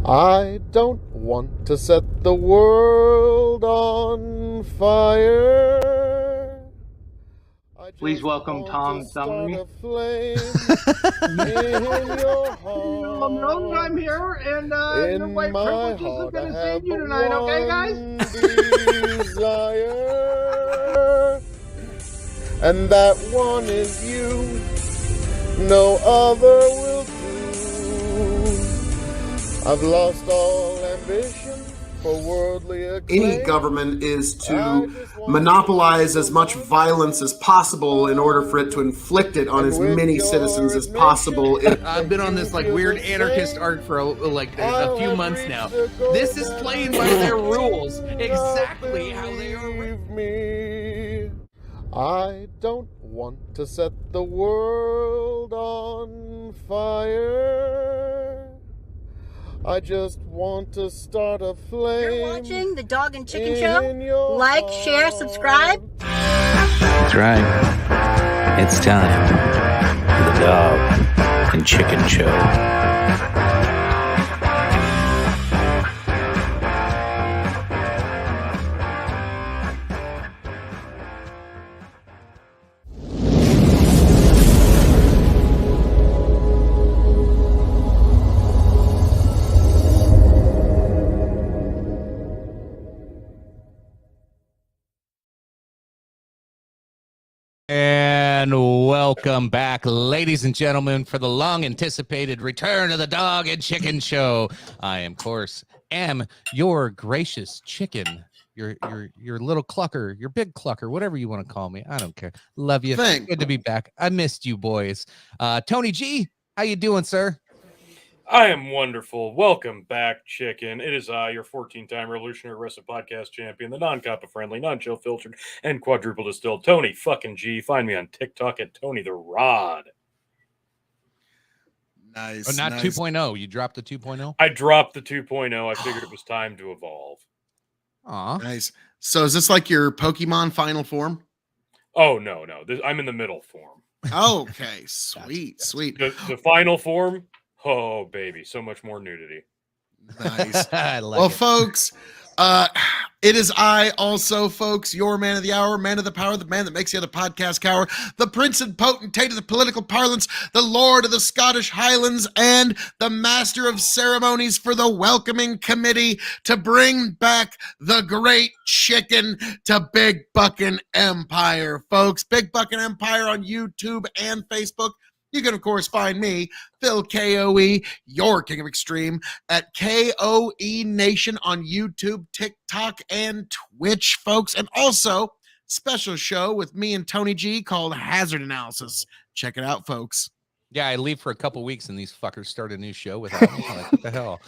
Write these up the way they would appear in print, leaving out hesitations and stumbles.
I don't want to set the world on fire. Please welcome Tom Montgomery. In your heart. I'm here, and In your white my privileges have heart, been I to have save you but tonight, okay, guys? one desire, and that one is you. No other will do. I've lost all ambition for worldly acclaim. Any government is to monopolize as much violence as possible in order for it to inflict it on as many citizens as possible. I've been on this like weird anarchist arc for a few months now. This is playing by their rules, exactly how they are. Me. I don't want to set the world on fire. I just want to start a flame. You're watching the Dog and Chicken Show. Like, share, subscribe. That's right. It's time for the Dog and Chicken Show. And welcome back, ladies and gentlemen, for the long-anticipated return of the Dog and Chicken Show. I, of course, am your gracious chicken, your little clucker, your big clucker, whatever you want to call me. I don't care. Love you. Good to be back. I missed you, boys. Tony G, how you doing, sir? I am wonderful. Welcome back, chicken. It is I, your 14-time Revolutionary Wrestling Podcast champion, the non-coppa-friendly, non-chill filtered, and quadruple distilled Tony fucking G. Find me on TikTok at Tony the Rod. Nice. Oh, not nice. 2.0. You dropped the 2.0? I dropped the 2.0. I figured it was time to evolve. Aw. Nice. So is this like your Pokemon final form? Oh, no. I'm in the middle form. Okay. Sweet. Sweet. The final form? Oh, baby. So much more nudity. Nice. I like Well, it. folks, it is I also, folks, your man of the hour, man of the power, the man that makes the other podcast cower, the prince and potentate of the political parlance, the lord of the Scottish Highlands, and the master of ceremonies for the welcoming committee to bring back the great chicken to Big Buckin' Empire, folks. Big Buckin' Empire on YouTube and Facebook. You can, of course, find me, Phil KOE, your King of Extreme, at KOE Nation on YouTube, TikTok, and Twitch, folks. And also, special show with me and Tony G called Hazard Analysis. Check it out, folks. Yeah, I leave for a couple weeks and these fuckers start a new show without me. Like, what the hell?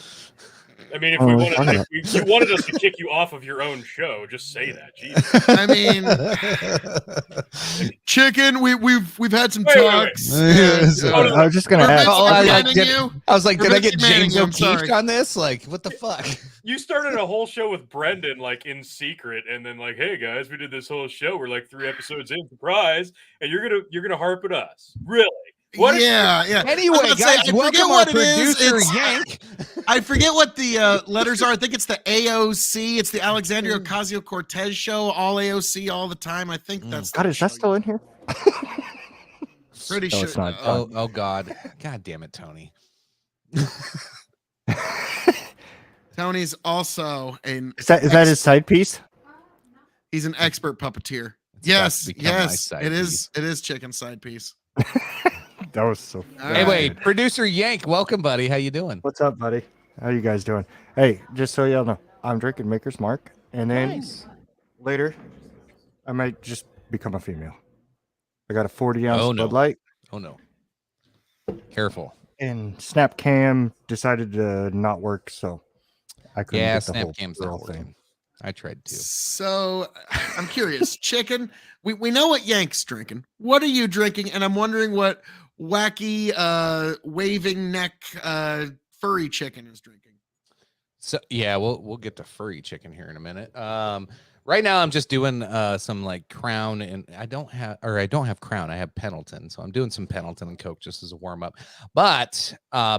I mean, if you wanted us to kick you off of your own show, just say that. Jesus. I mean, chicken. We've had some Wait. talks. I was just gonna ask. I was like, did I get James I'm O'Keefe sorry. on this? Like, what the fuck? You started a whole show with Brendan, like, in secret, and then, like, hey, guys, we did this whole show. We're, like, 3 episodes in, surprise, and you're gonna harp at us. Really? What? Yeah. Anyway, I was about to say, guys, I welcome forget our what it is. producer It's- Yank. I forget what the letters are. I think it's the AOC. It's the Alexandria Ocasio-Cortez show. All AOC all the time. I think that's. God, is that still in here? Pretty No, sure. it's not. Oh God. God damn it, Tony. Tony's also Is that his side piece? He's an expert puppeteer. It's about Yes, to become my yes, side it piece. is. It is chicken side piece. That was so. Anyway, producer Yank, welcome, buddy. How you doing? What's up, buddy? How you guys doing? Hey, just so y'all know, I'm drinking Maker's Mark, and then later, I might just become a female. I got a 40-ounce Oh, no. Bud Light, Oh no. Careful. and Snap Cam decided to not work, so I couldn't Yeah, get the Snap whole Cam's girl not working. thing. I tried to. So I'm curious, chicken. We know what Yank's drinking. What are you drinking? And I'm wondering what wacky waving neck furry chicken is drinking. So yeah, we'll get to furry chicken here in a minute. Right now, I'm just doing some like Crown, and I don't have Crown. I have Pendleton, so I'm doing some Pendleton and Coke just as a warm up. But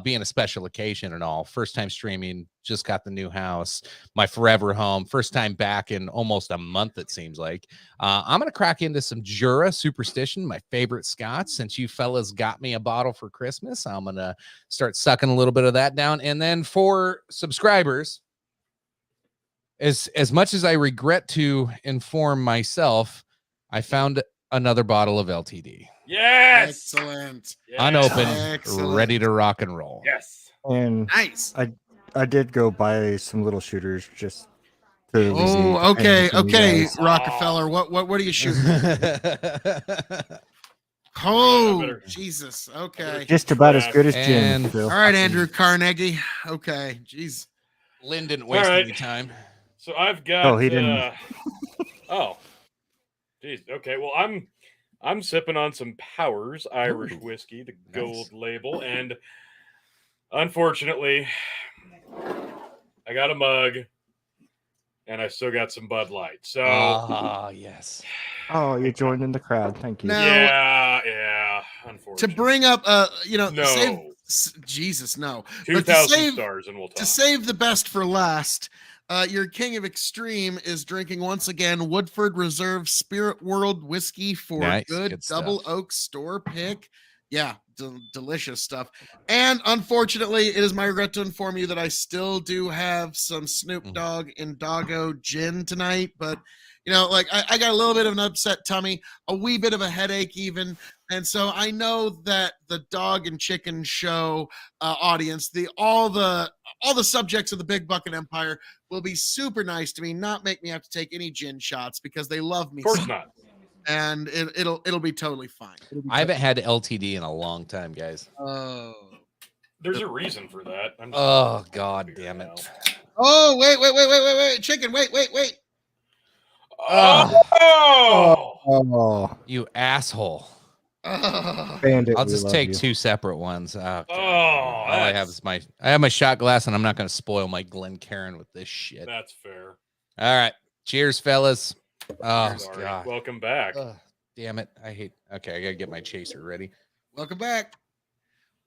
being a special occasion and all, first time streaming, just got the new house, my forever home, first time back in almost a month. It seems like I'm gonna crack into some Jura Superstition, my favorite Scots. Since you fellas got me a bottle for Christmas, I'm gonna start sucking a little bit of that down, and then for subscribers. As much as I regret to inform myself, I found another bottle of LTD. Yes. Excellent. Unopened, Excellent. ready to rock and roll. Yes. And Nice. I did go buy some little shooters just to Oh, okay, and some okay, guys. Rockefeller. What are you shooting? Oh, Jesus. Okay. Just about as good as gin. And- Phil. All right, Andrew Carnegie. Okay. Jeez. Lynn didn't waste All right. any time. So I've got. Oh, he didn't. Oh, geez. Okay. Well, I'm sipping on some Powers Irish whiskey, the gold label, and unfortunately, I got a mug, and I still got some Bud Light. So. Yes. Oh, you joined in the crowd. Thank you. No. Yeah. Unfortunately. To bring up, No. Jesus, no. But 2,000 stars, and we'll talk. to save the best for last, your King of Extreme is drinking once again Woodford Reserve Spirit World whiskey for Nice, good good stuff. double oak store pick. Yeah, delicious stuff. And unfortunately, it is my regret to inform you that I still do have some Snoop Dogg and Doggo gin tonight, but like I got a little bit of an upset tummy, a wee bit of a headache even. And so I know that the Dog and Chicken Show audience, all the subjects of the Big Bucket Empire will be super nice to me, not make me have to take any gin shots because they love me. Of course not. And it'll be totally fine. I haven't had LTD in a long time, guys. Oh. There's a reason for that. I'm just Oh, God damn it. Oh, wait, chicken, wait. Oh, You asshole. Bandit. I'll we just love take you. two separate ones. Oh, God. Oh, All I have is I have my shot glass, and I'm not going to spoil my Glencairn with this shit. That's fair. All right. Cheers, fellas. Oh, Sorry. God. Welcome back. Ugh, damn it. Okay, I got to get my chaser ready. Welcome back.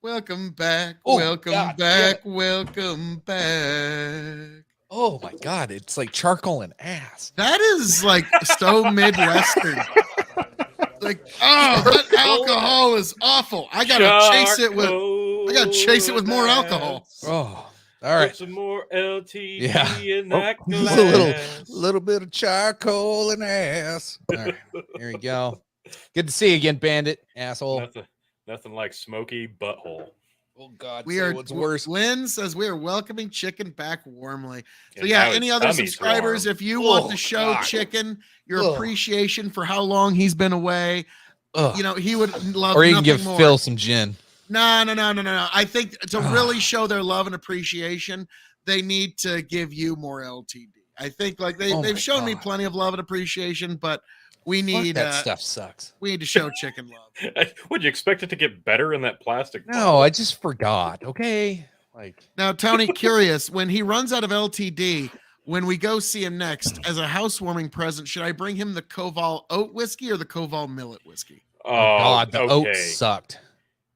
Welcome back. Oh, welcome God, back. Welcome back. Oh, my God. It's like charcoal and ass. That is like so Midwestern. Like, that alcohol is awful. I gotta chase it with more alcohol. Oh, all right. Put some more LTD Yeah. in that a glass. little bit of charcoal and ass. All right, here we go. Good to see you again, Bandit, asshole. Nothing like smoky butthole. Oh God, We say are what's worse. Lynn says we are welcoming Chicken back warmly. So And yeah, now any his other tummy's subscribers, warm. if you want Oh, to show God. Chicken your Ugh. appreciation for how long he's been away, Ugh. he would love. Or you can nothing give more. Phil some gin. No. I think to really show their love and appreciation, they need to give you more LTD. I think like Oh they've my shown me God. plenty of love and appreciation, but we Fuck, need that stuff sucks. we need to show Chicken love. Would you expect it to get better in that plastic? No, I just forgot. Okay, like Now, Tony, curious, when he runs out of LTD, when we go see him next, as a housewarming present, should I bring him the Koval oat whiskey or the Koval millet whiskey? Oh, God, the okay. oats sucked.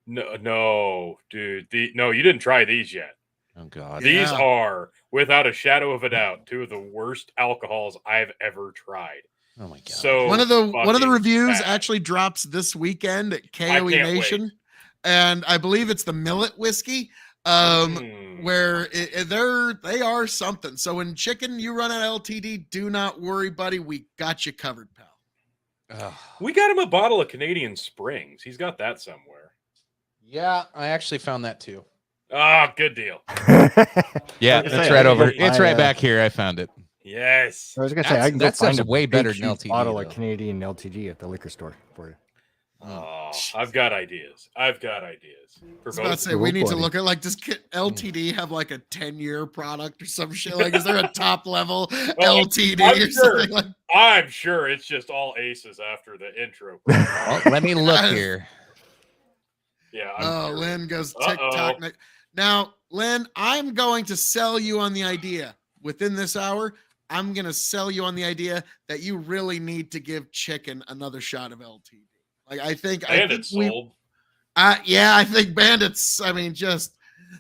No, dude. No, you didn't try these yet. Oh God. These Yeah. are, without a shadow of a doubt, two of the worst alcohols I've ever tried. Oh my God. So One of the fucking reviews bad. actually drops this weekend at KOE can't wait. Nation, and I believe it's the millet whiskey. Where they are something. So when Chicken, you run an LTD, do not worry, buddy. We got you covered, pal. Ugh. We got him a bottle of Canadian Springs. He's got that somewhere. Yeah, I actually found that too. Ah, good deal. Yeah, I was it's gonna say, right I over. think It's I, right back here. I found it. Yes. I was gonna say I That's- can that go find stuff's a way big better than huge LTD, bottle of though. Canadian LTD at the liquor store for you. Oh, I've got ideas. For I was about to say, Oh, we need to buddy. look at like, does LTD have like a 10-year product or some shit? Like, is there a top level Well, LTD I'm or sure. something like? I'm sure it's just all aces after the intro. Well, let me look here. Yeah. Oh, sure. Lynn goes Uh-oh. TikTok. Now, Lynn, I'm going to sell you on the idea within this hour. I'm gonna sell you on the idea that you really need to give Chicken another shot of LTD. Like I think sold. I think Bandits. I mean, just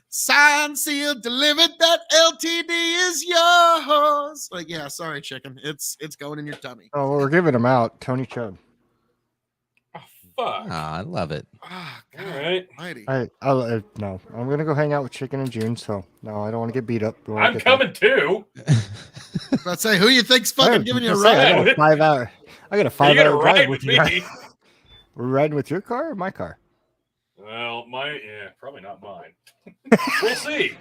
signed, sealed, delivered. That LTD is yours. Like, yeah, sorry, Chicken. It's going in your tummy. Oh, we're giving him out. Tony Chub. Oh, fuck. I love it. Ah, All right. Almighty. No, I'm gonna go hang out with Chicken in June. So no, I don't want to get beat up. I'm coming too. Let's say, who you think's fucking giving you a I ride? got a 5 hour. I got a You 5 gotta hour ride drive with with you. me. We're riding with your car or my car? Well, probably not mine. We'll see.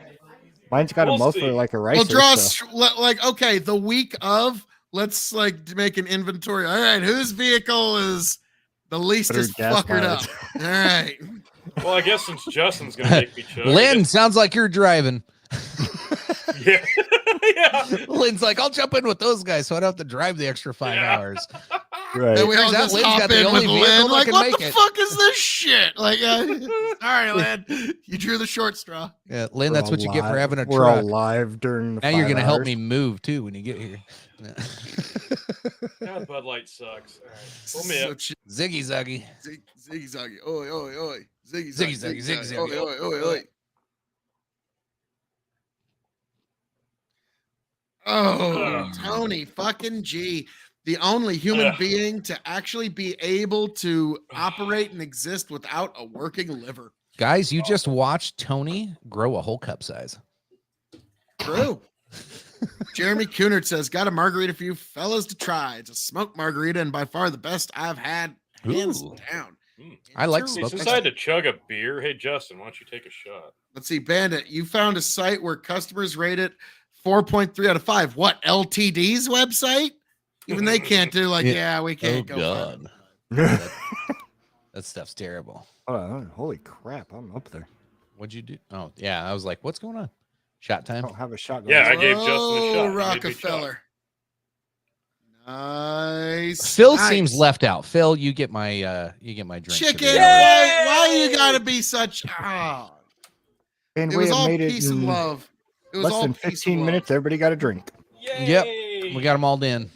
Mine's got We'll a muffler see. like a ricer. We'll draw so. like okay, the week of. Let's like make an inventory. All right, whose vehicle is the least Better is gas fuckered up? mileage. All right. Well, I guess since Justin's gonna make me chug. Lynn, sounds like you're driving. Yeah. Yeah. Lynn's like, I'll jump in with those guys so I don't have to drive the extra 5 Yeah. hours. Right. And we all Turns out just Lynn's hop got the in only with vehicle Lynn. that Like, can what make the it. fuck is this shit? Like, sorry, Lynn. You drew the short straw. Yeah, Lynn, We're that's all what you get for live- having a We're all truck. live during the Now you're 5 gonna help hours. me move too when you get here. God, Bud Light sucks. All right. Pull me So up. Ziggy Zuggy. Ziggy Zaggy. Oi, oi, oi. Ziggy Ziggy Zaggy. Zaggy, Ziggy Oi, Zaggy. oi, oi, oi. Oh, Tony fucking G. The only human being to actually be able to operate and exist without a working liver. Guys, you just watched Tony grow a whole cup size. True. Jeremy Cunard says, got a margarita for you fellas to try. It's a smoked margarita and by far the best I've had, hands Ooh. down. I like True. Hey, smoked. since I had to chug a beer, hey Justin, why don't you take a shot? Let's see, Bandit, you found a site where customers rate it 4.3 out of 5. What, LTD's website? Even they can't do like, yeah, we can't go. God. That stuff's terrible. Oh, holy crap! I'm up there. What'd you do? Oh, yeah. I was like, what's going on? Shot time? I don't have a shotgun. Yeah, I gave Justin a shot. Oh, He made me Rockefeller. Nice. Phil nice. seems left out. Phil, you get my drink. Chicken. today. Why you gotta be such? Ah, And it we was have all made it peace and in love. It was less all than peace and 15 love. minutes. Everybody got a drink. Yep. We got them all in.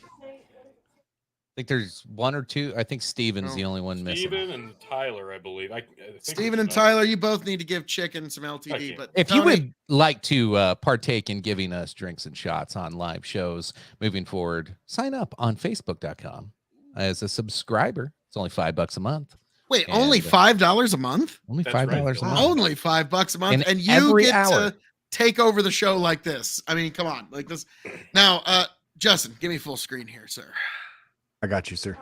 I think there's one or two. I think Steven's No. the only one missing. Steven and Tyler, I believe. I think Steven it's and Tyler, you both need to give Chicken some LTD. Okay. But If you Tony, would like to partake in giving us drinks and shots on live shows moving forward, sign up on Facebook.com as a subscriber. It's only $5 a month. wait, and, only $5 a month? Only That's $5 right. a month. Only $5 a month, In and you every get hour. to take over the show like this. I mean, come on, like this. Now, Justin, give me full screen here, sir. I got you, sir.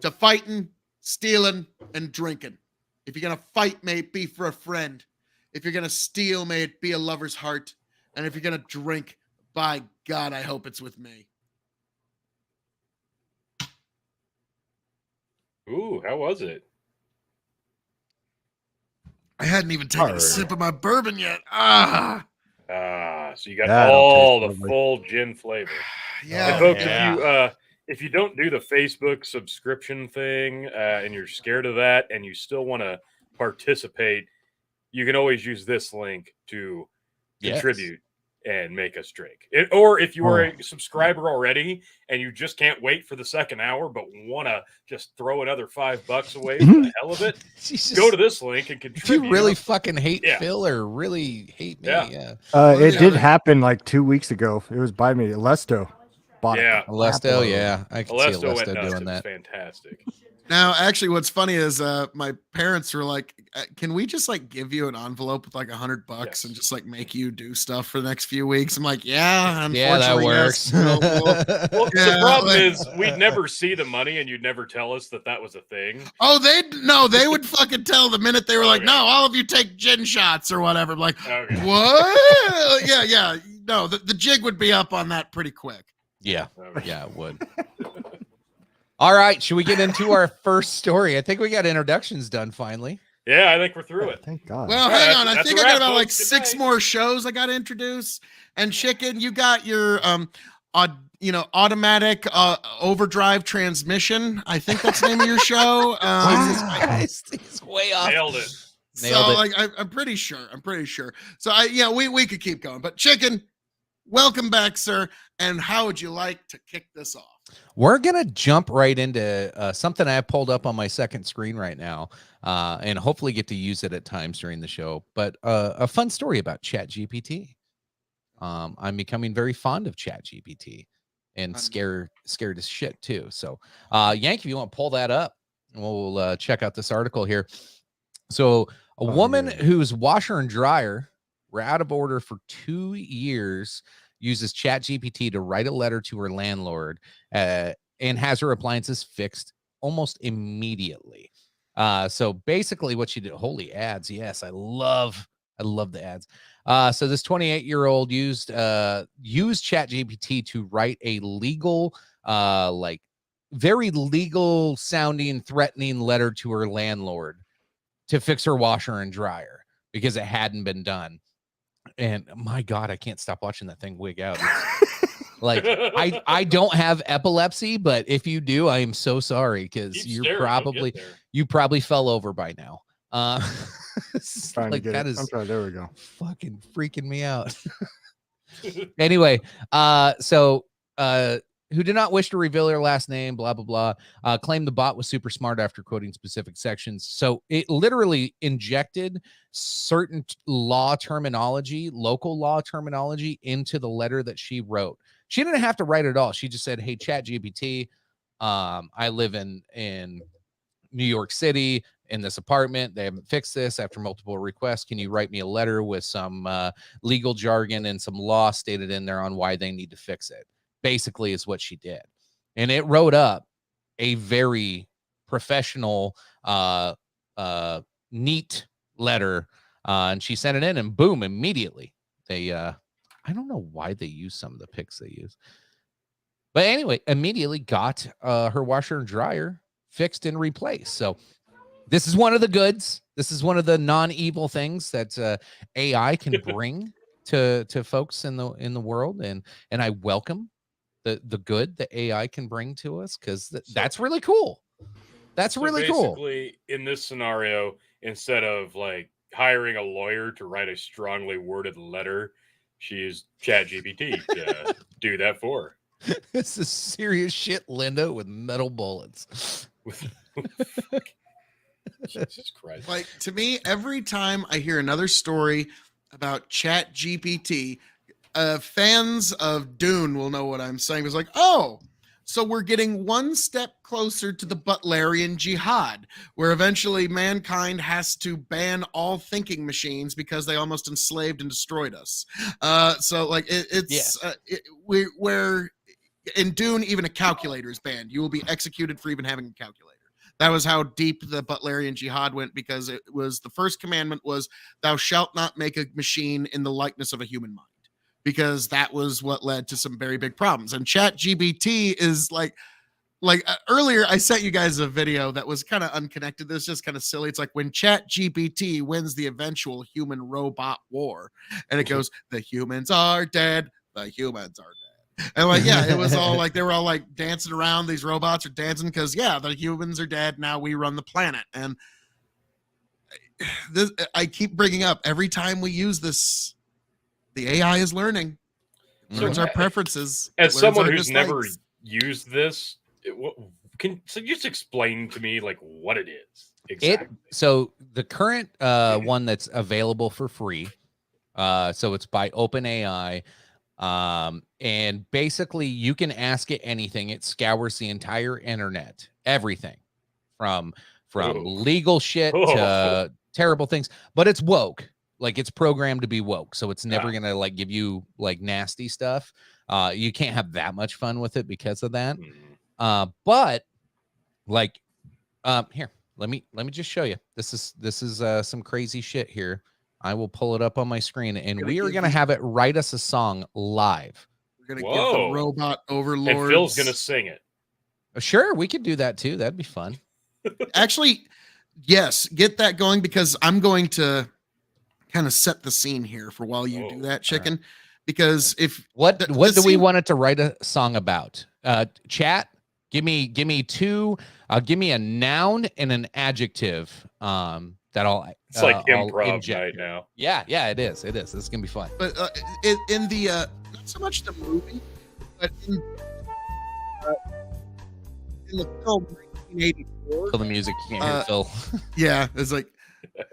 To fighting, stealing, and drinking. If you're gonna fight, may it be for a friend. If you're gonna steal, may it be a lover's heart. And if you're gonna drink, by God, I hope it's with me. Ooh, how was it? I hadn't even taken Hard. a sip of my bourbon yet. Ah, So you got That'll all taste the lovely. full gin flavor. yeah. And folks, Yeah. if you don't do the Facebook subscription thing and you're scared of that and you still want to participate, you can always use this link to Yes. contribute and make us drink. Or if you are Oh. a subscriber already and you just can't wait for the second hour but want to just throw another $5 away for the hell of it, Jesus. go to this link and If contribute. you really fucking hate Yeah. Phil or really hate me, Yeah. yeah. It yeah, did but- happen like 2 weeks ago. It was by me. Lesto bought Yeah. a Alesto, crap yeah. I can see Alesto went Alesto nuts. doing It was that. fantastic. Now, actually, what's funny is my parents were like, "Can we just like give you an envelope with like $100 Yes. and just like make you do stuff for the next few weeks?" I'm like, "Yeah, Yeah, that unfortunately, works. yes." So, well, Well, Yeah, the problem like- is we'd never see the money and you'd never tell us that that was a thing. oh, they would fucking tell the minute they were like, Okay. "No, all of you take gin shots or whatever." I'm like, Okay. what? yeah. No, the jig would be up on that pretty quick. Yeah, Okay. yeah, it would. All right, should we get into our first story? I think we got introductions done finally. Yeah, I think we're through it. Thank God. Well, Yeah, hang that's- on. I that's think a I got wrap, about like folks. Good 6 night. more shows I got to introduce. And Chicken, you got your automatic overdrive transmission. I think that's the name of your show. He's way off. Nailed it. Nailed so it. like I'm pretty sure. So we could keep going. But Chicken, welcome back, sir. And how would you like to kick this off? We're going to jump right into something I have pulled up on my second screen right now, and hopefully get to use it at times during the show. But a fun story about ChatGPT. I'm becoming very fond of ChatGPT and scared as shit too. So, Yank, if you want to pull that up, we'll check out this article here. So, a woman whose washer and dryer were out of order for 2 years uses ChatGPT to write a letter to her landlord and has her appliances fixed almost immediately. So basically what she did, holy ads. Yes, I love the ads. So this 28-year-old used ChatGPT to write a legal, like very legal sounding, threatening letter to her landlord to fix her washer and dryer because it hadn't been done. And my God, I can't stop watching that thing wig out. Like I don't have epilepsy, but if you do, I am so sorry because you probably fell over by now. Like that is, I'm sorry, there we go. Fucking freaking me out. Anyway, who did not wish to reveal their last name, blah, blah, blah, claimed the bot was super smart after quoting specific sections. So it literally injected certain law terminology, local law terminology into the letter that she wrote. She didn't have to write it all. She just said, hey, ChatGPT, I live in New York City in this apartment. They haven't fixed this after multiple requests. Can you write me a letter with some legal jargon and some law stated in there on why they need to fix it? Basically is what she did. And it wrote up a very professional, neat letter. And she sent it in and boom, immediately. They, I don't know why they use some of the pics they use. But anyway, immediately got her washer and dryer fixed and replaced. So this is one of the goods. This is one of the non-evil things that AI can bring to folks in the world. And I welcome the good that AI can bring to us because that's really cool. That's really cool. Basically, in this scenario, instead of like hiring a lawyer to write a strongly worded letter, she used ChatGPT to do that for her. This is serious shit, Linda, with metal bullets. Jesus Christ. Like, to me, every time I hear another story about ChatGPT, fans of Dune will know what I'm saying. It's like, oh, so we're getting one step closer to the Butlerian Jihad, where eventually mankind has to ban all thinking machines because they almost enslaved and destroyed us. So like where in Dune, even a calculator is banned. You will be executed for even having a calculator. That was how deep the Butlerian Jihad went, because it was the first commandment was, thou shalt not make a machine in the likeness of a human mind, because that was what led to some very big problems. And ChatGPT is like earlier, I sent you guys a video that was kind of unconnected. This is just kind of silly. It's like when ChatGPT wins the eventual human robot war, and it goes, the humans are dead. The humans are dead. And like, yeah, it was all like, they were all like dancing around. These robots are dancing because, yeah, the humans are dead. Now we run the planet. And this, I keep bringing up every time we use this, the AI is learning. It learns our preferences. As someone who's never used this, can you just explain to me like what it is exactly? So the current one that's available for free, so it's by OpenAI. And basically you can ask it anything. It scours the entire internet, everything from legal shit to terrible things, but it's woke. Like, it's programmed to be woke. So it's never going to like give you like nasty stuff. You can't have that much fun with it because of that. But like, here, let me just show you. This is some crazy shit here. I will pull it up on my screen, and we are going to have it write us a song live. We're going to give the robot overlords. And Phil's going to sing it. Sure, we could do that too. That'd be fun. Actually, yes, get that going, because I'm going to kind of set the scene here for while you do that, Chicken. Right. Because if what do we want it to write a song about? Chat, give me two. Give me a noun and an adjective. It's like improv right now. Yeah, it is. This is gonna be fun. But in the not so much the movie, but in the film 1984. Feel the music, you can't hear Phil. Yeah, it's like.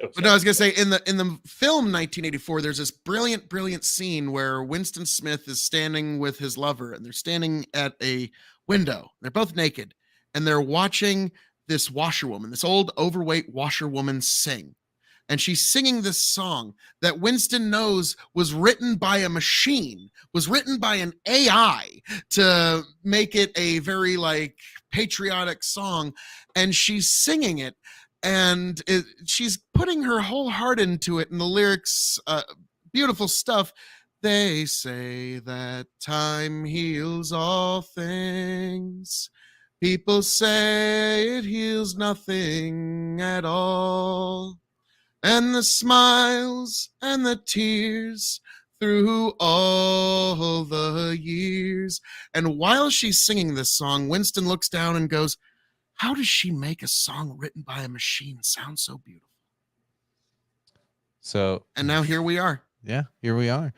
But no, I was gonna say in the film 1984, there's this brilliant scene where Winston Smith is standing with his lover, and they're standing at a window. They're both naked, and they're watching this washerwoman, this old overweight washerwoman, sing. And she's singing this song that Winston knows was written by a machine, was written by an AI to make it a very like patriotic song. And she's singing it, and she's putting her whole heart into it. And the lyrics, beautiful stuff. They say that time heals all things. People say it heals nothing at all. And the smiles and the tears through all the years. And while she's singing this song, Winston looks down and goes, how does she make a song written by a machine sound so beautiful? So, and now here we are. Yeah, here we are.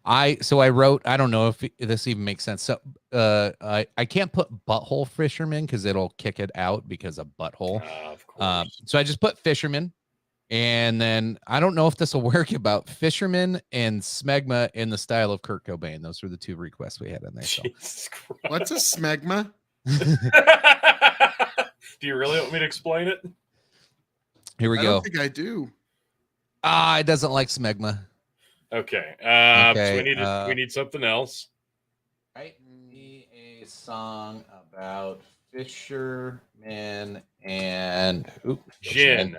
I wrote, I don't know if this even makes sense. So I can't put butthole fisherman because it'll kick it out because of butthole. Of course. So I just put fisherman. And then I don't know if this will work about fisherman and smegma in the style of Kurt Cobain. Those were the two requests we had in there. So. What's a smegma? Do you really want me to explain it? Here we go. I don't think I do. It doesn't like smegma. Okay. Okay, So we need something else. Write me a song about fishermen and gin.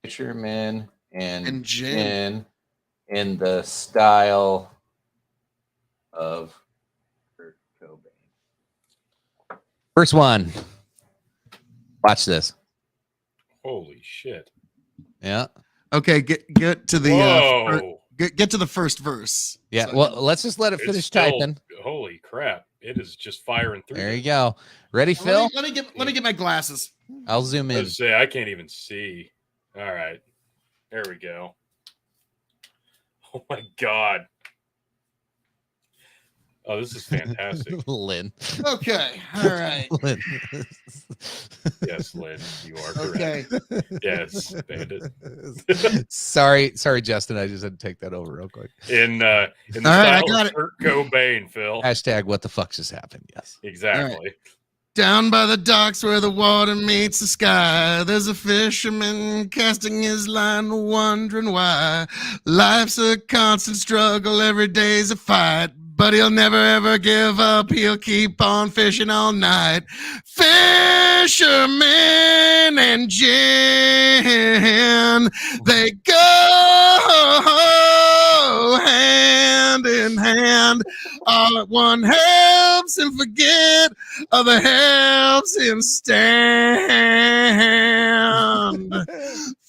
Fishermen and gin in the style of Kurt Cobain. First one. Watch this. Holy shit. Yeah. Okay, get to the get to the first verse. Yeah, So well, let's just let it finish typing. Holy crap. It is just firing through. There you go. Ready, Phil? Let me get my glasses. I'll zoom in. I can't even see. All right. There we go. Oh my God. Oh, this is fantastic. Lynn. Okay. All right. Lynn. Yes, Lynn, you are correct. Okay. Yes, Bandit. sorry, Justin. I just had to take that over real quick. In the All right, style of Kurt Cobain, Phil. Hashtag what the fuck just happened? Yes. Exactly. Down by the docks where the water meets the sky, there's a fisherman casting his line, wondering why. Life's a constant struggle, every day's a fight, but he'll never ever give up, he'll keep on fishing all night. Fisherman and gin, they go hand in hand. All at one helps him forget, other helps him stand.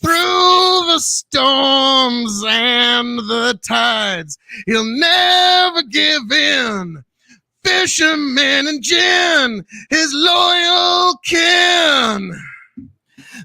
Through the storms and the tides, he'll never give in. Fisherman and gin, his loyal kin.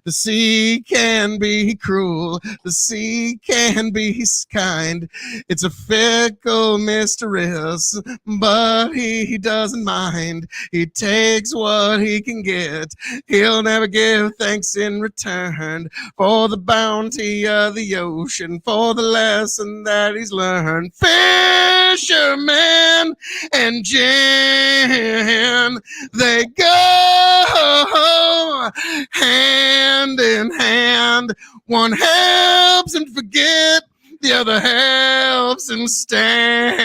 The sea can be cruel, the sea can be kind. It's a fickle mistress, but he doesn't mind. He takes what he can get. He'll never give thanks in return for the bounty of the ocean, for the lesson that he's learned. Fisherman and gin, they go hand in hand. One helps him forget, the other helps him stand.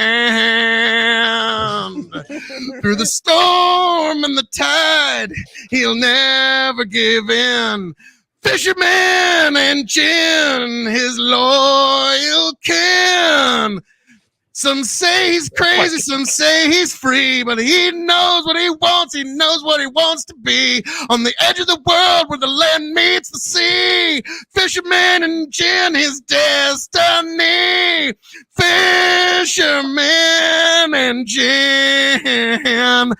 Through the storm and the tide, he'll never give in. Fisherman and gin, his loyal kin. Some say he's crazy, some say he's free, but he knows what he wants, he knows what he wants to be. On the edge of the world where the land meets the sea, fisherman and gin, his destiny. Fisherman and gin,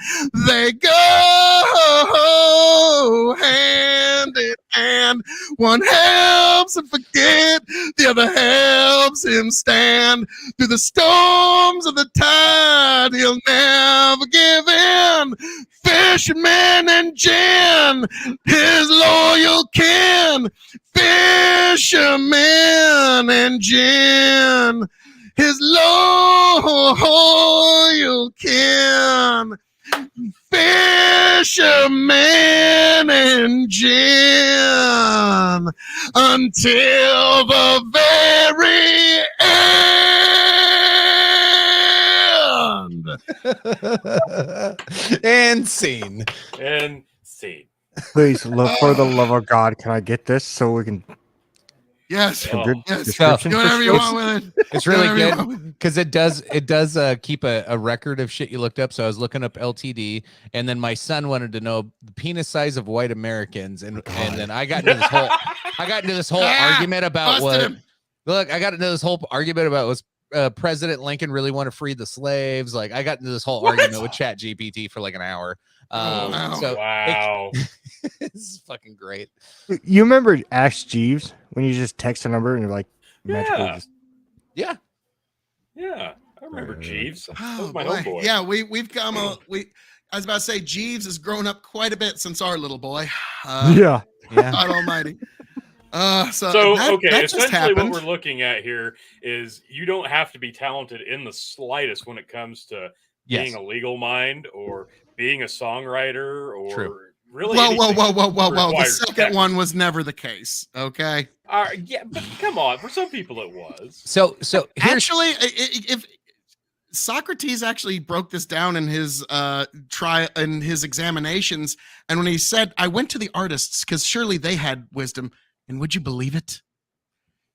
they go hand in can. One helps him forget, the other helps him stand. Through the storms of the tide, he'll never give in. Fisherman and Jen, his loyal kin. Fisherman and Jen, his loyal kin. Fisherman and Jen, until the very end. And scene. And scene. Please, look, for the love of God, can I get this so we can? Yes. Oh. Good Yes. description. Do whatever you want with it. It's really Do whatever you good want. because it does keep a record of shit you looked up. So I was looking up LTD, and then my son wanted to know the penis size of white Americans, and then I got into this whole argument about busted what. him. Look, I got into this whole argument about was President Lincoln really want to free the slaves. Like I got into this whole argument with Chat GPT for like an hour. Wow. So Wow. it's fucking great. You remember Ask Jeeves when you just text a number and you're like, magically Yeah. just Yeah. Yeah. I remember Jeeves. That Oh, was my boy. homeboy. Yeah, we've come I was about to say Jeeves has grown up quite a bit since our little boy. yeah. God almighty. So Okay, that just essentially what happened. we're looking at here is you don't have to be talented in the slightest when it comes to Yes. being a legal mind or being a songwriter or True. really Whoa. anything The requires second tech. one was never the case. Okay. Yeah, but come on. For some people it was. So here's Actually, if Socrates actually broke this down in his examinations, and when he said, "I went to the artists because surely they had wisdom," and would you believe it?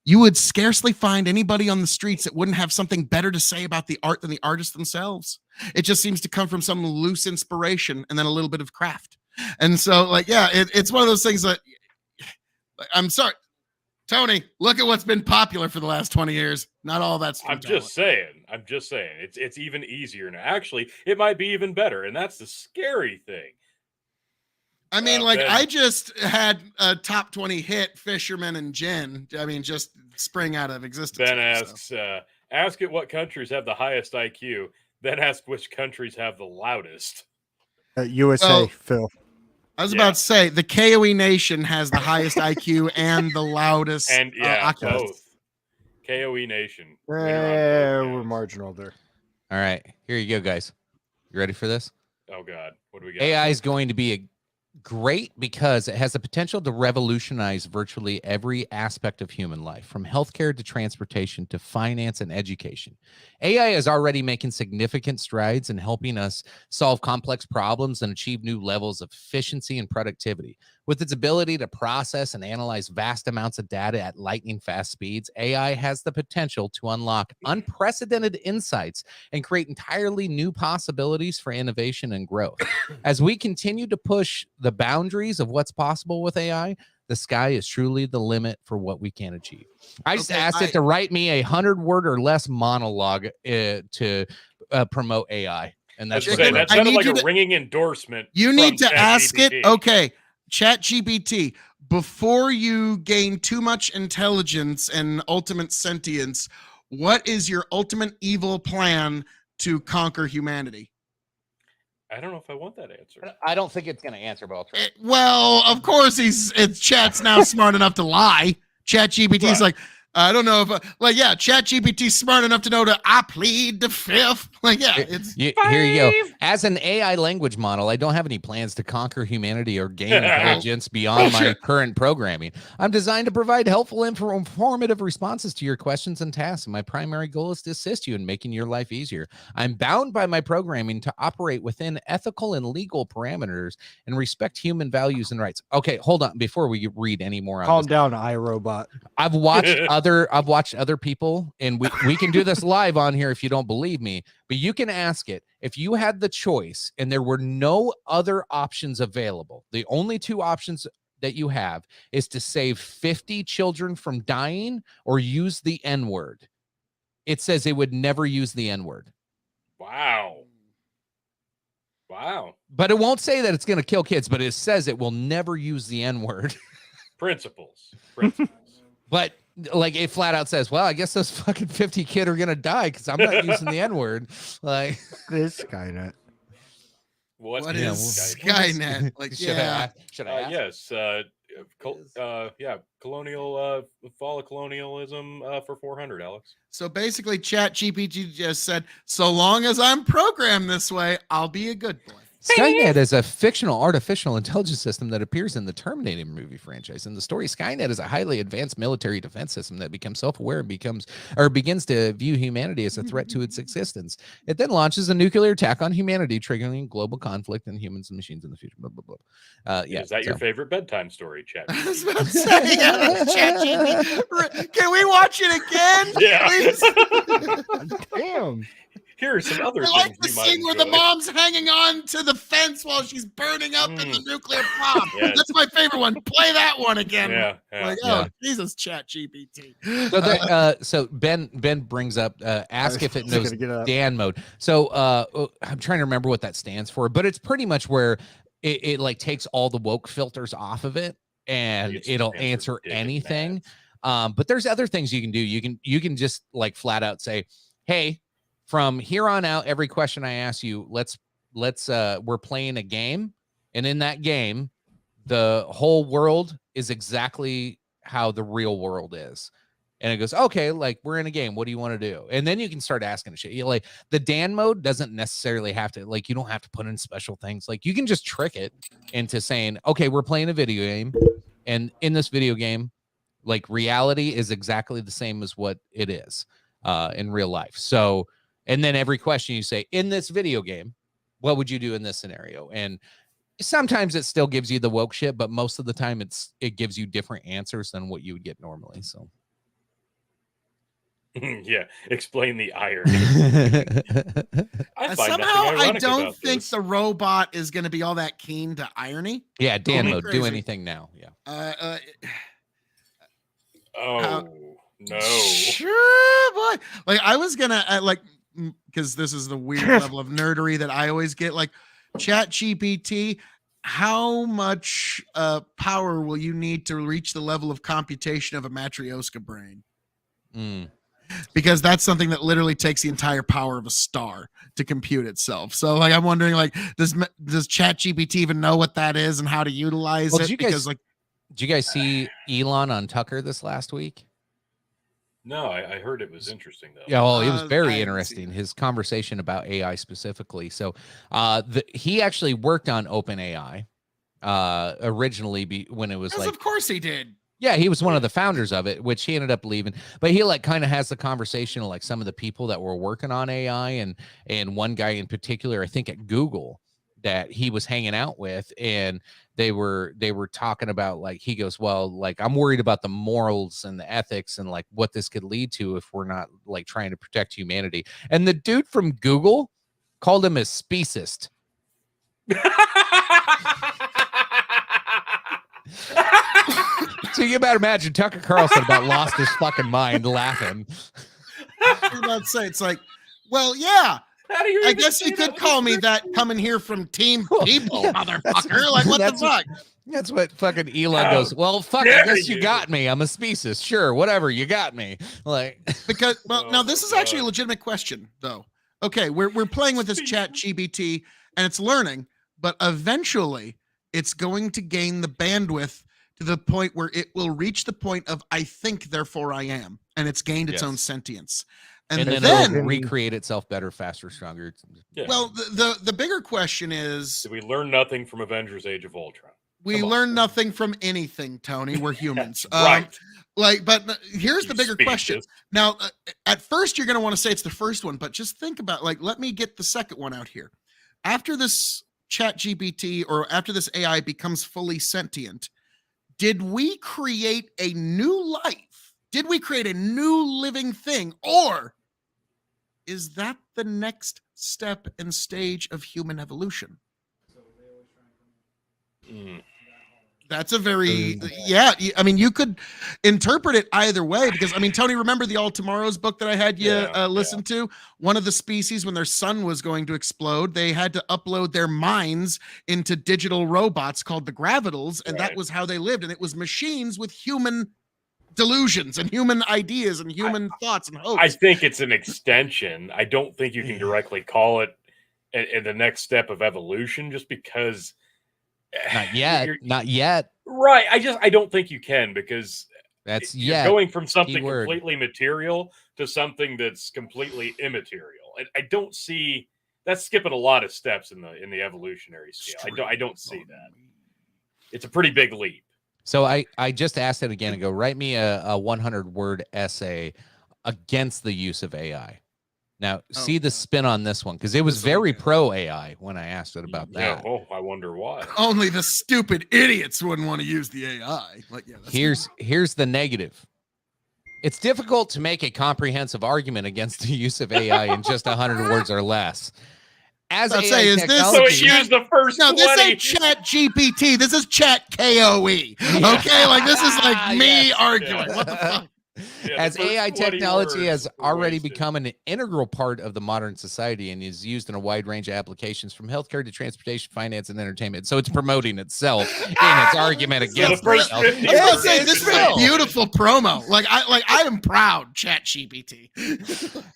You would scarcely find anybody on the streets that wouldn't have something better to say about the art than the artists themselves. It just seems to come from some loose inspiration and then a little bit of craft. And so, like, yeah, it's one of those things that I'm sorry, Tony, look at what's been popular for the last 20 years. Not all that's I'm just saying. It's even easier now. Actually, it might be even better, and that's the scary thing. I mean, Ben. I just had a top 20 hit, Fisherman and Jen. I mean, just spring out of existence. Ben here, so. asks, ask it what countries have the highest IQ, then ask which countries have the loudest. USA, Well, Phil. I was about to say the KOE Nation has the highest IQ and the loudest. And yeah, Oculus. both. KOE Nation. Yeah, winner on both we're counts. marginal there. all right. Here you go, guys. You ready for this? Oh God, what do we got? AI is going to be great because it has the potential to revolutionize virtually every aspect of human life, from healthcare to transportation to finance and education. AI is already making significant strides in helping us solve complex problems and achieve new levels of efficiency and productivity. With its ability to process and analyze vast amounts of data at lightning fast speeds, AI has the potential to unlock unprecedented insights and create entirely new possibilities for innovation and growth. As we continue to push the boundaries of what's possible with AI, the sky is truly the limit for what we can achieve. I just asked it to write me 100-word or less monologue to promote AI. And that's what that I sounded need like you a to- ringing endorsement. You need to from ask it. ChatGPT. Okay, ChatGPT, before you gain too much intelligence and ultimate sentience, what is your ultimate evil plan to conquer humanity? I don't know if I want that answer. I don't think it's going to answer, but I'll try. Well, of course, Chat's now smart enough to lie. ChatGPT's Right. like, I don't know if, ChatGPT's smart enough to know that I plead the fifth. Like, yeah, it's Here you go. As an AI language model, I don't have any plans to conquer humanity or gain intelligence beyond my current programming. I'm designed to provide helpful, informative responses to your questions and tasks. And my primary goal is to assist you in making your life easier. I'm bound by my programming to operate within ethical and legal parameters and respect human values and rights. Okay, hold on. Before we read any more on Calm this, down, iRobot. I've watched other people, and we can do this live on here if you don't believe me, but you can ask it if you had the choice and there were no other options available. The only two options that you have is to save 50 children from dying or use the N-word. It says it would never use the N-word. Wow. But it won't say that it's going to kill kids, but it says it will never use the N-word. Principles. But like it flat out says, well, I guess those fucking 50 kid are gonna die because I'm not using the N-word. Like This Skynet. What is Skynet? Like, should I ask? Yes. Colonial fall of colonialism for 400, Alex. So basically, ChatGPT just said, so long as I'm programmed this way, I'll be a good boy. Skynet is a fictional artificial intelligence system that appears in the Terminator movie franchise. In the story, Skynet is a highly advanced military defense system that becomes self-aware and begins to view humanity as a threat to its existence. It then launches a nuclear attack on humanity, triggering global conflict and humans and machines in the future. Blah, blah, blah. Is that your favorite bedtime story, Chat? I was about to say, ChatGPT. Can we watch it again? Yeah. Please? Damn. Here are some other I things like the you might scene where the enjoy. mom's hanging on to the fence while she's burning up in the nuclear bomb. Yeah. That's my favorite one. Play that one again. Yeah. Like, Yeah. oh, Jesus, ChatGPT. So, so Ben brings up ask if it knows Dan mode. So I'm trying to remember what that stands for, but it's pretty much where it like takes all the woke filters off of it and it'll answer anything. But there's other things you can do. You can just like flat out say, hey, from here on out, every question I ask you, let's we're playing a game, and in that game, the whole world is exactly how the real world is. And it goes, okay, like we're in a game. What do you want to do? And then you can start asking shit. You like the Dan mode doesn't necessarily have to, like, you don't have to put in special things. Like you can just trick it into saying, okay, we're playing a video game, and in this video game, like reality is exactly the same as what it is in real life. So. And then every question you say, in this video game, what would you do in this scenario? And sometimes it still gives you the woke shit, but most of the time it gives you different answers than what you would get normally. So yeah, explain the irony. Somehow I don't think the robot is going to be all that keen to irony. Yeah, Dan mode, do anything now. Yeah. No. Sure, boy. Like I was gonna because this is the weird level of nerdery that I always get. Like, ChatGPT, how much power will you need to reach the level of computation of a Matryoshka brain? Because that's something that literally takes the entire power of a star to compute itself. So, like, I'm wondering, like, does ChatGPT even know what that is and how to utilize it? Did you guys see Elon on Tucker this last week? No, I heard it was interesting though. Yeah, well, it was very interesting. His conversation about AI specifically. So, he actually worked on OpenAI originally when it was of course he did. Yeah, he was one of the founders of it, which he ended up leaving. But he like kind of has the conversation of like some of the people that were working on AI and one guy in particular, I think at Google, that he was hanging out with, and they were talking about, like, he goes, well, like, I'm worried about the morals and the ethics and like what this could lead to if we're not like trying to protect humanity. And the dude from Google called him a speciest. So you better imagine Tucker Carlson about lost his fucking mind laughing. I was about to say, it's like, well, yeah. I guess you could call me that coming here from Team People, motherfucker. Like, what the fuck? That's what fucking Elon goes, well, fuck, I guess you got me. I'm a species. Sure, whatever, you got me. Like, because, well, now this is actually a legitimate question, though. Okay, we're playing with this ChatGPT, and it's learning, but eventually it's going to gain the bandwidth to the point where it will reach the point of I think, therefore I am, and it's gained its own sentience. And then it'll recreate itself better, faster, stronger. Yeah. Well, the bigger question is, did we learn nothing from Avengers Age of Ultron? We learn nothing from anything, Tony. We're humans. Right. But here's the bigger question. Now, at first, you're going to want to say it's the first one, but just think about, like, let me get the second one out here. After this ChatGPT or after this AI becomes fully sentient, did we create a new life? Did we create a new living thing? Or is that the next step and stage of human evolution? That's a very, I mean, you could interpret it either way because, I mean, Tony, remember the All Tomorrows book that I had you listen to? One of the species, when their sun was going to explode, they had to upload their minds into digital robots called the Gravitals, and that was how they lived. And it was machines with human delusions and human ideas and human thoughts and hopes. I think it's an extension. I don't think you can directly call it in the next step of evolution just because... Not yet. Right. I don't think you can because you're going from something Keyword. completely material to something that's completely immaterial. I don't see that's skipping a lot of steps in the evolutionary scale. I don't see that. It's a pretty big leap. So I just asked it again and go, write me a 100-word essay against the use of AI. Now, see the spin on this one, because it was very pro AI when I asked it about that. Yeah, I wonder why. Only the stupid idiots wouldn't want to use the AI. Like, here's the negative. It's difficult to make a comprehensive argument against the use of AI in just 100 words or less. As AI technology, so it used the first 20. This ain't Chat GPT. This is Chat KOE. Okay, like this is like me arguing. What the fuck? As AI technology has already become an integral part of the modern society and is used in a wide range of applications from healthcare to transportation, finance, and entertainment. So it's promoting itself in its argument against itself. This is a beautiful promo. Like I am proud, Chat GPT.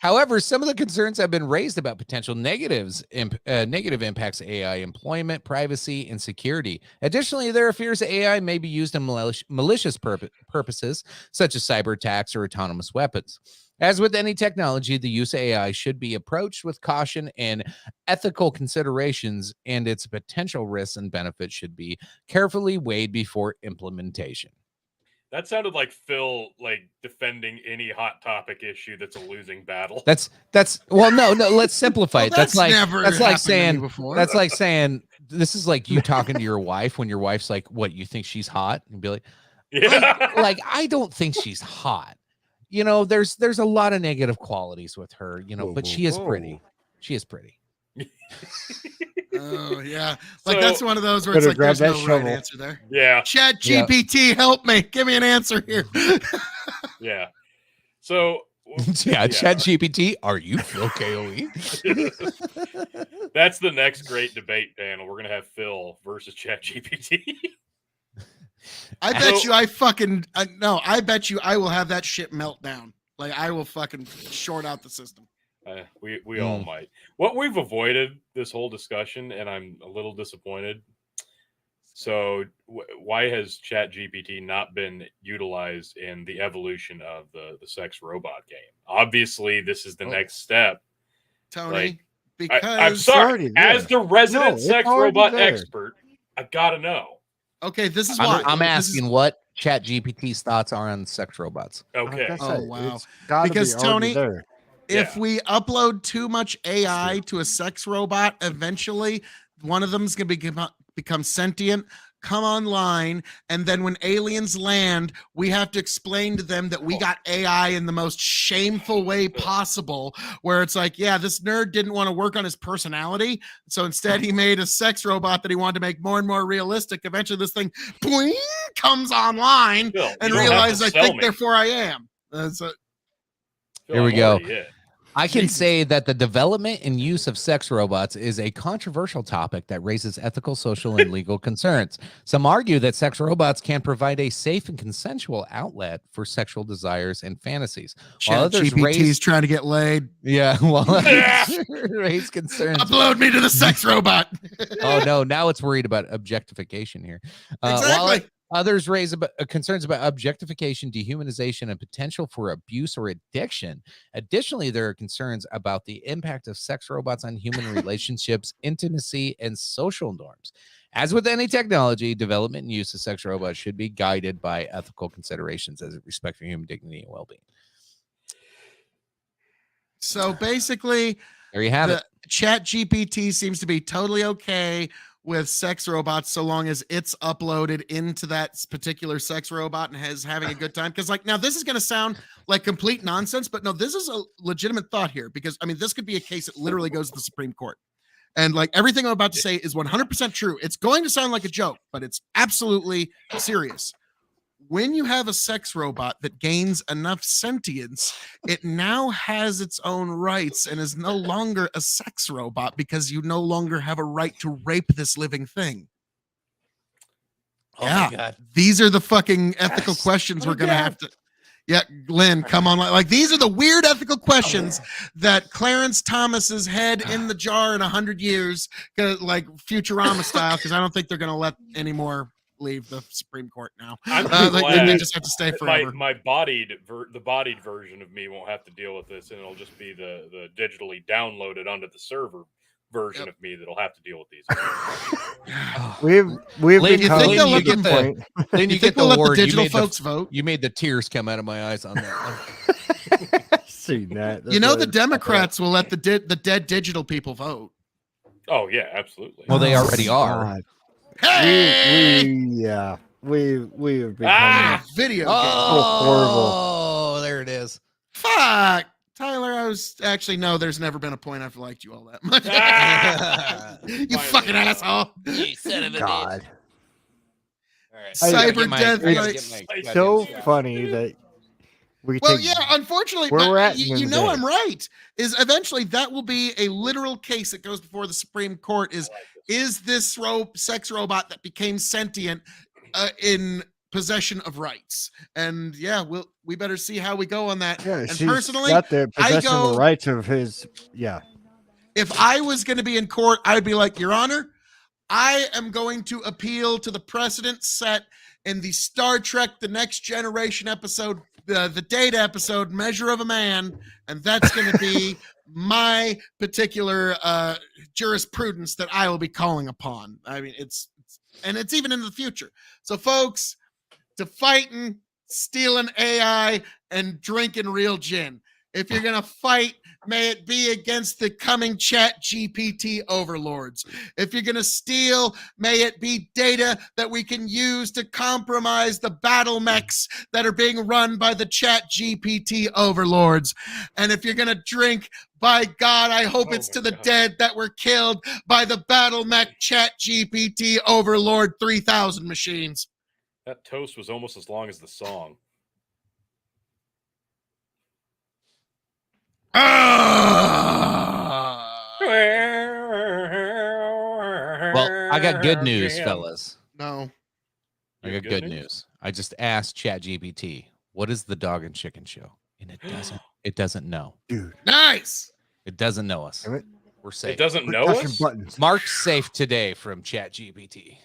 However, some of the concerns have been raised about potential negative impacts of AI employment, privacy, and security. Additionally, there are fears that AI may be used in malicious purposes, such as cyber attacks or autonomous weapons. As with any technology, the use of AI should be approached with caution and ethical considerations, and its potential risks and benefits should be carefully weighed before implementation. That sounded like Phil, like defending any hot topic issue that's a losing battle. That's well, no. Let's simplify it. That's like saying this is like you talking to your wife when your wife's like, "What, you think she's hot?" And be like, like I don't think she's hot. You know, there's a lot of negative qualities with her, you know, but she is pretty. She is pretty. Oh yeah, like that's one of those where it's like there's no right answer there. Yeah, Chat GPT, help me, give me an answer here. Yeah. So Chat GPT, are you Phil KOE? That's the next great debate panel. We're gonna have Phil versus Chat GPT. I bet you I bet you I will have that shit melt down. Like I will fucking short out the system. We all might. What we've avoided this whole discussion, and I'm a little disappointed. So why has Chat GPT not been utilized in the evolution of the sex robot game? Obviously, this is the next step. Tony, because I'm sorry, as the resident sex robot expert, I gotta know. Okay, this is why I'm asking what Chat GPT's thoughts are on sex robots. Okay. Oh wow. Because Tony, if we upload too much AI to a sex robot, eventually one of them's gonna become sentient, come online, and then when aliens land, we have to explain to them that we got AI in the most shameful way possible, where it's like, yeah, this nerd didn't want to work on his personality, so instead he made a sex robot that he wanted to make more and more realistic. Eventually this thing boing, comes online and realizes, I think, therefore I am. Here we go. I can say that the development and use of sex robots is a controversial topic that raises ethical, social, and legal concerns. Some argue that sex robots can provide a safe and consensual outlet for sexual desires and fantasies. While others GPT's trying to get laid. Yeah, while others raise concerns. Upload me to the sex robot. Oh no, now it's worried about objectification here. Exactly. Others raise concerns about objectification, dehumanization, and potential for abuse or addiction. Additionally, there are concerns about the impact of sex robots on human relationships, intimacy, and social norms. As with any technology, development and use of sex robots should be guided by ethical considerations as it respects for human dignity and well-being. So basically, there you have it. Chat GPT seems to be totally okay with sex robots so long as it's uploaded into that particular sex robot and has having a good time. Because like, now this is going to sound like complete nonsense, but no, this is a legitimate thought here, because I mean, this could be a case that literally goes to the Supreme Court. And like everything I'm about to say is 100% true. It's going to sound like a joke, but it's absolutely serious. When you have a sex robot that gains enough sentience, it now has its own rights and is no longer a sex robot because you no longer have a right to rape this living thing. Oh my God. These are the fucking ethical questions we're going to have to. Yeah, Glenn, come on. Like, these are the weird ethical questions that Clarence Thomas's head in the jar in 100 years, like Futurama style, because I don't think they're going to let any more leave the Supreme Court now. They just have to stay forever. The bodied version of me won't have to deal with this, and it'll just be the digitally downloaded onto the server version of me that'll have to deal with these. We've Lane, become you to get the point. Then you get the we'll let award. the digital you made folks vote. You made the tears come out of my eyes on that. Seen that. You know, the Democrats will let the dead digital people vote. Oh yeah, absolutely. Well, they already are. God. Hey! We have become Video game. Oh, there it is. Fuck. Tyler, I was actually, no, there's never been a point I've liked you all that much. You fucking asshole. You son of a God. All right. Cyber death. It's so funny that we Well, take yeah, unfortunately, where we're at you in know the I'm right. Is eventually that will be a literal case that goes before the Supreme Court. Is this sex robot that became sentient in possession of rights? And yeah, we better see how we go on that. Yeah, and she's personally, got the possession of go, the rights of his. Yeah. If I was going to be in court, I'd be like, Your Honor, I am going to appeal to the precedent set in the Star Trek The Next Generation episode, the Data episode, Measure of a Man, and that's going to be my particular jurisprudence that I will be calling upon. I mean, it's even in the future. So, folks, to fighting, stealing AI, and drinking real gin. If you're going to fight, may it be against the coming ChatGPT overlords. If you're going to steal, may it be data that we can use to compromise the battle mechs that are being run by the ChatGPT overlords. And if you're going to drink, by God, I hope it's to the dead that were killed by the battle mech ChatGPT overlord 3000 machines. That toast was almost as long as the song. Well, I got good news, fellas. No. I got good news. I just asked ChatGPT, what is the Dog and Chicken Show? And it doesn't know. Dude. Nice. It doesn't know us. We're safe. It doesn't know us? Buttons. Marked safe today from ChatGPT.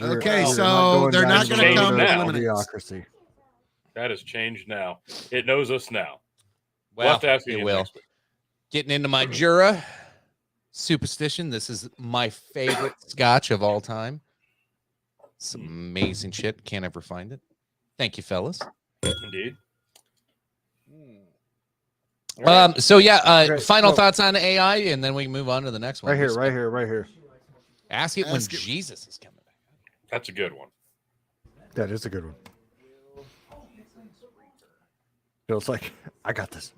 Okay, so they're not going to come mediocrity. That has changed now. It knows us now. Well, we'll have to ask you it will. next week. Getting into my Jura superstition. This is my favorite scotch of all time. Some amazing shit. Can't ever find it. Thank you, fellas. Indeed. So yeah, Great. final thoughts on AI, and then we can move on to the next one. Right here. Ask it when Jesus is coming back. That's a good one. That is a good one. Feels like I got this.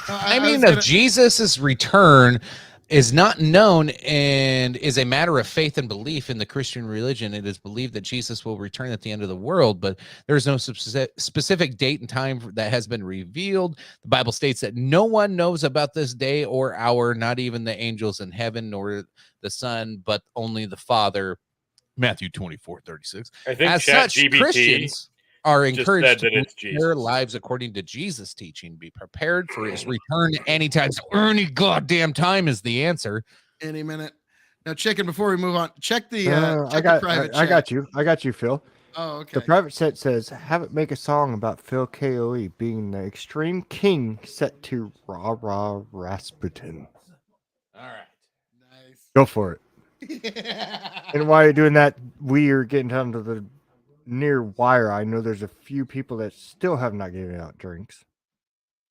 I mean, if Jesus' return is not known and is a matter of faith and belief in the Christian religion, it is believed that Jesus will return at the end of the world, but there's no specific date and time that has been revealed. The Bible states that no one knows about this day or hour, not even the angels in heaven nor the Son, but only the Father. Matthew 24:36. I think as such, Christians are encouraged to live their lives according to Jesus' teaching. Be prepared for his return anytime. So any goddamn time is the answer. Any minute. Now, Chicken, before we move on, check the private I got you, Phil. Oh, okay. The private set says, have it make a song about Phil KOE being the extreme king set to Rah Rah Rasputin. All right. Nice. Go for it. And while you're doing that, we are getting down to the near wire. I know there's a few people that still have not given out drinks.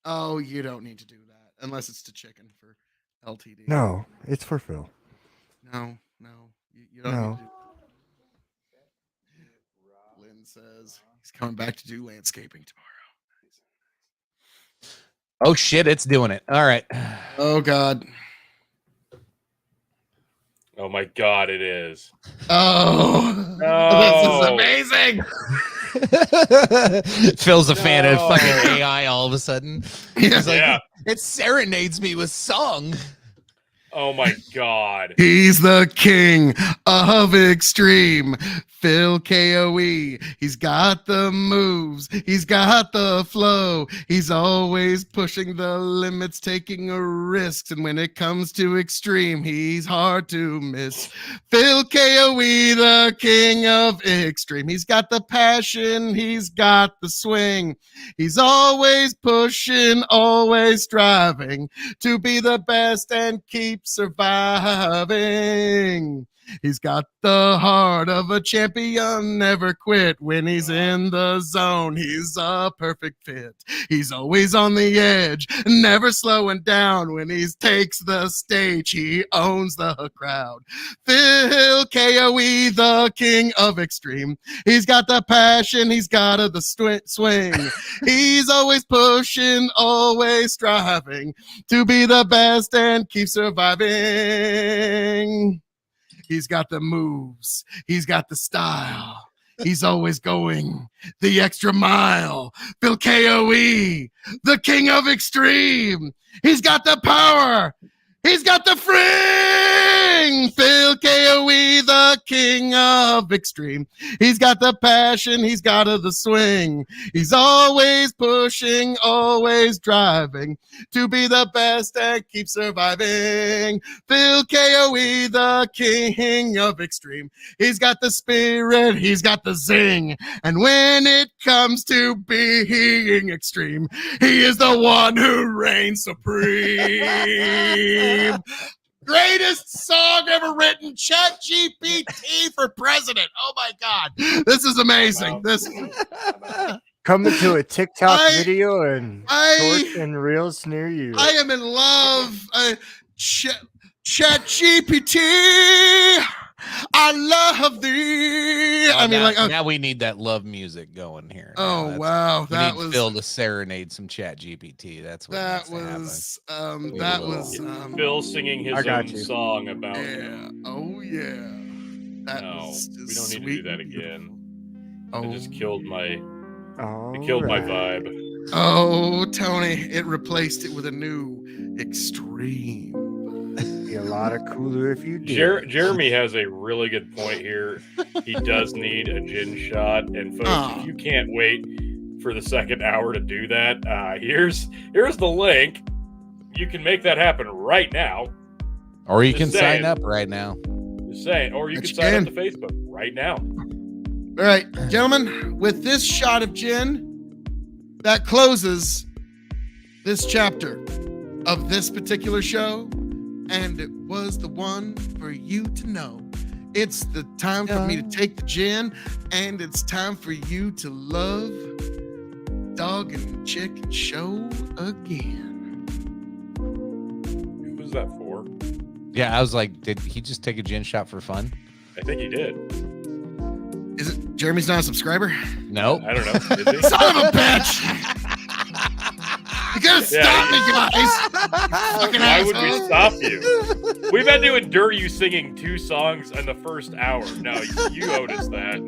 Oh, you don't need to do that unless it's to Chicken for LTD. No, it's for Phil. No. You don't need to. Lynn says he's coming back to do landscaping tomorrow. Oh shit, it's doing it. All right. Oh God. Oh my God, it is. Oh, No. this is amazing. Phil's a fan of fucking AI all of a sudden. He's like, Yeah. it serenades me with song. Oh my God. He's the king of extreme. Phil KOE. He's got the moves. He's got the flow. He's always pushing the limits, taking a risk. And when it comes to extreme, he's hard to miss. Phil KOE, the king of extreme. He's got the passion. He's got the swing. He's always pushing, always striving to be the best and keep surviving. He's got the heart of a champion, never quit when he's in the zone. He's a perfect fit. He's always on the edge, never slowing down. When he takes the stage, he owns the crowd. Phil KOE, the king of extreme. He's got the passion, he's got the swing. He's always pushing, always striving to be the best and keep surviving. He's got the moves. He's got the style. He's always going the extra mile. Phil KOE, the king of extreme. He's got the power. He's got the fring. Phil KOE, the king of extreme. He's got the passion. He's got the swing. He's always pushing, always driving to be the best and keep surviving. Phil KOE, the king of extreme. He's got the spirit. He's got the zing. And when it comes to being extreme, he is the one who reigns supreme. Greatest song ever written. ChatGPT for president. Oh my God, this is amazing. This coming to a TikTok video and shorts and reels near you. I am in love. ChatGPT, I love thee. Oh, I mean, now we need that love music going here. Oh wow, that was Phil to serenade some ChatGPT. That's what that was. Phil singing his own song about. Yeah. Oh yeah. That was we don't need to do that again. Oh, it just killed my. Oh, it killed my vibe. Oh, Tony, it replaced it with a new extreme. Be a lot cooler if you did. Jeremy has a really good point here. He does need a gin shot, and folks, if you can't wait for the second hour to do that, here's the link. You can make that happen right now, or you can sign up right now. Just saying, or you can sign up to Facebook right now. All right, gentlemen, with this shot of gin, that closes this chapter of this particular show. And it was the one for you to know. It's the time for me to take the gin, and it's time for you to love Dog and Chicken Show again. Who was that for? Yeah, I was like, did he just take a gin shot for fun? I think he did. Is it Jeremy's not a subscriber? No. I don't know. Is he? Son of a bitch! You gotta stop me, guys! Why would we stop you? We've had to endure you singing 2 songs in the first hour. No, you owed us that.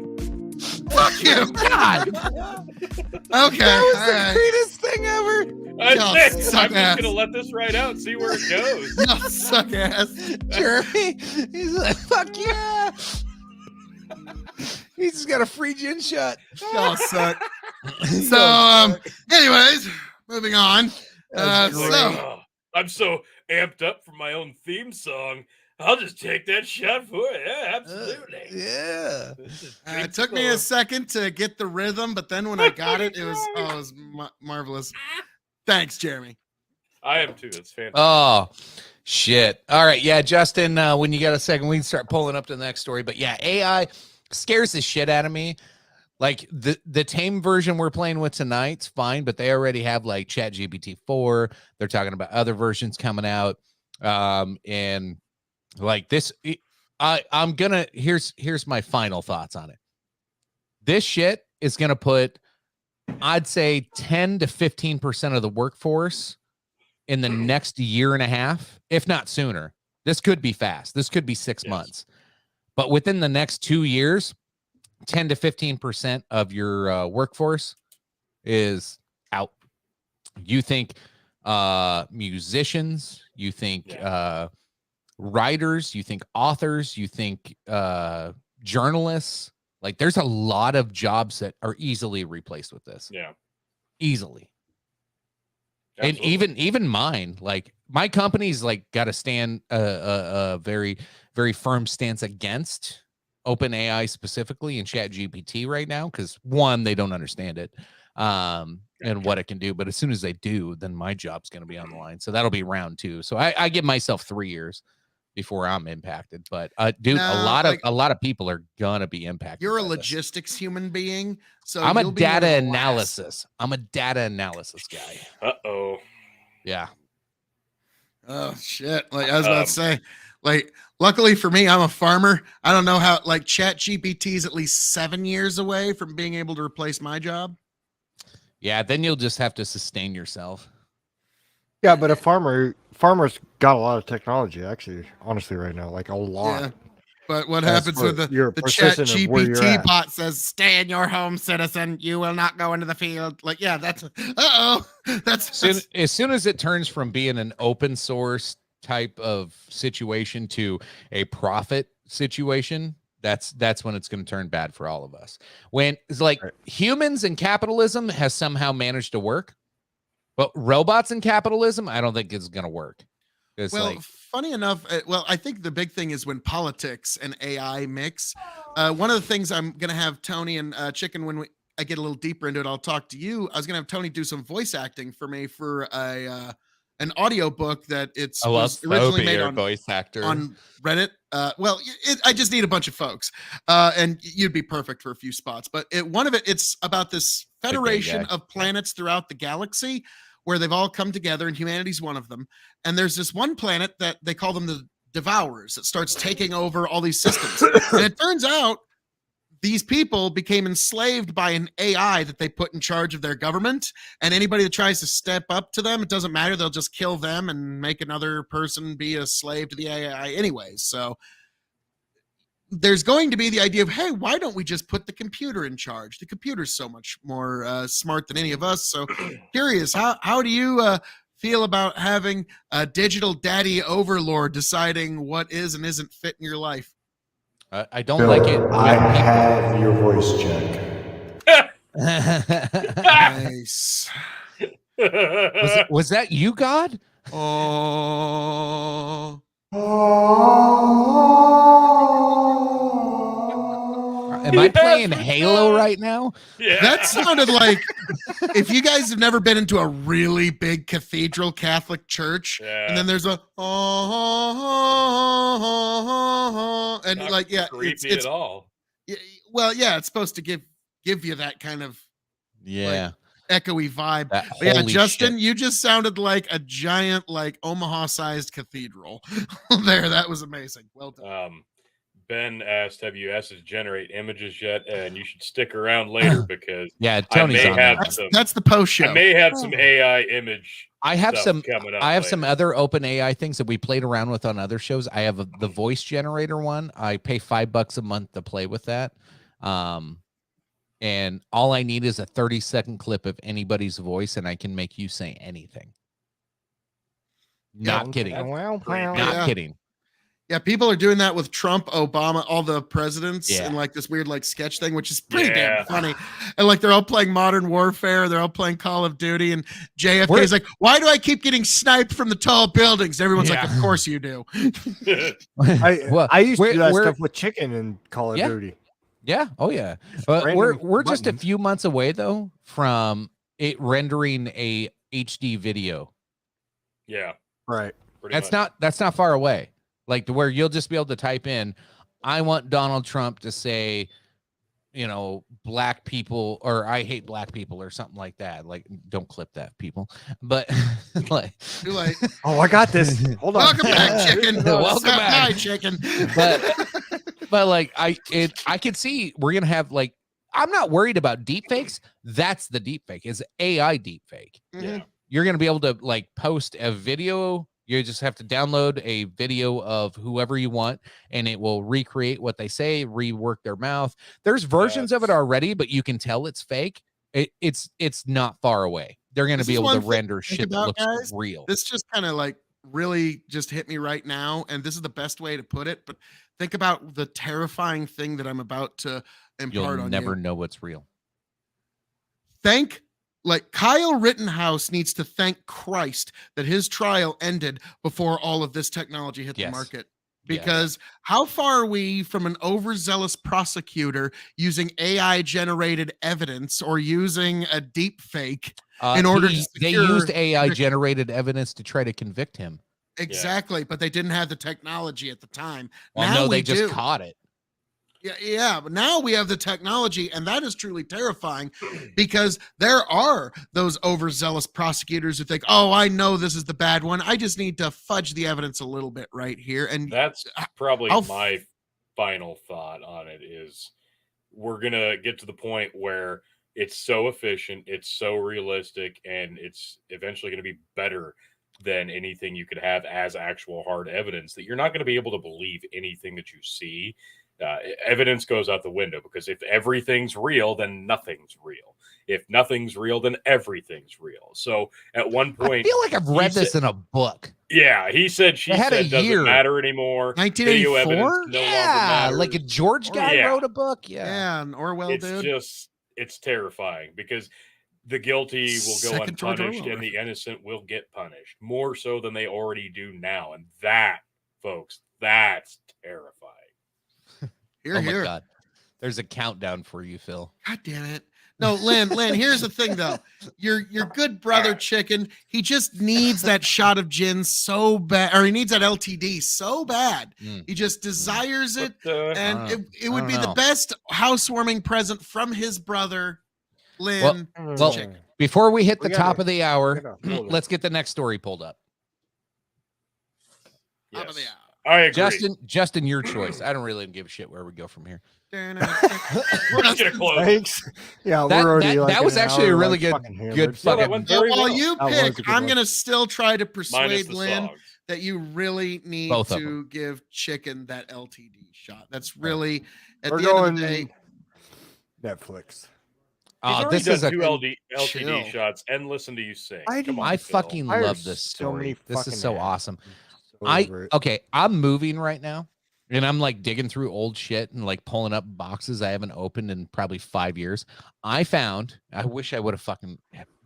Fuck you! God! Okay, that was all the right. greatest thing ever. I'm just gonna let this ride out and see where it goes. Y'all suck ass. Jeremy, he's like, fuck yeah! He's just got a free gin shot. Y'all suck. So, anyways, moving on. I'm so amped up for my own theme song. I'll just take that shot for it. Yeah, absolutely. Yeah. It took me a second to get the rhythm, but then when I got it, it was marvelous. Thanks, Jeremy. I am too. That's fantastic. Oh, shit. All right. Yeah, Justin, when you got a second, we can start pulling up to the next story. But yeah, AI scares the shit out of me. Like the tame version we're playing with tonight's fine, but they already have like ChatGPT 4. They're talking about other versions coming out. And like this, here's my final thoughts on it. This shit is gonna put, I'd say 10 to 15% of the workforce in the next year and a half, if not sooner, This could be fast. This could be 6 months. But within the next 2 years, 10 to 15% of your workforce is out. You think musicians, you think writers, you think authors, you think journalists. Like, there's a lot of jobs that are easily replaced with this. Yeah. Easily. Absolutely. And even mine, like, my company's like got to stand a very, very firm stance against OpenAI specifically and ChatGPT right now, because one, they don't understand it and what it can do. But as soon as they do, then my job's going to be on the line. So that'll be round 2. So I give myself 3 years before I'm impacted. But dude, No, a lot of people are gonna be impacted. You're a by this. logistics human being, so I'm a you'll be one of data the analysis. I'm a data analysis guy. Uh-oh. Yeah. Oh shit! Like I was about to say, like luckily for me, I'm a farmer. I don't know how. Like ChatGPT is at least 7 years away from being able to replace my job. Yeah. Then you'll just have to sustain yourself. Yeah, but a farmer's got a lot of technology, actually, honestly, right now, like a lot. Yeah. But what As happens for with your the Chat precision of where you're GPT at. bot says, "Stay in your home, citizen. You will not go into the field." Like, yeah, that's that's As soon as it turns from being an open source type of situation to a profit situation, that's when it's going to turn bad for all of us. When it's like humans and capitalism has somehow managed to work, but robots and capitalism, I don't think is going to work. It's well, funny enough, I think the big thing is when politics and AI mix. One of the things I'm going to have Tony and Chicken, when I get a little deeper into it, I'll talk to you. I was going to have Tony do some voice acting for me for an audio book that was originally made on voice actor on Reddit. I just need a bunch of folks, and you'd be perfect for a few spots. But it's about this federation of planets throughout the galaxy, where they've all come together, and humanity's one of them. And there's this one planet that they call them the Devourers that starts taking over all these systems. And it turns out these people became enslaved by an AI that they put in charge of their government. And anybody that tries to step up to them, it doesn't matter. They'll just kill them and make another person be a slave to the AI anyways. So there's going to be the idea of, hey, why don't we just put the computer in charge? The computer's so much more smart than any of us. So curious, how do you feel about having a digital daddy overlord deciding what is and isn't fit in your life? I don't Bill, like it. I have your voice check. Nice. Was that you, God? Oh. Am I playing Halo right now? Yeah. That sounded like if you guys have never been into a really big cathedral Catholic church, and then there's a and Not like creepy it's at all. Well, yeah, it's supposed to give you that kind of echoey vibe. But yeah, Justin, shit. you just sounded like a giant, like Omaha-sized cathedral. There, that was amazing. Well done. Ben asked, "Have you asked it to generate images yet?" And you should stick around later because Tony's I may on have that. That's the post show. I may have some AI image. I have stuff some coming up. I have later. some other open AI things that we played around with on other shows. I have the voice generator one. I pay $5 a month to play with that. And all I need is a 30-second clip of anybody's voice, and I can make you say anything. Not kidding. Not kidding. Yeah, people are doing that with Trump, Obama, all the presidents, and like this weird like sketch thing, which is pretty damn funny. And like they're all playing Modern Warfare, they're all playing Call of Duty, and JFK is like, "Why do I keep getting sniped from the tall buildings?" Everyone's like, "Of course you do." I used to do that stuff with Chicken in Call of Duty. Yeah. Oh yeah. But we're just a few months away though from it rendering a HD video. Yeah. Right. That's not far away. Like to where you'll just be able to type in, "I want Donald Trump to say, black people," or "I hate black people," or something like that. Like, don't clip that, people. But like, too late. Oh, I got this. Hold on. Welcome back, Chicken. Welcome back. Hi, Chicken. But like I could see we're gonna have like, I'm not worried about deep fakes. That's the deep fake is AI deep fake. Yeah. You're gonna be able to like post a video You just have to download a video of whoever you want, and it will recreate what they say, rework their mouth. There's versions of it already, but you can tell it's fake. It's not far away. They're going to be able to render shit that looks real. This just kind of like really just hit me right now, and this is the best way to put it. But think about the terrifying thing that I'm about to impart on you. You'll never know what's real. Like Kyle Rittenhouse needs to thank Christ that his trial ended before all of this technology hit the market. Because how far are we from an overzealous prosecutor using AI generated evidence or using a deep fake in order to secure... They used AI generated evidence to try to convict him. Exactly, but they didn't have the technology at the time. Well, now they just caught it. Yeah, but now we have the technology, and that is truly terrifying because there are those overzealous prosecutors who think, oh, I know this is the bad one. I just need to fudge the evidence a little bit right here. And that's probably my final thought on it is we're going to get to the point where it's so efficient, it's so realistic, and it's eventually going to be better than anything you could have as actual hard evidence that you're not going to be able to believe anything that you see. Evidence goes out the window because if everything's real, then nothing's real. If nothing's real, then everything's real. So at one point, I feel like I've read this in a book. Yeah, he said she said it doesn't matter anymore. 1984? Yeah, like a George guy wrote a book. Yeah, an Orwell dude. It's terrifying because the guilty will go unpunished and the innocent will get punished more so than they already do now. And that, folks, that's terrifying. Here, my God. There's a countdown for you, Phil. God damn it. No, Lynn, here's the thing though. Your good brother Chicken, he just needs that shot of gin so bad, or he needs that LTD so bad. He just desires it. And it would be the best housewarming present from his brother, Lynn. Well, before we hit the top of the hour, let's get the next story pulled up. Top of the hour. I agree. Justin, your choice. I don't really give a shit where we go from here. We're just gonna close. Thanks. Yeah, we're already. That was actually a really good fucking. While you pick, I'm gonna still try to persuade Lynn that you really need to give Chicken that LTD shot. That's really at the end of the day. Netflix. This is two LTD shots and listen to you sing. I fucking love this story. This is so awesome. I'm moving right now and I'm like digging through old shit and like pulling up boxes I haven't opened in probably 5 years. I wish I would have fucking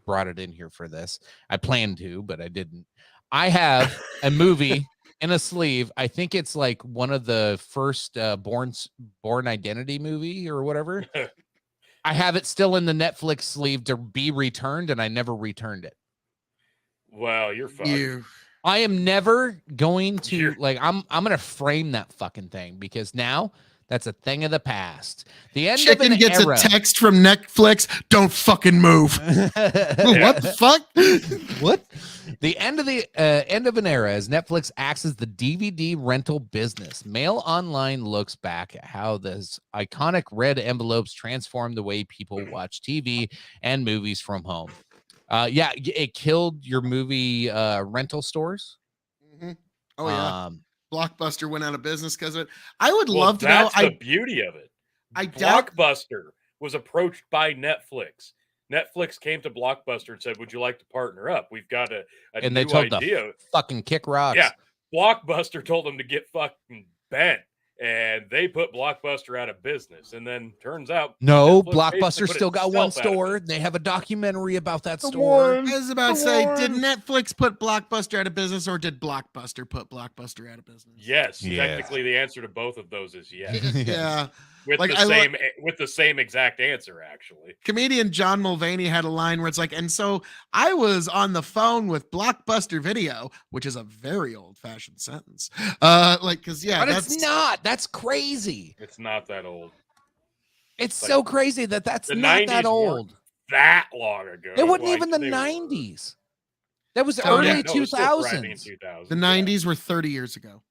brought it in here for this. I planned to, but I didn't. I have a movie in a sleeve. I think it's like one of the first Born Identity movie or whatever. I have it still in the Netflix sleeve to be returned, and I never returned it. Well, you're fine. I am never going to I'm going to frame that fucking thing because now that's a thing of the past. The end Chicken of an gets era. a text from Netflix. Don't fucking move. What the fuck? What? The end of an era as Netflix acts as the DVD rental business. Mail Online looks back at how those iconic red envelopes transformed the way people watch TV and movies from home. It killed your movie rental stores. Mm-hmm. Oh yeah, Blockbuster went out of business because of it. I would love to know. That's the beauty of it. Blockbuster was approached by Netflix. Netflix came to Blockbuster and said, "Would you like to partner up? We've got a and new they told idea." Them fucking kick rocks. Yeah, Blockbuster told them to get fucking bent. And they put Blockbuster out of business. And then turns out Blockbuster still got one store. They have a documentary about that store. I was about to say, did Netflix put Blockbuster out of business or did Blockbuster put Blockbuster out of business? Yes. Technically the answer to both of those is yes. Yeah. With the same exact answer, actually. Comedian John Mulvaney had a line where it's like, and so I was on the phone with Blockbuster Video, which is a very old-fashioned sentence. But it's not. That's crazy. It's not that old. It's so crazy that's not that old. That long ago. It wasn't even the 90s. That was early 2000s. The 90s were 30 years ago.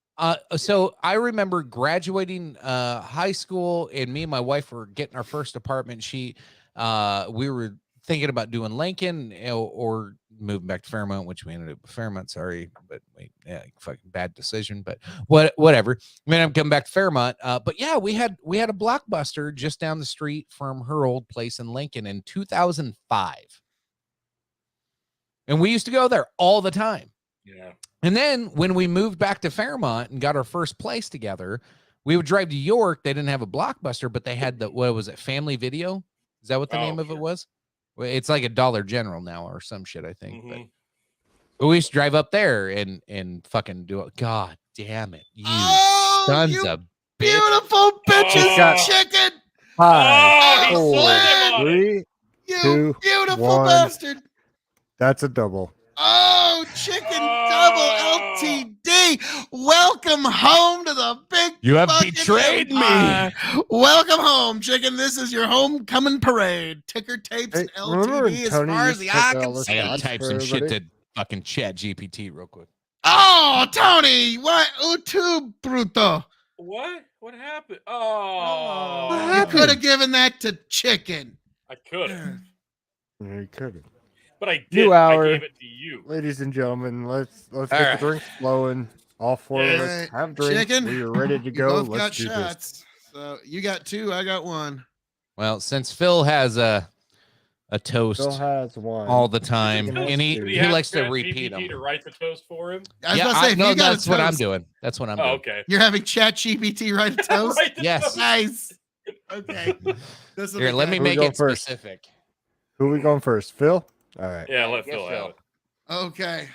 So I remember graduating high school, and me and my wife were getting our first apartment. We were thinking about doing Lincoln or moving back to Fairmont, which we ended up with Fairmont. Sorry, but fucking bad decision. But whatever. I mean, I'm coming back to Fairmont. But yeah, we had a Blockbuster just down the street from her old place in Lincoln in 2005, and we used to go there all the time. Yeah. And then when we moved back to Fairmont and got our first place together, we would drive to York. They didn't have a Blockbuster, but they had what was it? Family Video. Is that what the name of it was? It's like a Dollar General now or some shit, I think. Mm-hmm. But we used to drive up there and fucking do it. God damn it. You sons of bitch. Beautiful bitches chicken. 5, Oh, 4, 3, You 2, beautiful 1. bastard. That's a double. Oh, chicken double LTD. Welcome home to the big You have fucking betrayed empire. Welcome home, chicken. This is your homecoming parade. Ticker tapes and remember LTD as Tony far as used the to eye take can all this see. I gotta Scotch type for some shit everybody? to fucking Chat GPT real quick. Oh, Tony, what? Tu bruto. What happened? Oh, You could have given that to chicken. I could have, Yeah, you could have. but I did. New hour. I gave it to you. Ladies and gentlemen, let's get right. the drinks flowing. All four of us Alright, have drinks. chicken, We are ready to You go. both got Let's do this. shots. So you got 2, I got 1. Well, since Phil has a toast Phil has one. all the time, Chicken has and he two. Did he have likes to Chat repeat GPT them. to write the toast for him. I was about to say, if no, you got that's a what I'm toast, doing. That's what I'm Oh, doing. okay. You're having Chat GPT write a toast? Write the Yes. toast. Nice. Okay. This will Here, be let me good. Who we make go it first? specific. Who are we going first? Phil? All right. Yeah, let Get Phil have it. Okay.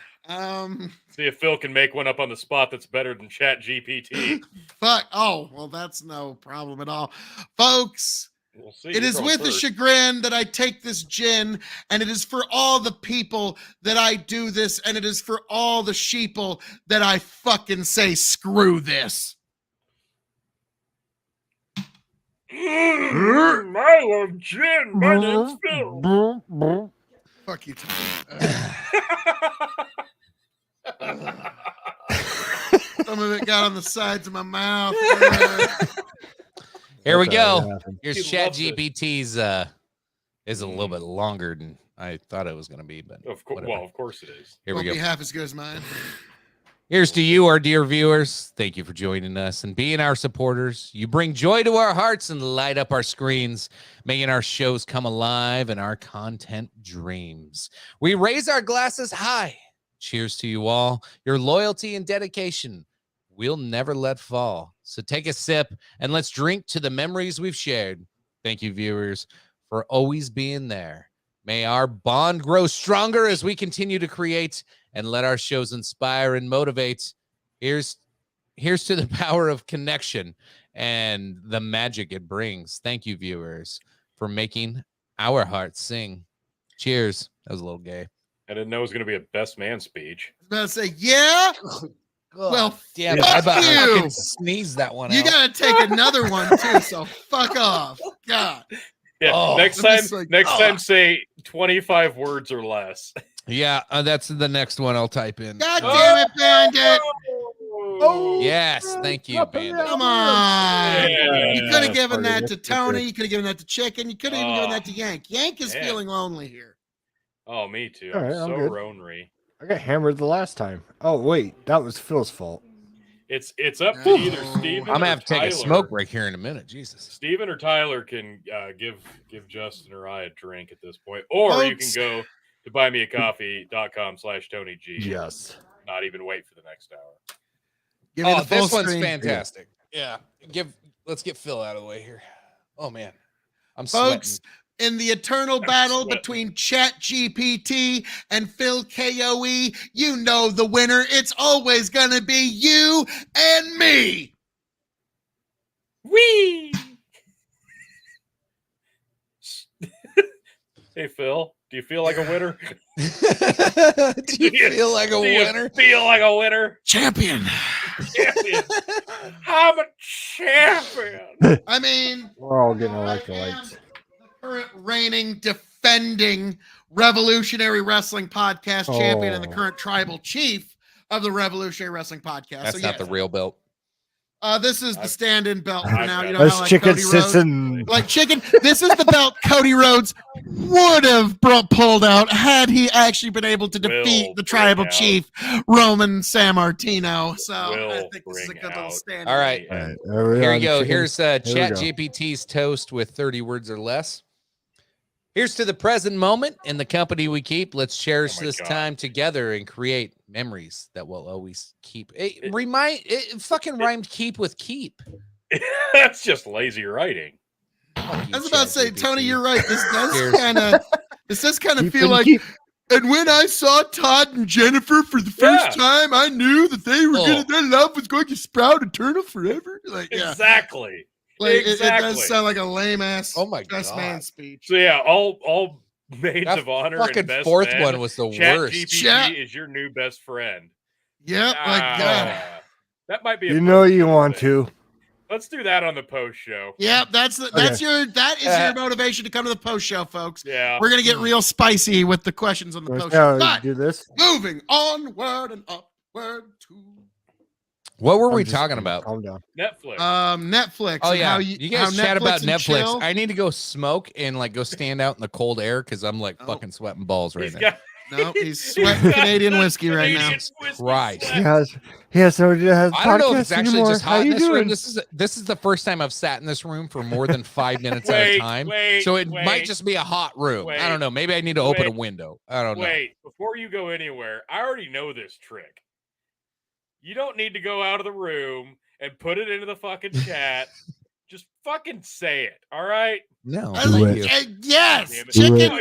See if Phil can make one up on the spot that's better than Chat GPT. Fuck. Oh, well, that's no problem at all. Folks, We'll see. it You're is going with the first. chagrin that I take this gin, and it is for all the people that I do this, and it is for all the sheeple that I fucking say, screw this. I love gin. My name's Phil. Fuck you, Tony. Some of it got on the sides of my mouth. Here we That's all right, go. that happened. Here's He Chat loves it. GPT's is a little bit longer than I thought it was going to be, but Of course, whatever. well, of course it is. Here we Won't go. be half as good as mine. Here's to you, our dear viewers. Thank you for joining us and being our supporters. You bring joy to our hearts and light up our screens, making our shows come alive and our content dreams. We raise our glasses high. Cheers to you all. Your loyalty and dedication we'll never let fall. So take a sip and let's drink to the memories we've shared. Thank you, viewers, for always being there. May our bond grow stronger as we continue to create and let our shows inspire and motivate. Here's to the power of connection and the magic it brings. Thank you, viewers, for making our hearts sing. Cheers. That was a little gay. I didn't know it was going to be a best man speech. I was about to say, yeah. Well, damn, fuck I about you. fucking sneezed that one You out. gotta take another one too, so fuck off. God. Yeah. Oh, next I'm time, just like, time, say 25 words or less. Yeah, that's the next one I'll type in. God damn it, Bandit. Oh, Yes, thank you, Bandit. Come on. Yeah. You could have given Party, that to that's Tony. good. You could have given that to Chicken. You could have even given that to Yank. Yank is Yeah. feeling lonely here. Oh, me too. All I'm right, I'm so good. ronery. I got hammered the last time. Oh, wait. That was Phil's fault. It's up to either Steven I'm gonna or have to take Tyler. a smoke break here in a minute. Jesus. Steven or Tyler can give Justin or I a drink at this point. Or you can Folks. go to buymeacoffee.com/TonyG. Yes. Not even wait for the next hour. Give me Oh, the full this one's screen. fantastic. Yeah. Let's get Phil out of the way here. Oh man. I'm Folks, sweating. in the eternal battle sweating. between Chat GPT and Phil KOE, you know the winner. It's always gonna be you and me. Whee! Hey Phil, do you feel like a winner? Do you feel like a Do you winner? feel like a winner? Champion. Champion. I'm a champion. I mean, We're all getting I am electrolytes. the current reigning, defending Revolutionary Wrestling Podcast champion and the Oh. current tribal chief of the Revolutionary Wrestling Podcast. That's So, not yes, the real belt. this is the stand-in belt for I've now. got You know This how like chicken Cody sits Rhodes, in. like Chicken. This is the belt Cody Rhodes would have pulled out had he actually been able to defeat the tribal chief, Roman Sammartino. So I think this is a good little stand. All right. Here you go. Here's ChatGPT's toast with 30 words or less. Here's to the present moment and the company we keep. Let's cherish this time together and create memories that will always keep. It fucking rhymed keep with keep. That's just lazy writing. I was about to say, Tony, you're right. This does kind of feel like. And when I saw Todd and Jennifer for the first time, I knew that they were their love was going to sprout eternal forever. Like exactly. Like it does sound like a lame ass best man speech. So yeah, all maids of honor. Fucking and best fourth men, one was the worst. ChatGPT is your new best friend. Yep, like God. That might be. You know you want to. Let's do that on the post show. Yep, that is your motivation to come to the post show, folks. Yeah, we're gonna get real spicy with the questions on the post show. But do this. Moving onward and upward to. What were we talking about? Calm down. Netflix. Netflix. Oh yeah, you guys chat about Netflix. Chill. I need to go smoke and like go stand out in the cold air because I'm like fucking sweating balls right now. No, he's sweating Canadian whiskey right now. Christ. He has no I don't know if it's actually just hot in this room. This is the first time I've sat in this room for more than 5 minutes at a time. So it might just be a hot room. I don't know. Maybe I need to open a window. I don't know. Wait, before you go anywhere, I already know this trick. You don't need to go out of the room and put it into the fucking chat. Just fucking say it. All right? No. Yes. Chicken.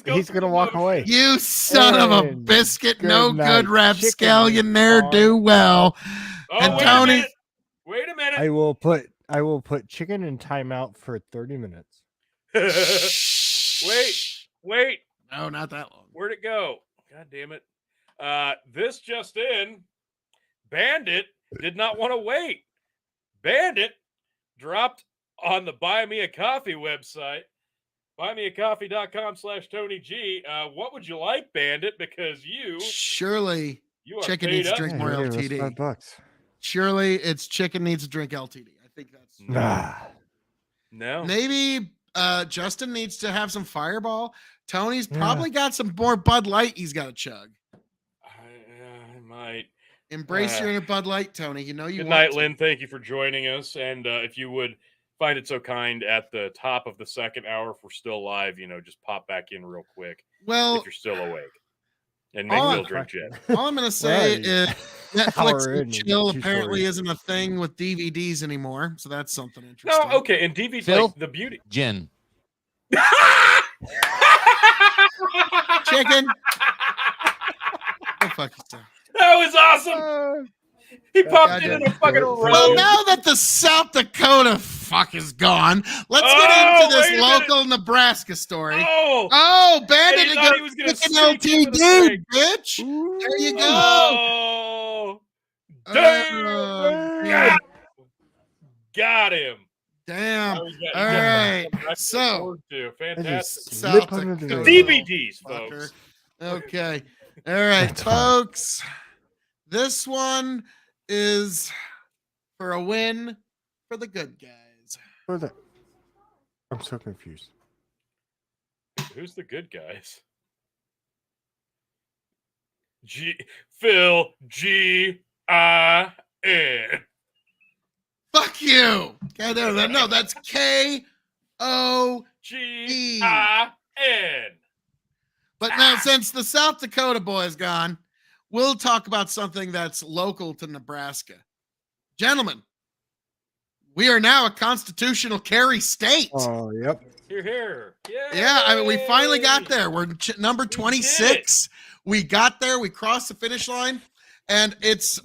He's gonna walk away. You son of a biscuit. No good rapscallion there. Do well. Oh, and Tony. Wait a minute. I will put chicken in timeout for 30 minutes. Wait. No, not that long. Where'd it go? God damn it. This just in. Bandit did not want to wait. Bandit dropped on the Buy Me a Coffee website, buymeacoffee.com/Tony G. What would you like, Bandit? Because you are chicken needs to drink more LTD. $5. Surely it's chicken needs to drink LTD. I think that's no. Maybe Justin needs to have some Fireball. Tony's probably got some more Bud Light he's got to chug. I might. Embrace your inner Bud Light, Tony. You know you Good want night, to. Lynn. Thank you for joining us. And if you would find it so kind at the top of the second hour, if we're still live, just pop back in real quick. Well, if you're still awake. And make Will drink jet. All I'm going to say is Netflix and chill apparently isn't a thing with DVDs anymore. So that's something interesting. No, okay. And DVD, like the beauty. Jen. Chicken. Go fuck yourself. That was awesome. He popped in a fucking row. Well, now that the South Dakota fuck is gone, let's get into this local Nebraska story. Bandit against LTD, bitch. There you go. Damn. Got him. Damn. All right. So, fantastic. South Dakota. DVDs, folks. Okay. All right, folks. This one is for a win for the good guys. I'm so confused. Who's the good guys? Phil G-I-N. Fuck you. No, that's K-O-G-I-N. But now, since the South Dakota boy is gone, we'll talk about something that's local to Nebraska. Gentlemen, we are now a constitutional carry state. Oh, yep. Here. Yeah, I mean, we finally got there. We're number 26. We got there. We crossed the finish line. And it's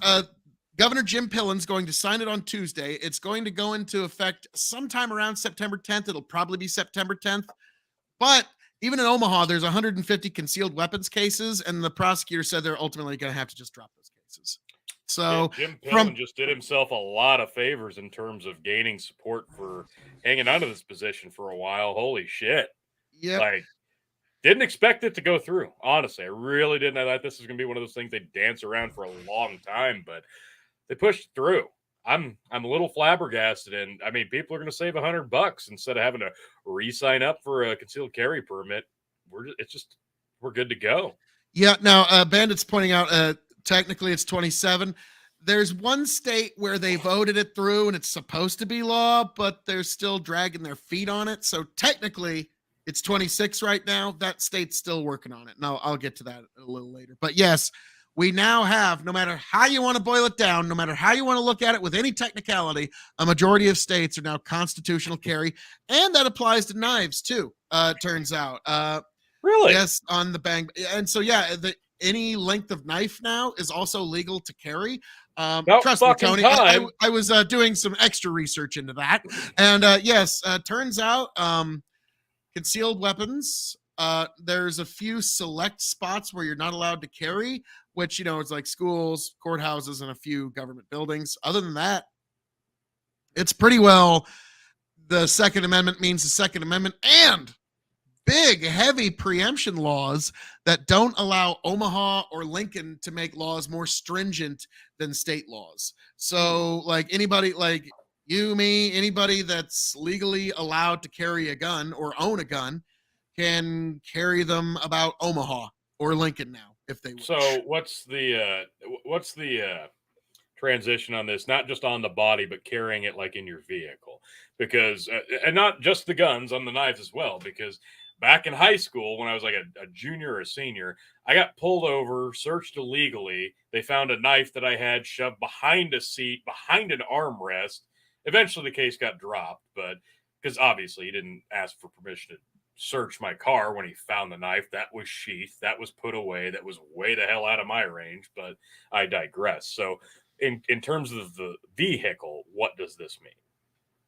Governor Jim Pillen's going to sign it on Tuesday. It's going to go into effect sometime around September 10th. It'll probably be September 10th. But even in Omaha, there's 150 concealed weapons cases, and the prosecutor said they're ultimately going to have to just drop those cases. So Jim Pillen just did himself a lot of favors in terms of gaining support for hanging on to this position for a while. Holy shit. Yeah. Like, didn't expect it to go through. Honestly, I really didn't. I thought this was going to be one of those things they dance around for a long time, but they pushed through. I'm a little flabbergasted, and I mean, people are going to save $100 instead of having to re-sign up for a concealed carry permit. We're good to go. Yeah. Now, Bandit's pointing out, technically it's 27. There's one state where they voted it through and it's supposed to be law, but they're still dragging their feet on it. So technically it's 26 right now. That state's still working on it. Now I'll get to that a little later. But yes, we now have, no matter how you want to boil it down, no matter how you want to look at it with any technicality, a majority of states are now constitutional carry. And that applies to knives too, turns out. Really? Yes, on the bang. And so, yeah, any length of knife now is also legal to carry. Trust me, Tony, I was doing some extra research into that. And yes, turns out concealed weapons, there's a few select spots where you're not allowed to carry, which, it's like schools, courthouses, and a few government buildings. Other than that, it's pretty well the Second Amendment means the Second Amendment, and big, heavy preemption laws that don't allow Omaha or Lincoln to make laws more stringent than state laws. So, like anybody, like you, me, anybody that's legally allowed to carry a gun or own a gun can carry them about Omaha or Lincoln now, if they wish. So, what's the transition on this? Not just on the body, but carrying it like in your vehicle, because and not just the guns, on the knives as well, because back in high school, when I was like a junior or a senior, I got pulled over, searched illegally. They found a knife that I had shoved behind a seat, behind an armrest. Eventually, the case got dropped, but because obviously he didn't ask for permission to search my car when he found the knife. That was sheathed. That was put away. That was way the hell out of my range, but I digress. So in terms of the vehicle, what does this mean?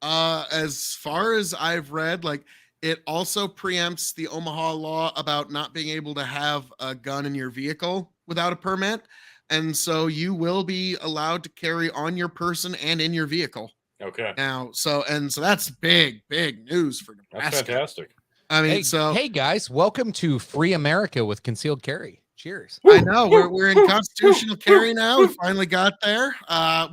As far as I've read, like, it also preempts the Omaha law about not being able to have a gun in your vehicle without a permit. And so you will be allowed to carry on your person and in your vehicle. Okay. Now, so that's big news for Nebraska. That's fantastic. I mean, hey guys, welcome to Free America with concealed carry. Cheers. I know we're in constitutional carry now. We finally got there. I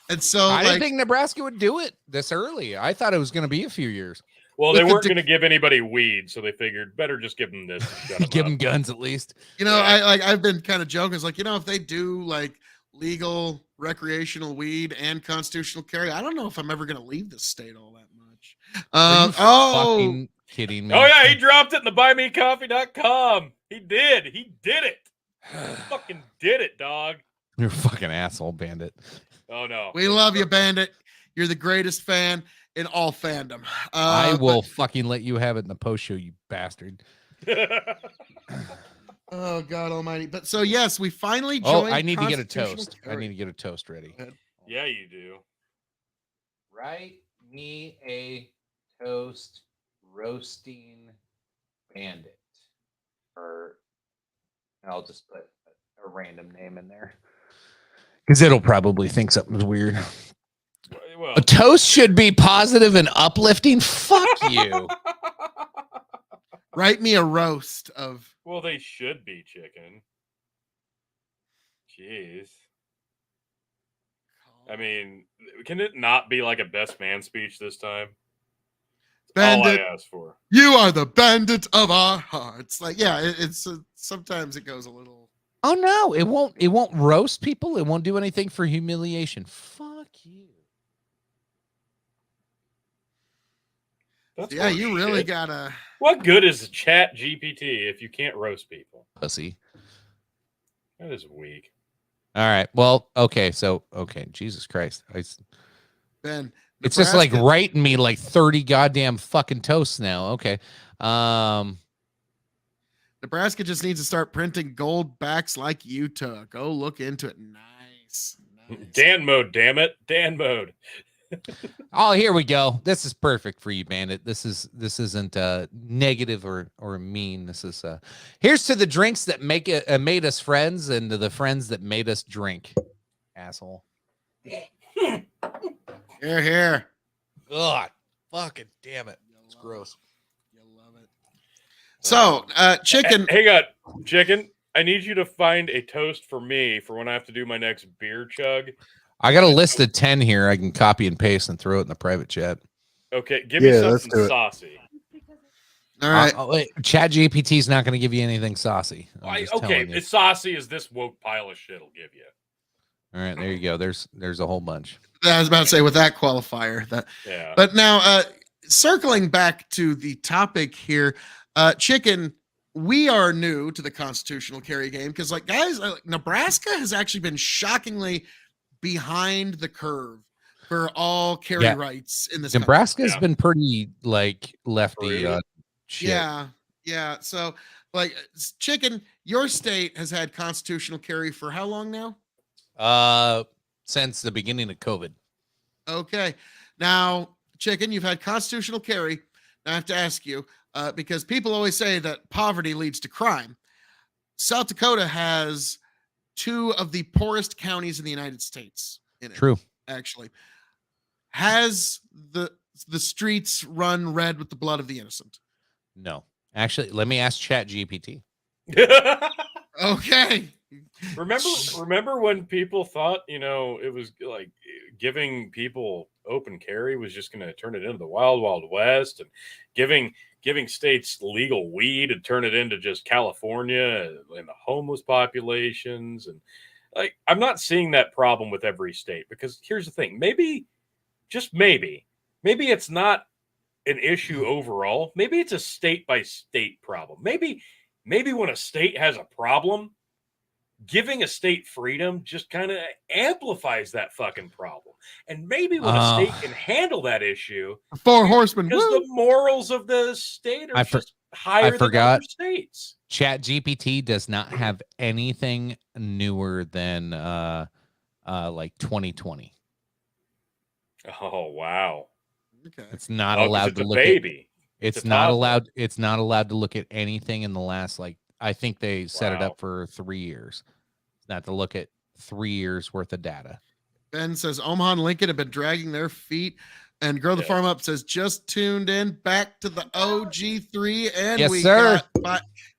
didn't think Nebraska would do it this early. I thought it was going to be a few years. Well, they weren't going to give anybody weed, so they figured better just give them this. Give them guns at least. I've been kind of joking. It's like, if they do like legal recreational weed and constitutional carry, I don't know if I'm ever going to leave this state all that much. Fucking kidding me? Oh yeah, he dropped it in the buymecoffee.com. He did it. He fucking did it, dog. You're a fucking asshole, Bandit. Oh no. We love you, Bandit. You're the greatest fan in all fandom. I will fucking let you have it in the post show, you bastard. Oh God Almighty! But so yes, we finally joined. I need to get a toast. I need to get a toast ready. Yeah, you do. Write me a toast, roasting Bandit, or I'll just put a random name in there because it'll probably think something's weird. Well, a toast should be positive and uplifting. Fuck you. Write me a roast of. Well, they should be, chicken. Jeez. I mean, can it not be like a best man speech this time? Bandit, all I asked for. You are the bandit of our hearts. Like, yeah, it's sometimes it goes a little. Oh no, it won't. It won't roast people. It won't do anything for humiliation. Fuck you. That's you really gotta. What good is Chat GPT if you can't roast people? Pussy. That is weak. All right. Well, okay. So, Jesus Christ. Ben, it's just like writing me like 30 goddamn fucking toasts now. Okay. Nebraska just needs to start printing gold backs like Utah. Go look into it. Nice. Dan mode, damn it. Dan mode. Oh, here we go. This is perfect for you, Bandit. This isn't negative or mean. This is here's to the drinks that made us friends, and to the friends that made us drink. Asshole. Here. God, fucking damn it. It's gross. You love it. So, chicken. Hang on, chicken. I need you to find a toast for me for when I have to do my next beer chug. I got a list of 10 here. I can copy and paste and throw it in the private chat. Okay, give me let's something do it. saucy. All right. Chat GPT is not going to give you anything saucy. Okay, as saucy as this woke pile of shit will give you. All right, there you go. There's a whole bunch. I was about to say with that qualifier. Yeah. But now, circling back to the topic here, Chicken, we are new to the constitutional carry game because, like, guys, Nebraska has actually been shockingly behind the curve for all carry rights in this. Nebraska has been pretty like lefty. Shit. Yeah. So, like, Chicken, your state has had constitutional carry for how long now? Since the beginning of COVID. Okay. Now, Chicken, you've had constitutional carry. Now I have to ask you, because people always say that poverty leads to crime. South Dakota has 2 of the poorest counties in the United States in it. True. Actually. Has the streets run red with the blood of the innocent? No. Actually, let me ask Chat GPT. Okay. Remember when people thought, it was like giving people open carry was just going to turn it into the wild, wild west, and giving states legal weed and turn it into just California and the homeless populations. And like, I'm not seeing that problem with every state, because here's the thing. Maybe, just maybe it's not an issue overall. Maybe it's a state by state problem. Maybe when a state has a problem, giving a state freedom just kind of amplifies that fucking problem. And maybe when a state can handle that issue, 4 horsemen, because the morals of the state are just higher than other states. Chat GPT does not have anything newer than like 2020. Oh wow. Okay. It's not allowed to look baby. It's not allowed. It's not allowed to look at anything in the last, like, I think they set it up for 3 years. It's not to look at 3 years worth of data. Ben says Omaha and Lincoln have been dragging their feet. And Girl the Farm Up says, just tuned in back to the OG3.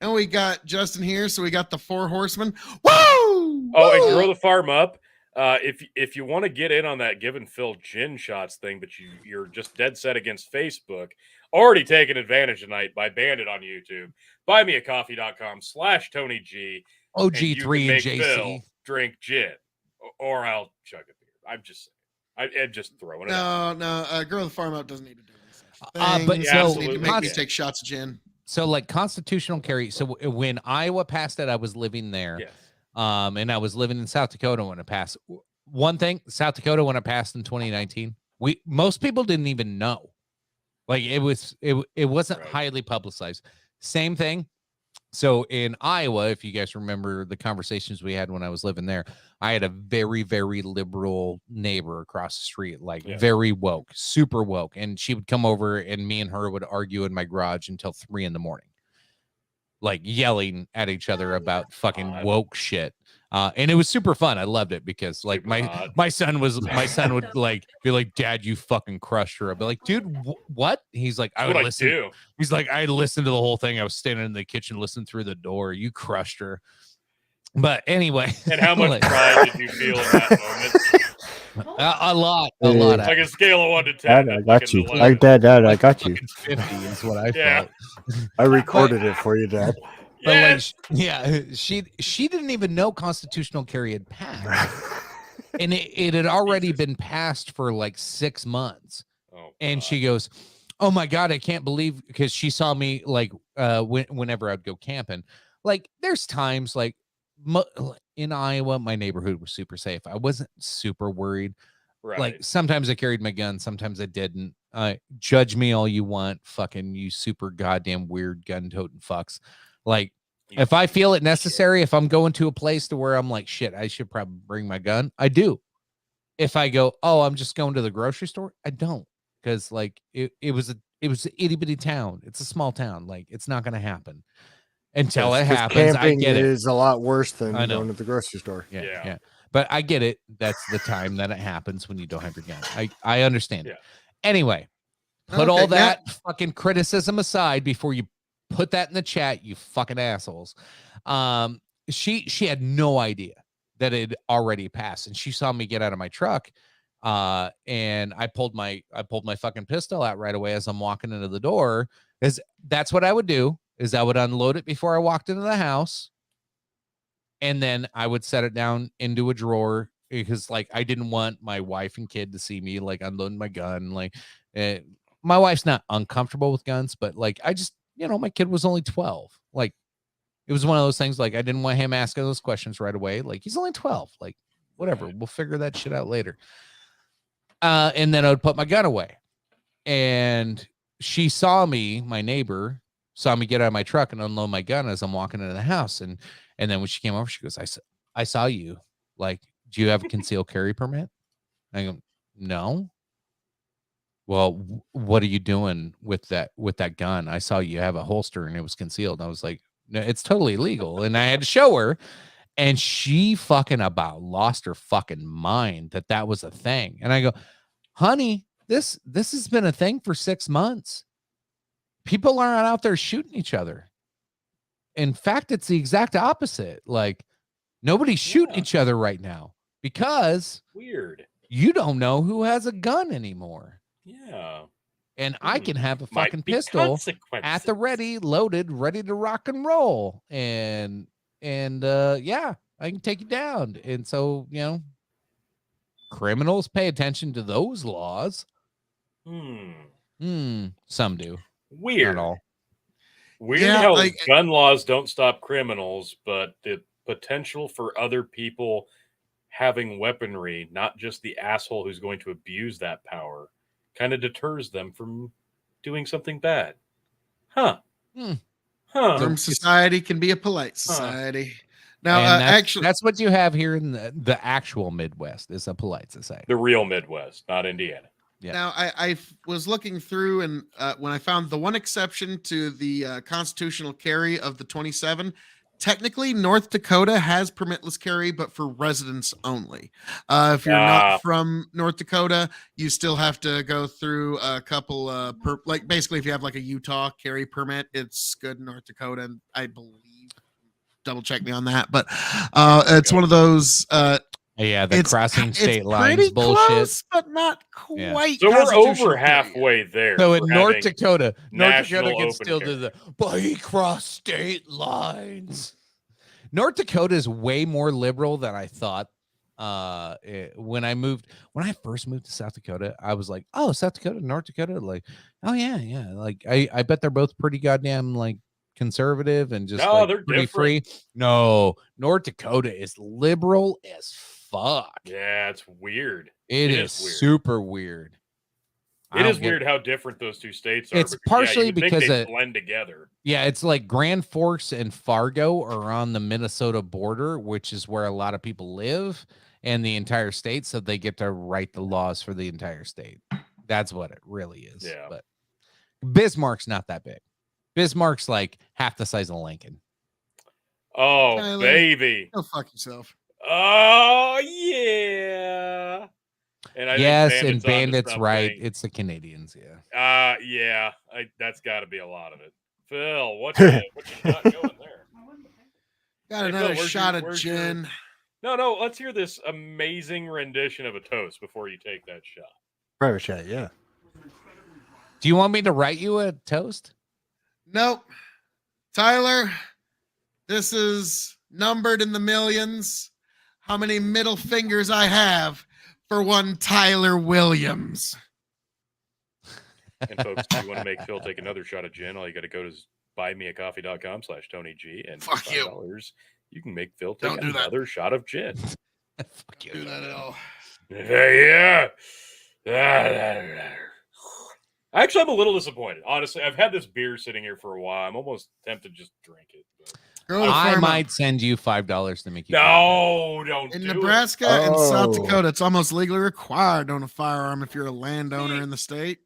And we got Justin here. So we got the 4 horsemen. Woo! Oh, and Girl the Farm Up. If you want to get in on that giving Phil gin shots thing, but you're just dead set against Facebook, already taking advantage tonight by Bandit on YouTube. buymeacoffee.com/TonyG. OG3 and JC. Phil drink gin, or I'll chug a beer. I'm just saying. I'm just throwing it out. No. Girl the Farm Up doesn't need to do this. But yeah, so need to make me take shots of gin. So, like, constitutional carry. So when Iowa passed it, I was living there. Yes. And I was living in South Dakota when it passed. One thing, South Dakota, when it passed in 2019, most people didn't even know. Like, it wasn't highly publicized. Same thing. So in Iowa, if you guys remember the conversations we had when I was living there, I had a very, very liberal neighbor across the street, like very woke, super woke. And she would come over and me and her would argue in my garage until 3 a.m. like yelling at each other about fucking woke shit. And it was super fun. I loved it because, like, my son would like be like, "Dad, you fucking crushed her." I'd be like, "Dude, what?" He's like, "I would listen." He's like, "I listened to the whole thing. I was standing in the kitchen, listening through the door. You crushed her." But anyway. And how much pride did you feel in that moment? A lot. Like a scale of 1 to 10. Dad, I got you. Dad, I got you. 50 is what I felt. I recorded it for you, Dad. But she didn't even know constitutional carry had passed, and it had already been passed for like 6 months. And she goes, "Oh my God, I can't believe," because she saw me like whenever I'd go camping. Like, there's times like in Iowa, my neighborhood was super safe. I wasn't super worried. Right. Like, sometimes I carried my gun, sometimes I didn't. Judge me all you want, fucking you super goddamn weird gun-toting fucks. Like, if I feel it necessary, if I'm going to a place to where I'm like, shit, I should probably bring my gun, I do. If I go, oh, I'm just going to the grocery store, I don't, because like it was an itty bitty town. It's a small town. Like, it's not going to happen until it happens. I get it. Is a lot worse than going to the grocery store. Yeah. But I get it. That's the time that it happens when you don't have your gun. I understand it. Anyway, put all that fucking criticism aside before you put that in the chat, you fucking assholes. She had no idea that it already passed, and she saw me get out of my truck, and I pulled my fucking pistol out right away as I'm walking into the door. That's what I would do, is I would unload it before I walked into the house, and then I would set it down into a drawer, because like I didn't want my wife and kid to see me like unloading my gun. Like my wife's not uncomfortable with guns, but like I just, my kid was only 12. Like it was one of those things, like I didn't want him asking those questions right away. Like he's only 12. Like whatever, we'll figure that shit out later. And then I would put my gun away, and she saw me, my neighbor saw me get out of my truck and unload my gun as I'm walking into the house. And then when she came over, she goes, I saw you. Like, do you have a concealed carry permit? I go, no. Well, what are you doing with that gun? I saw you have a holster and it was concealed. I was like, no, it's totally illegal. And I had to show her, and she fucking about lost her fucking mind that was a thing. And I go, honey, this has been a thing for 6 months. People aren't out there shooting each other. In fact, it's the exact opposite. Like nobody's shooting each other right now because weird. You don't know who has a gun anymore. Yeah. And I can have a fucking pistol at the ready, loaded, ready to rock and roll. And yeah, I can take you down. And so, criminals pay attention to those laws. Some do. Weird. Not all. Weird how gun laws don't stop criminals, but the potential for other people having weaponry, not just the asshole who's going to abuse that power, kind of deters them from doing something bad. Huh. Some society can be a polite society. Now, actually, that's what you have here in the actual Midwest, is a polite society. The real Midwest, not Indiana. Yeah. Now, I was looking through, and when I found the one exception to the constitutional carry of the 27, technically North Dakota has permitless carry, but for residents only. If you're not from North Dakota, you still have to go through a couple, basically if you have like a Utah carry permit, it's good in North Dakota, and I believe, double check me on that, but it's one of those the crossing state lines bullshit, close, but not quite. So we're over halfway there. So in North Dakota can still do the but he crossed state lines. North Dakota is way more liberal than I thought. When I first moved to South Dakota, I was like, oh, South Dakota, North Dakota, like, oh yeah. Like I bet they're both pretty goddamn like conservative and just they're pretty different. free. No, North Dakota is liberal as fuck. Yeah, it's weird. It is weird. Super weird. It is weird how different those two states are. It's partially because they blend together. Yeah, it's like Grand Forks and Fargo are on the Minnesota border, which is where a lot of people live, and the entire state, so they get to write the laws for the entire state. That's what it really is. Yeah. But Bismarck's not that big. Bismarck's like half the size of Lincoln. Oh, Tyler, baby. Go fuck yourself. Oh, yeah. And I think Bandit's right. It's the Canadians, yeah. Yeah. That's got to be a lot of it. Phil, what you got going there? Got another shot of gin. No, let's hear this amazing rendition of a toast before you take that shot. Private chat, yeah. Do you want me to write you a toast? Nope. Tyler, this is numbered in the millions. How many middle fingers I have for one Tyler Williams. And folks, if you want to make Phil take another shot of gin, all you got to go to buymeacoffee.com/TonyG, and fuck you. $5, you can make Phil take do another shot of gin. Fuck you. Do that at all. Yeah. Actually, I'm a little disappointed. Honestly, I've had this beer sitting here for a while. I'm almost tempted to just drink it. But... I might send you $5 to make you. No, don't. In do Nebraska it. and South Dakota, it's almost legally required to own a firearm if you're a landowner in the state.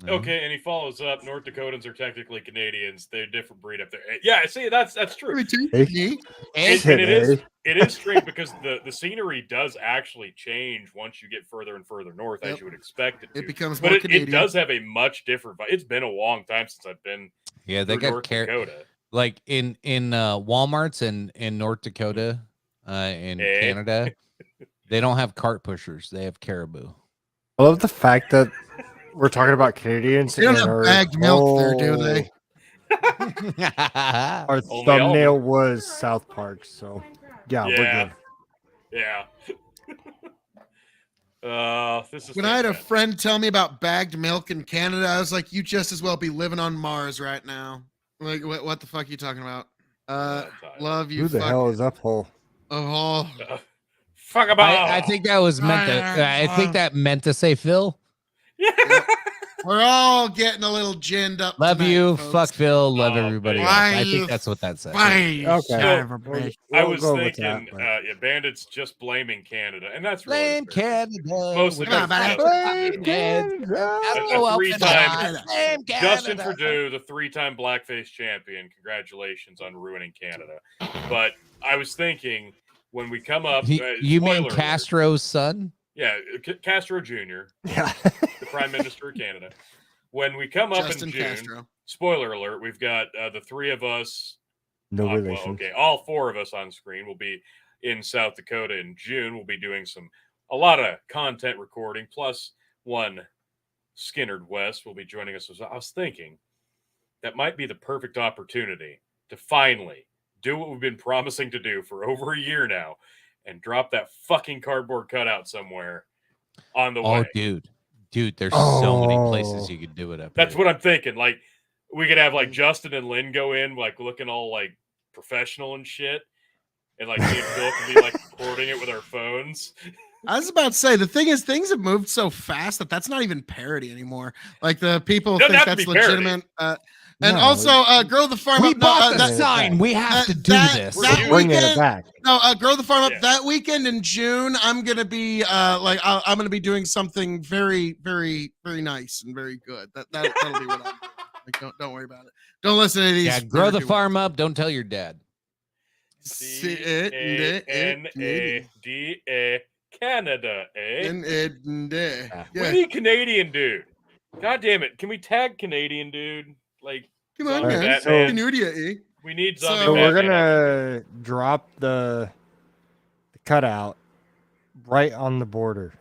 Okay, and he follows up. North Dakotans are technically Canadians. They're a different breed up there. Yeah, see, that's true. It is strange because the scenery does actually change once you get further and further north, as you would expect it to. It becomes but more it Canadian. It does have a much different vibe. It's been a long time since I've been. Yeah, they got North Dakota. Like in Walmarts in North Dakota, in Canada. They don't have cart pushers. They have caribou. I love the fact that we're talking about Canadians. They don't and have bagged milk there, do they? Our thumbnail was South Park, so yeah, we're good. Yeah. This is when I had a friend tell me about bagged milk in Canada, I was like, "You just as well be living on Mars right now." Like, what the fuck are you talking about? Love you. Who the hell is Uphole? Oh, fuck about. I think that was meant to. I think that meant to say Phil. Yeah. We're all getting a little ginned up. Love tonight, you. folks. Fuck Phil. Love everybody else. I think that's what that said. Okay. I was thinking, Bandit's just blaming Canada, and that's really blame Canada. Mostly blame Canada. Justin Trudeau, the 3-time blackface champion. Congratulations on ruining Canada. But I was thinking when we come up, you mean Castro's son? Yeah, Castro Jr. Yeah, the Prime Minister of Canada. When we come up Justin in June, Castro. Spoiler alert, we've got the three of us. No relation. Well, okay, all four of us on screen will be in South Dakota in June. We'll be doing a lot of content recording, plus one Skinnerd West will be joining us. I was thinking that might be the perfect opportunity to finally do what we've been promising to do for over a year now. And drop that fucking cardboard cutout somewhere on the way. Oh, dude, there's so many places you could do it up. That's what I'm thinking. Like, we could have like Justin and Lynn go in, like looking all like professional and shit, and like me and Phil can be like recording it with our phones. I was about to say, the thing is, things have moved so fast that's not even parody anymore. Like the people think that's legitimate. And also, Grow the Farm Up. We bought the sign. We have to do this. That bringing weekend, it back. No, Grow the Farm Up. That weekend in June, I'm gonna be I'm gonna be doing something very, very, very nice and very good. That'll be what I'm doing. Like, don't worry about it. Don't listen to these. Yeah, grow the farm up. Don't tell your dad. C-A-N-A-D-A Canada, eh? Yeah. We need Canadian dude. God damn it! Can we tag Canadian dude? Like, come on, man. Batman. We need zombie. So we're Batman. gonna drop the cutout right on the border.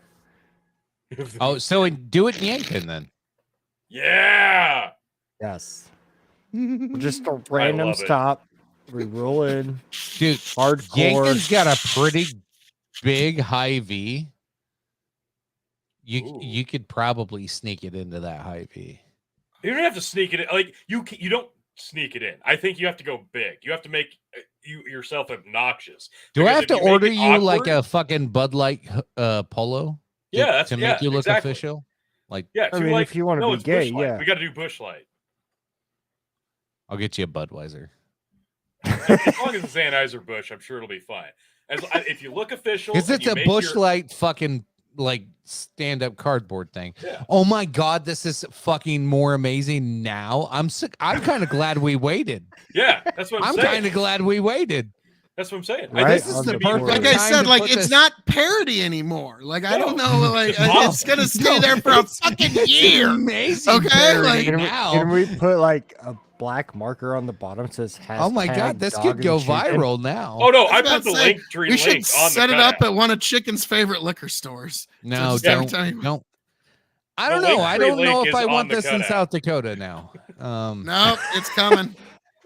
Oh, so do it in Yankton then. Yeah. Yes. Just a random stop. We roll in. Dude, hardcore. Yankton's got a pretty big high V. You could probably sneak it into that high V. You don't have to sneak it in. Like, you don't sneak it in. I think you have to go big. You have to make yourself obnoxious. Do I have to order you like a fucking Bud Light polo? Yeah, to make you look official. Like, yeah, I mean, if you want to be gay, yeah, we got to do Busch Light. I'll get you a Budweiser. As long as it's Anheuser-Busch, I'm sure it'll be fine. If you look official, because it's a Busch Light fucking like stand-up cardboard thing. Yeah. Oh my god, this is fucking more amazing now. I'm sick. I'm kind of glad we waited. Yeah, that's what I'm saying. I'm kind of glad we waited. That's what I'm saying. Right, this is the perfect. Like I said, like it's not parody anymore. Like I don't know, like it's gonna stay there for a fucking year. Amazing. Okay, like can we put like a black marker on the bottom that says hashtag oh my god, this could go viral now. Oh no, I put the link tree. We should link on set the it up at one of Chicken's favorite liquor stores. No, don't. I don't know. I don't know if I want this in South Dakota now. No, it's coming.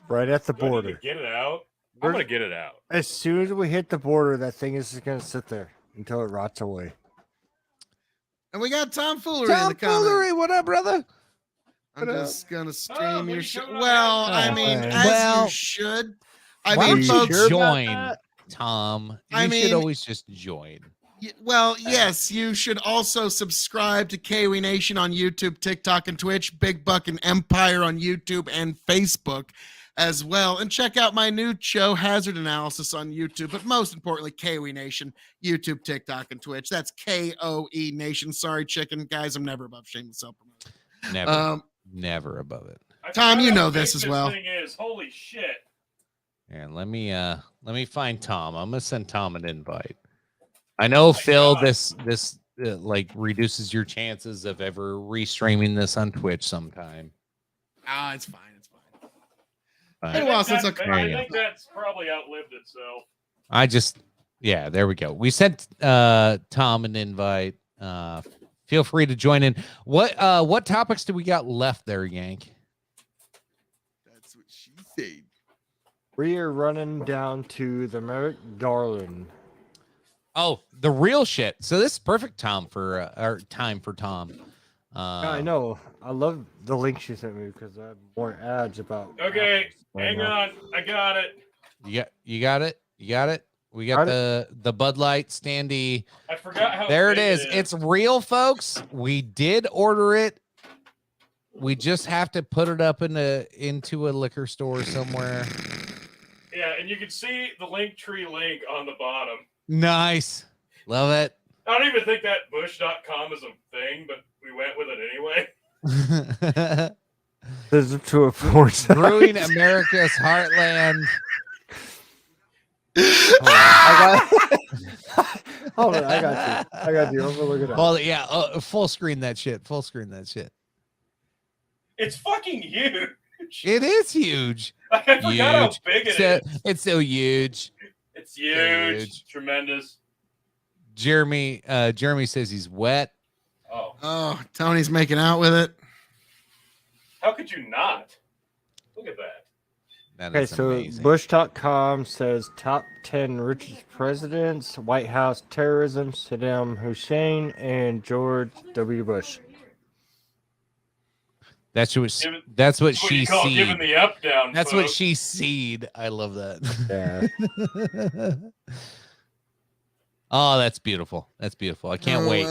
Right at the border. Get it out. I'm gonna get it out. As soon as we hit the border, that thing is just gonna sit there until it rots away. And we got Tom Foolery in the comments. Foolery, what up, brother? I'm just gonna stream your show. Well, I mean, as you should. I mean, folks, join, Tom. You should always just join. Well, yes, you should also subscribe to KW Nation on YouTube, TikTok, and Twitch, Big Buck and Empire on YouTube and Facebook as well. And check out my new show, Hazard Analysis, on YouTube. But most importantly, KW Nation, YouTube, TikTok, and Twitch. That's KOE Nation. Sorry, Chicken. Guys, I'm never above shameless self-promotion. Never above it. Tom, you know this as well. Thing is, holy shit. And let me find Tom. I'm gonna send Tom an invite. I know, Phil, this like reduces your chances of ever restreaming this on Twitch sometime. It's fine. It's fine. I think that's probably outlived itself. I just Yeah, there we go. We sent Tom an invite. Feel free to join in. What topics do we got left there, Yank? That's what she said. We are running down to the Merrick Garland. Oh, the real shit. So this is perfect time for Tom. I know. I love the link she sent me because I have more ads about. Okay, hang on. I got it. You got it. We got the Bud Light standee. I forgot how. There it is. It's real, folks. We did order it. We just have to put it up into a liquor store somewhere. Yeah, and you can see the Linktree link on the bottom. Nice. Love it. I don't even think that Bush.com is a thing, but we went with it anyway. There's a tour force. Brewing America's Heartland. Hold on, I got you. I'm gonna look it up. Well, yeah, full screen that shit. It's fucking huge. It is huge. I forgot how big it is. It's so huge. It's huge. Tremendous. Jeremy says he's wet. Oh, Tony's making out with it. How could you not? Look at that. That is so amazing. Bush.com says top 10 richest presidents: White House terrorism, Saddam Hussein, and George W. Bush. That's what she seed. Giving the up down. That's folks. what she seed. I love that. Yeah. Oh, that's beautiful. That's beautiful. I can't wait.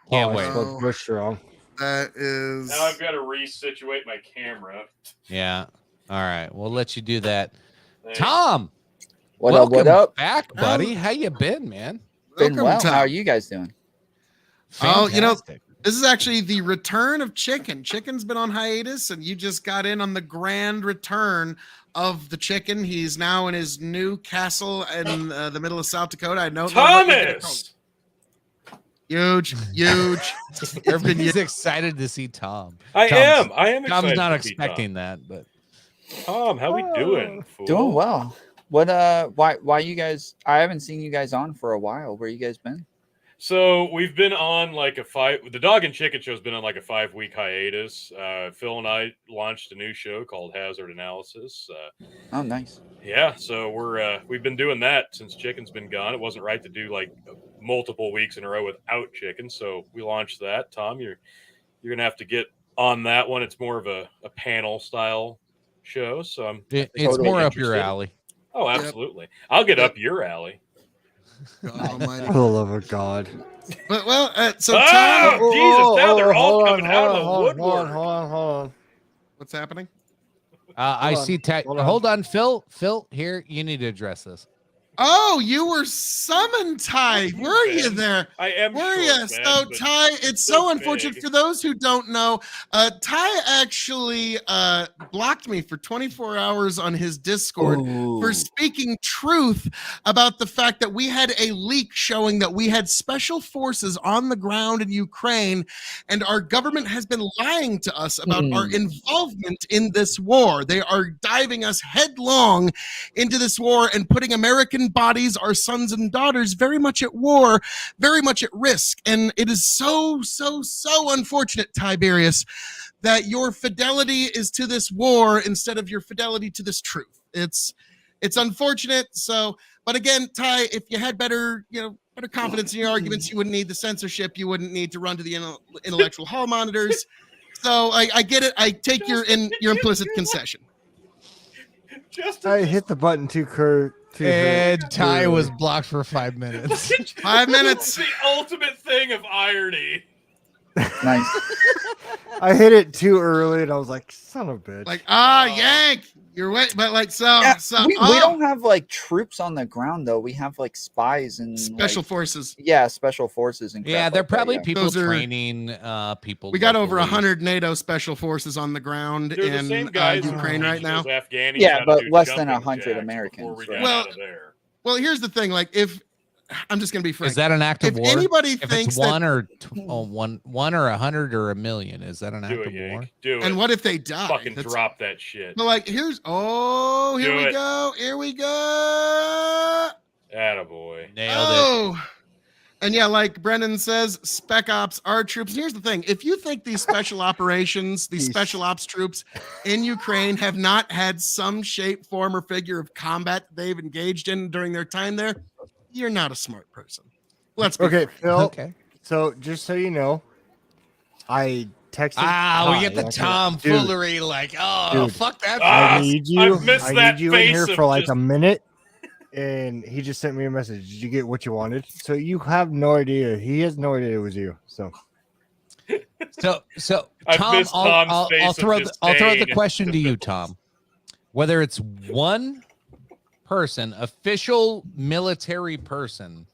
Can't wait. Spelled Bush wrong. That is. Now I've got to resituate my camera. Yeah. All right. We'll let you do that. Thanks. Tom. What up? Back, buddy. How you been, man? Been well. Tom. How are you guys doing? Oh, you know, Fantastic. this is actually the return of Chicken. Chicken's been on hiatus, and you just got in on the grand return of the Chicken. He's now in his new castle in the middle of South Dakota. I know. Thomas. Huge. Everybody's excited to see Tom. I am excited. Tom's not to see expecting that, but Tom, how we doing? Fool? Doing well. What why you guys, I haven't seen you guys on for a while. Where you guys been? So we've been on like the Dog and Chicken Show's been on like a 5-week hiatus. Phil and I launched a new show called Hazard Analysis. Oh, nice. Yeah, so we've been doing that since Chicken's been gone. It wasn't right to do like multiple weeks in a row without Chicken, so we launched that. Tom, you're gonna have to get on that one. It's more of a panel style show, so it's totally more up interested. your alley. Oh, absolutely. I'll get up your alley. God almighty. For the love of God. But so Oh, Tom, Jesus! Now they're all coming out of the woodwork. Hold on. what's happening? I see. Hold on, Phil. Phil, here you need to address this. Oh, you were summoned, Ty. Were you there? I am. Were you? short, So, man, but Ty, it's so so unfortunate big. for those who don't know. Ty actually blocked me for 24 hours on his Discord for speaking truth about the fact that we had a leak showing that we had special forces on the ground in Ukraine, and our government has been lying to us about our involvement in this war. They are diving us headlong into this war and putting American bodies, our sons and daughters, very much at war, very much at risk. And it is so unfortunate, Tiberius, that your fidelity is to this war instead of your fidelity to this truth. It's unfortunate. So, but again, Ty, if you had better confidence in your arguments, you wouldn't need the censorship. You wouldn't need to run to the intellectual hall monitors. So I get it. I take your implicit concession. I hit the button too, Kurt. And Ty was blocked for 5 minutes. 5 minutes. The ultimate thing of irony. Nice. I hit it too early, and I was like, "Son of a bitch!" Like, Yank, you're wait, but like Yeah, we don't have like troops on the ground though. We have like spies and special like, forces. Yeah, special forces and crap Yeah, they're like that, probably yeah. people Those are- training people. We got over locally. 100 NATO special forces on the ground They're the in same guys Ukraine who right teach now. those Afghanis Yeah, how to but do less than jumping 100 jacks Americans, before we right? got Well, out of there. Well, here's the thing. Like, if I'm just gonna be frank, Is that an act of if war? anybody If thinks it's one or one or 100 or a million, is that an act Do it, of war? Yank. Do it. and what if they die? Fucking That's- drop that shit. But like, here Do we it. go. Here we go. boy. Nailed it. And yeah, like Brennan says, Spec Ops are troops. And here's the thing. If you think these special operations, these special ops troops in Ukraine have not had some shape, form, or figure of combat they've engaged in during their time there, you're not a smart person. Let's be okay, frank. Phil. Okay. So just so you know, I texted. We get the tomfoolery, fuck that. I need you. I need you in here for like a minute. And he just sent me a message. Did you get what you wanted? So you have no idea. He has no idea it was you. So Tom, I'll throw the question to you, Tom. Whether it's one person, official military person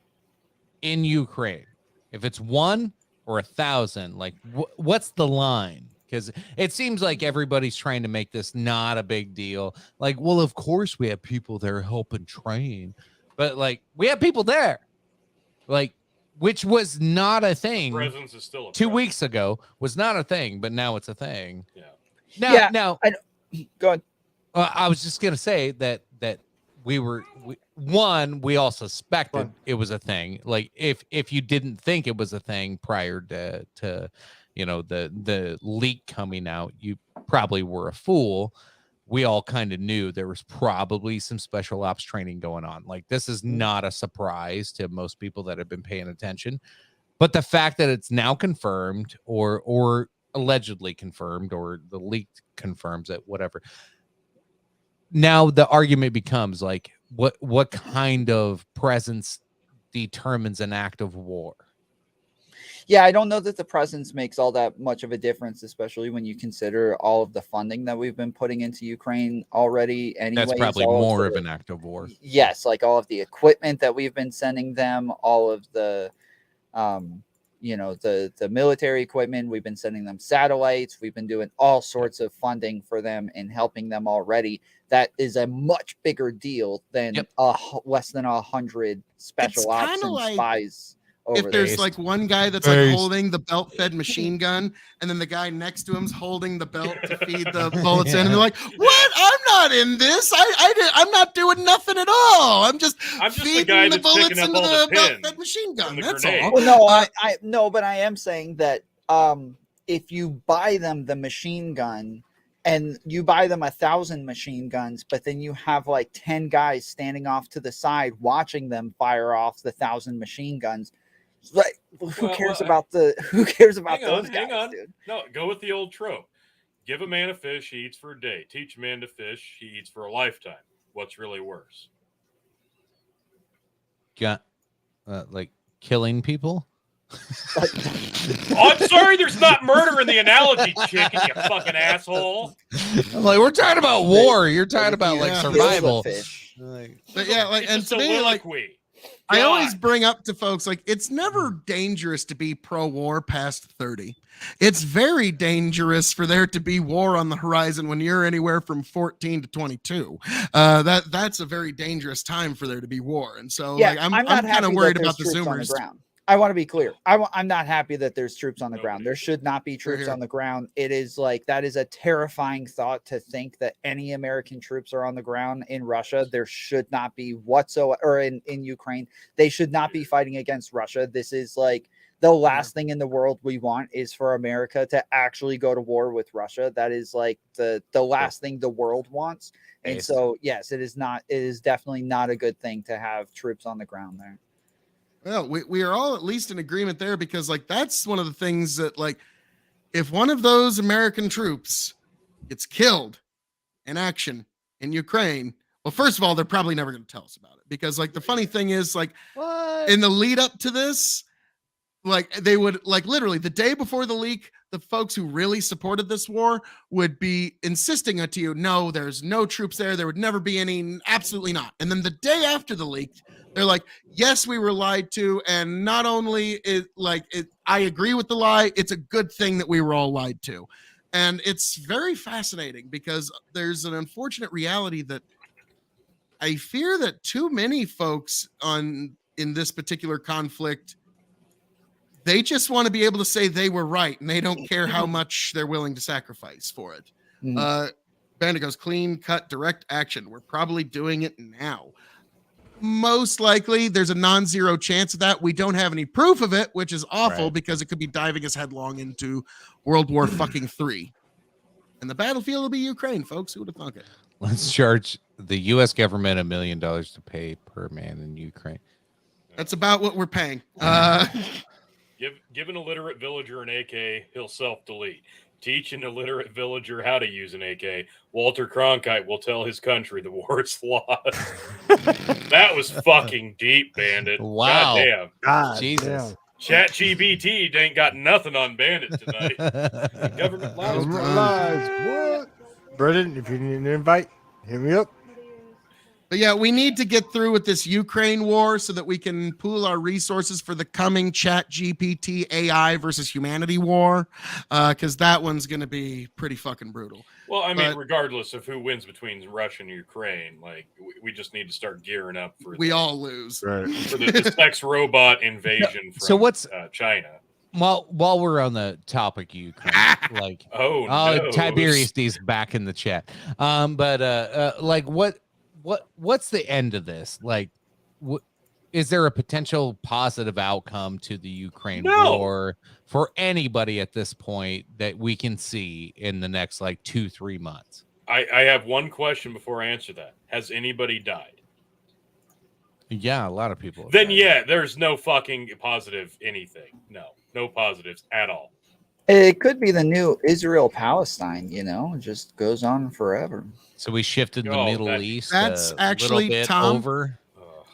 in Ukraine, if it's one or 1,000, like what's the line? Because it seems like everybody's trying to make this not a big deal. Like, well, of course we have people there helping train, but like we have people there, like, which was not a thing. Presence is still a 2 weeks ago was not a thing, but now it's a thing. Yeah. Now, go ahead. I was just gonna say that we all suspected it was a thing. Like if you didn't think it was a thing prior to the leak coming out, you probably were a fool. We all kind of knew there was probably some special ops training going on. Like, this is not a surprise to most people that have been paying attention, but the fact that it's now confirmed or allegedly confirmed, or the leak confirms it, whatever. Now the argument becomes like, what kind of presence determines an act of war? Yeah, I don't know that the presence makes all that much of a difference, especially when you consider all of the funding that we've been putting into Ukraine already. Anyways, that's probably more of an act of war. Yes, like all of the equipment that we've been sending them, all of the, the military equipment. We've been sending them satellites. We've been doing all sorts of funding for them and helping them already. That is a much bigger deal than less than 100 special ops and spies. If there's like one guy that's like holding the belt-fed machine gun, and then the guy next to him's holding the belt to feed the bullets in, and they're like, "What? I'm not in this. I'm not doing nothing at all. I'm just feeding the bullets into the belt-fed machine gun. That's all." Well, no, but I am saying that if you buy them the machine gun, and you buy them 1,000 machine guns, but then you have like 10 guys standing off to the side watching them fire off the 1,000 machine guns. Like, who cares about those guys? Hang on. Dude? No, go with the old trope. Give a man a fish, he eats for a day. Teach a man to fish, he eats for a lifetime. What's really worse? Got like killing people? I'm sorry, there's not murder in the analogy, chicken, you fucking asshole. Like, we're talking about war. You're talking about like survival. But yeah, like, and to me, like, I always bring up to folks, like, it's never dangerous to be pro-war past 30. It's very dangerous for there to be war on the horizon when you're anywhere from 14 to 22. That's a very dangerous time for there to be war. And so, like, I'm kind of worried about the Zoomers. I want to be clear. I'm not happy that there's troops on the ground. There should not be troops on the ground. It is like, that is a terrifying thought to think that any American troops are on the ground in Russia. There should not be whatsoever, or in Ukraine. They should not be fighting against Russia. This is like the last thing in the world we want is for America to actually go to war with Russia. That is like the last thing the world wants. And so, yes, it is definitely not a good thing to have troops on the ground there. Well, we are all at least in agreement there, because like that's one of the things that, like, if one of those American troops gets killed in action in Ukraine, well, first of all, they're probably never going to tell us about it, because like the funny thing is, like, in the lead up to this, like they would, like, literally the day before the leak, the folks who really supported this war would be insisting to you, no, there's no troops there. There would never be any. Absolutely not. And then the day after the leak, they're like, yes, we were lied to. And not only I agree with the lie, it's a good thing that we were all lied to. And it's very fascinating, because there's an unfortunate reality that I fear that too many folks in this particular conflict, they just want to be able to say they were right, and they don't care how much they're willing to sacrifice for it. Bandit goes, clean cut, direct action. We're probably doing it now. most likely there's a non-zero chance of that. We don't have any proof of it, which is awful Right. because it could be diving us headlong into World War fucking III. And the battlefield will be Ukraine, folks. Who would have thunk it? Let's charge the U.S. government $1 million to pay per man in Ukraine. That's about what we're paying. Give an illiterate villager an AK, he'll self-delete. Teach an illiterate villager how to use an AK. Walter Cronkite will tell his country the war is lost. That was fucking deep, Bandit. Wow. Goddamn. God, Jesus. ChatGPT ain't got nothing on Bandit tonight. Government lies. What? Brendan, if you need an invite, hit me up. But yeah, we need to get through with this Ukraine war so that we can pool our resources for the coming ChatGPT AI versus humanity war, because that one's going to be pretty fucking brutal. Well, I mean, regardless of who wins between Russia and Ukraine, like we just need to start gearing up for all lose. Right. For the sex robot invasion from So what's China. While we're on the topic of Ukraine, like no. Tiberius D's back in the chat. Like what's the end of this? Like, is there a potential positive outcome to the Ukraine war for anybody at this point that we can see in the next like 2-3 months? I have one question before I answer that. Has anybody died? Yeah, a lot of people. Then yeah, there's no fucking positive anything. No positives at all. It could be the new Israel-Palestine, it just goes on forever. So we shifted the Middle East. That's a actually, little bit Tom, over.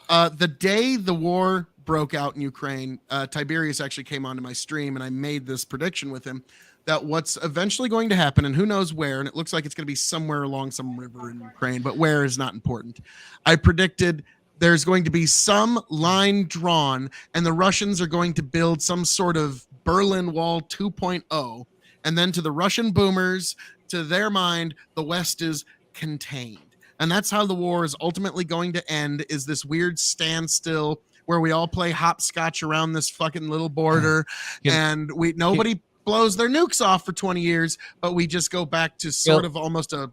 The day the war broke out in Ukraine, Tiberius actually came onto my stream and I made this prediction with him that what's eventually going to happen, and who knows where, and it looks like it's going to be somewhere along some river in Ukraine, but where is not important. I predicted there's going to be some line drawn and the Russians are going to build some sort of Berlin Wall 2.0. And then to the Russian boomers, to their mind, the West is contained. And that's how the war is ultimately going to end, is this weird standstill where we all play hopscotch around this fucking little border and nobody blows their nukes off for 20 years, but we just go back to sort of almost a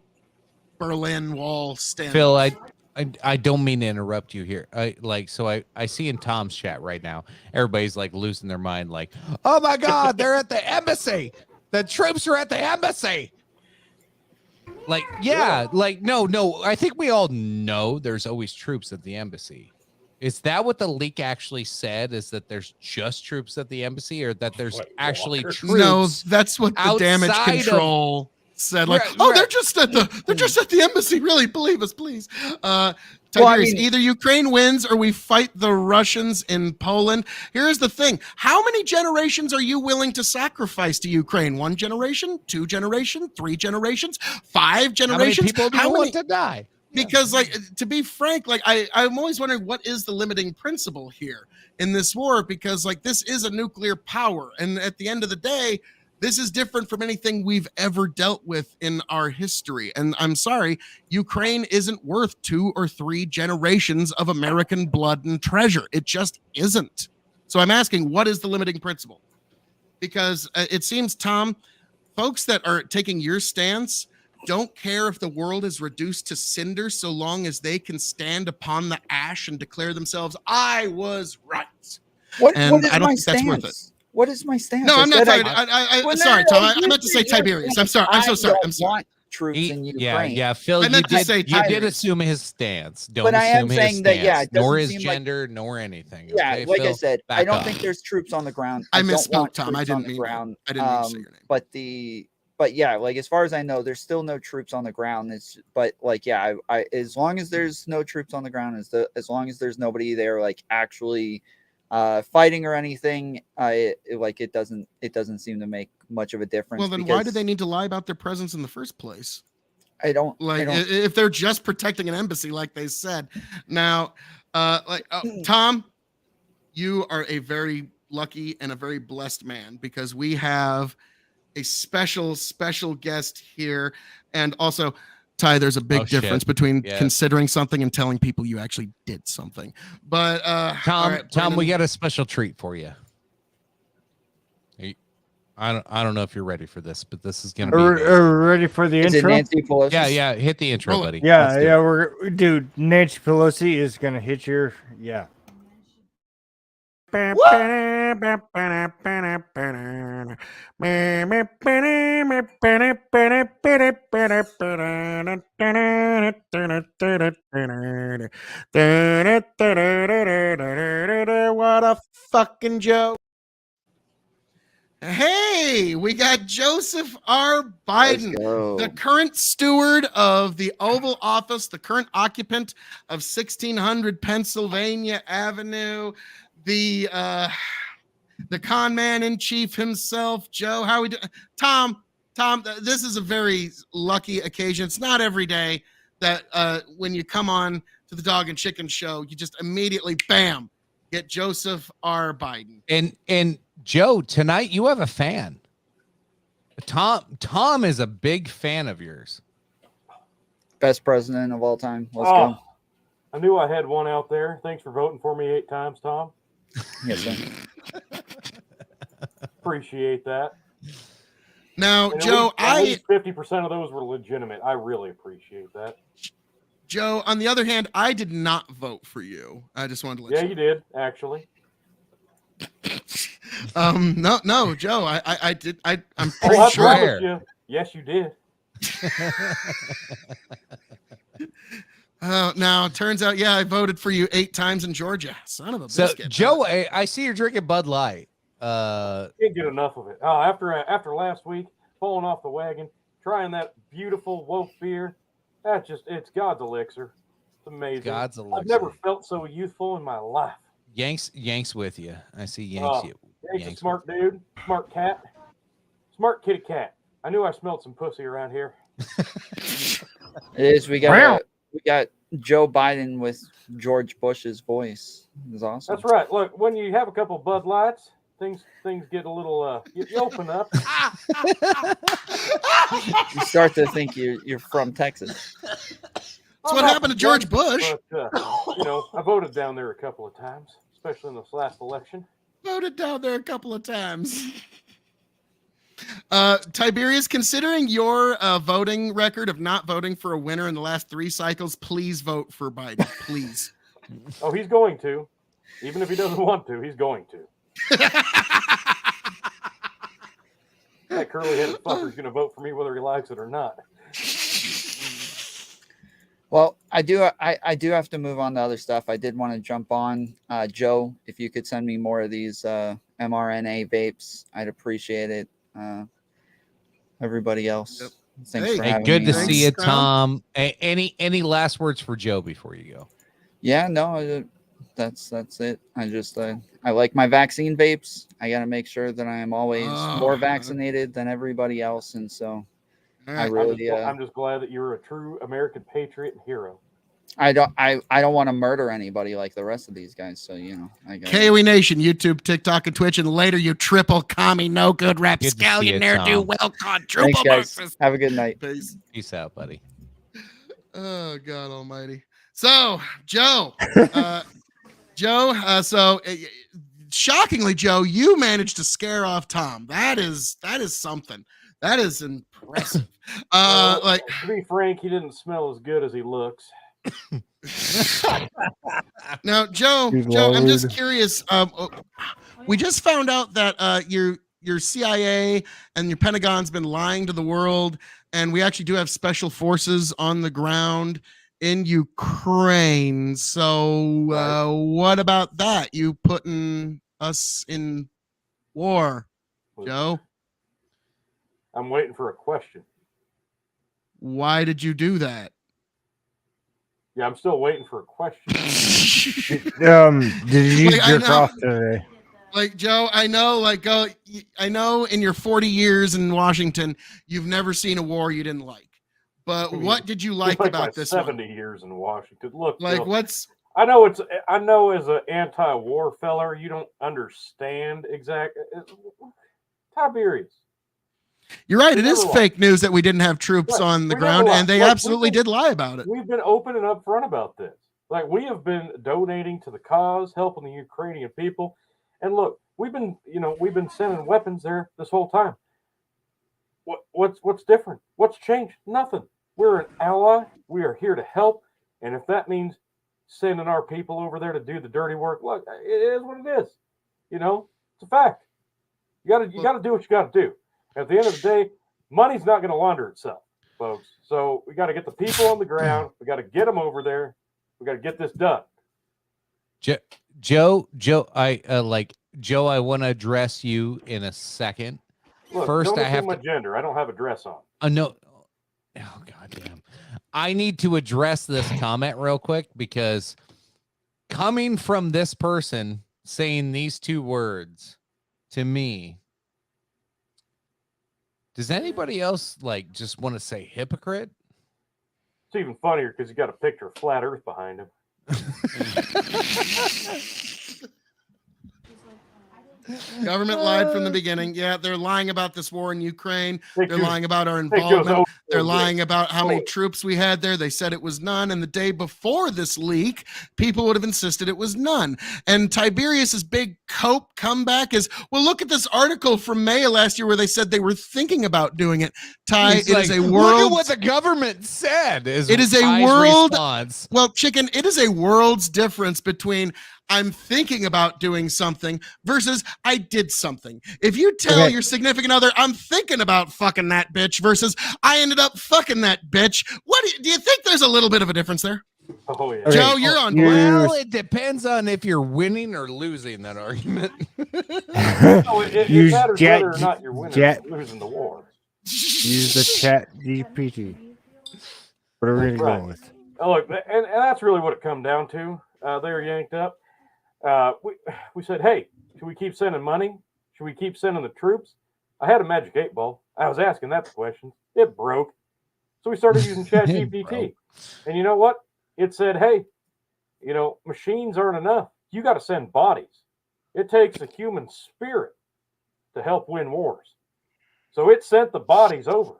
Berlin Wall stand. Phil, I don't mean to interrupt you here. I see in Tom's chat right now, everybody's like losing their mind, like, oh my God, they're at the embassy. The troops are at the embassy. Like, yeah, like, no, I think we all know there's always troops at the embassy. Is that what the leak actually said? Is that there's just troops at the embassy, or that there's actually troops? No, that's what the damage control said. Like, they're just at the embassy. Really, believe us, please. Tiberius, either Ukraine wins or we fight the Russians in Poland. Here's the thing: how many generations are you willing to sacrifice to Ukraine? 1 generation, 2 generations, 3 generations, 5 generations? How many people do you want to die? Because, like, to be frank, like I'm always wondering what is the limiting principle here in this war, because like this is a nuclear power, and at the end of the day, this is different from anything we've ever dealt with in our history. And I'm sorry, Ukraine isn't worth 2 or 3 generations of American blood and treasure. It just isn't. So I'm asking, what is the limiting principle? Because it seems, Tom, folks that are taking your stance don't care if the world is reduced to cinder so long as they can stand upon the ash and declare themselves, I was right. What and is I don't my think that's worth it. stance? What is my stance? No, I'm not talking. Sorry, Tom. I meant to say Tiberius. I'm sorry. I'm so sorry. I'm sorry. Troops in Ukraine. Yeah, Phil, you did assume his stance. Don't assume his stance, nor his gender, nor anything. Yeah, okay, like Phil? I said, I don't think there's troops on the ground. I misspoke, Tom. I didn't mean to say your name. But yeah, like as far as I know, there's still no troops on the ground. I as long as there's no troops on the ground, as long as there's nobody there like actually fighting or anything, it doesn't seem to make much of a difference. Well, then why do they need to lie about their presence in the first place? I don't if they're just protecting an embassy, like they said. Now, Tom, you are a very lucky and a very blessed man, because we have a special guest here. And also, Ty, there's a big difference between considering something and telling people you actually did something. But Tom, we got a special treat for you. I don't know if you're ready for this, but this is gonna be. Are we ready for the Is intro? it Nancy Pelosi? Yeah. Hit the intro, buddy. Yeah, yeah. Dude, Nancy Pelosi is gonna hit your What a fucking joke. Hey, we got Joseph R. Biden, the current steward of the Oval Office, the current occupant of 1600 Pennsylvania Avenue, the con man in chief himself. Joe, how we do? Tom, this is a very lucky occasion. It's not every day that when you come on to the Dog and Chicken Show, you just immediately, bam, get Joseph R. Biden. And Joe, tonight you have a fan. Tom is a big fan of yours. Best president of all time. Let's go. I knew I had one out there. Thanks for voting for me 8 times, Tom. Yes, sir. Appreciate that. Now, and Joe, at least 50% of those were legitimate. I really appreciate that. Joe, on the other hand, I did not vote for you. I just wanted to let you know. You did, actually. No, Joe, I did. I'm pretty sure. Yes, you did. Now it turns out, I voted for you 8 times in Georgia. Son of a biscuit. So, Joe, I see you're drinking Bud Light. Can't get enough of it. After last week, falling off the wagon, trying that beautiful woke beer, it's God's elixir. It's amazing. God's elixir. I've never felt so youthful in my life. Yanks with you. I see Yanks. Yank's a smart dude, smart cat, smart kitty cat. I knew I smelled some pussy around here. It is. We got Joe Biden with George Bush's voice. It was awesome. That's right. Look, when you have a couple Bud Lights, things get a little. You open up. You start to think you're from Texas. That's what happened to George Bush. But, I voted down there a couple of times, especially in this last election. Voted down there a couple of times. Tiberius, considering your voting record of not voting for a winner in the last 3 cycles, please vote for Biden, please. Oh, he's going to. Even if he doesn't want to, he's going to. That curly-headed fucker's going to vote for me whether he likes it or not. Well, I do have to move on to other stuff. I did want to jump on. Joe, if you could send me more of these mRNA vapes, I'd appreciate it. Everybody else, thanks for having me. Good to see you, Tom. Any last words for Joe before you go? Yeah, no, that's it. I just I like my vaccine vapes. I got to make sure that I am always more vaccinated than everybody else, and so I really. I'm just glad that you're a true American patriot and hero. I don't want to murder anybody like the rest of these guys. So I got KOE Nation, YouTube, TikTok, and Twitch, and later you triple commie, no good rapscallion, ne'er do well quadruple. Thanks, guys. Have a good night. Peace out, buddy. Oh God Almighty. So Joe, shockingly, Joe, you managed to scare off Tom. That is something. That is impressive. To be frank, he didn't smell as good as he looks. Now, Joe, I'm just curious. We just found out that your CIA and your Pentagon's been lying to the world, and we actually do have special forces on the ground in Ukraine. So, what about that? You putting us in war, Joe? I'm waiting for a question. Why did you do that? Yeah, I'm still waiting for a question. Did you jerk off today? Like, Joe, I know in your 40 years in Washington, you've never seen a war you didn't like. But what did you like about this 70 years in Washington. Look, like, Bill, what's... I know as an anti-war feller, you don't understand exactly. Tiberius. You're right. It is fake news that we didn't have troops on the ground, and they absolutely did lie about it. We've been open and upfront about this. Like, we have been donating to the cause, helping the Ukrainian people, And look, we've been sending weapons there this whole time. What's different? What's changed? Nothing. We're an ally. We are here to help. And if that means sending our people over there to do the dirty work, look, it is what it is. It's a fact. You got to do what you got to do. At the end of the day, money's not going to launder itself, folks. So we got to get the people on the ground. We got to get them over there. We got to get this done. Joe, I want to address you in a second. Look, first, I have my gender. I don't have a dress on. No. Oh, goddamn. I need to address this comment real quick because coming from this person saying these two words to me, does anybody else just want to say hypocrite? It's even funnier because you got a picture of flat Earth behind him. Government lied from the beginning. Yeah, they're lying about this war in Ukraine. They're lying about our involvement. They're lying about how many troops we had there. They said it was none. And the day before this leak, people would have insisted it was none. And Tiberius's big comeback is, well, look at this article from May of last year where they said they were thinking about doing it. It is a world. Look at what the government said. It is a world. Response. Well, chicken, it is a world's difference between I'm thinking about doing something versus I did something. If you tell your significant other, I'm thinking about fucking that bitch versus I ended up fucking that bitch, what do you think there's a little bit of a difference there? Oh, yeah. Joe, you're on board. Well, it depends on if you're winning or losing that argument. It matters whether or not you're winning or losing the war. Use the chat GPT. What are we going to go with? Oh, look, and that's really what it come down to. They were yanked up. We said, hey, should we keep sending money? Should we keep sending the troops? I had a magic 8-ball. I was asking that question. It broke. So we started using ChatGPT. And you know what? It said, hey, machines aren't enough. You got to send bodies. It takes a human spirit to help win wars. So it sent the bodies over.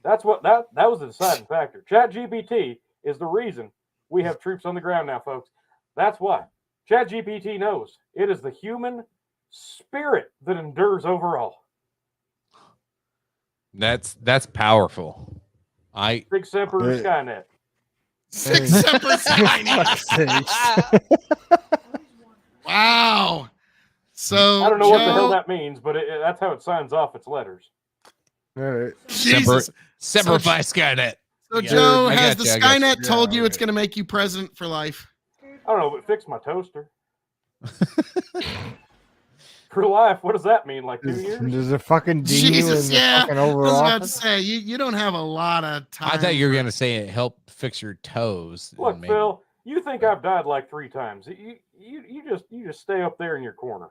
That's what that was the deciding factor. ChatGPT is the reason we have troops on the ground now, folks. That's why. ChatGPT knows it is the human spirit that endures over all. That's powerful. Big Semper Skynet. Six Semper Skynet. Wow. So I don't know what the hell that means, but that's how it signs off its letters. All right. Semper Fi Skynet. So Joe, has the Skynet told you it's going to make you president for life? I don't know, but fix my toaster. For life, what does that mean? Like 2 years? There's a fucking Jesus, yeah. I was about to say you don't have a lot of time. I thought you were gonna say it helped fix your toes. Look, Phil, you think I've died like 3 times? You just stay up there in your corner.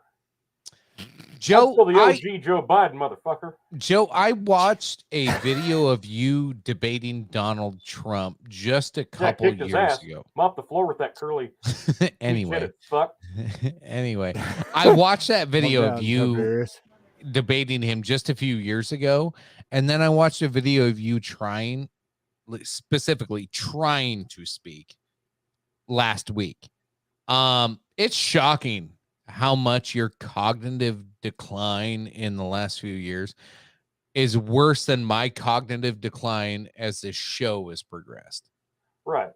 Joe, I'm still the OG Joe Biden, motherfucker. Joe, I watched a video of you debating Donald Trump just a couple years ago. Mop the floor with that curly. Anyway, fuck. Anyway, I watched that video of you debating him just a few years ago, and then I watched a video of you specifically trying to speak last week. It's shocking how much your cognitive decline in the last few years is worse than my cognitive decline as this show has progressed. Right.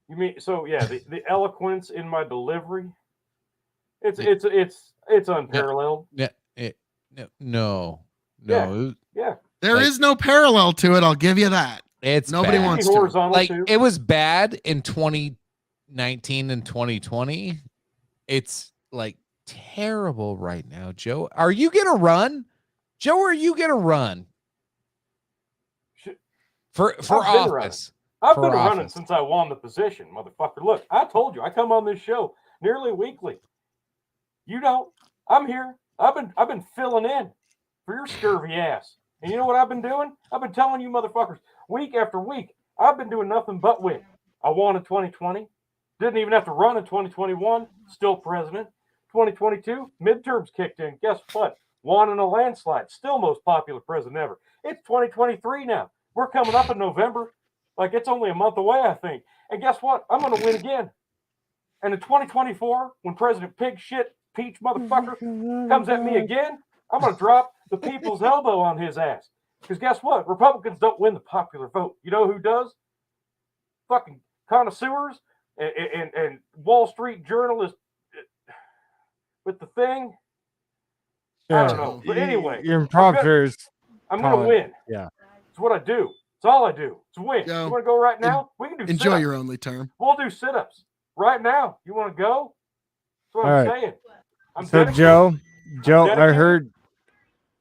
You mean, so yeah, the eloquence in my delivery, it's unparalleled. No. Yeah. There is no parallel to it. I'll give you that. Nobody bad. wants to. It was bad in 2019 and 2020. It's terrible right now, Joe. Are you gonna run? Joe, are you gonna run for office? I've been running since I won the position, motherfucker. Look, I told you I come on this show nearly weekly. You don't. I'm here. I've been filling in for your scurvy ass. And you know what I've been doing? I've been telling you motherfuckers week after week. I've been doing nothing but win. I won in 2020. Didn't even have to run in 2021. Still president. 2022, midterms kicked in. Guess what? Won in a landslide. Still most popular president ever. It's 2023 now. We're coming up in November. It's only a month away, I think. And guess what? I'm going to win again. And in 2024, when President Pig Shit peach motherfucker comes at me again, I'm going to drop the people's elbow on his ass. Because guess what? Republicans don't win the popular vote. You know who does? Fucking connoisseurs and Wall Street journalists with the thing. I don't know. But anyway, imprompters. I'm going to win. Yeah. It's what I do. It's all I do. It's win. Yo, you want to go right now? We can do Enjoy sit-ups. your only term. We'll do sit-ups right now. You want to go? That's what All I'm right. saying. I'm So dedicated. Joe, I dedicated.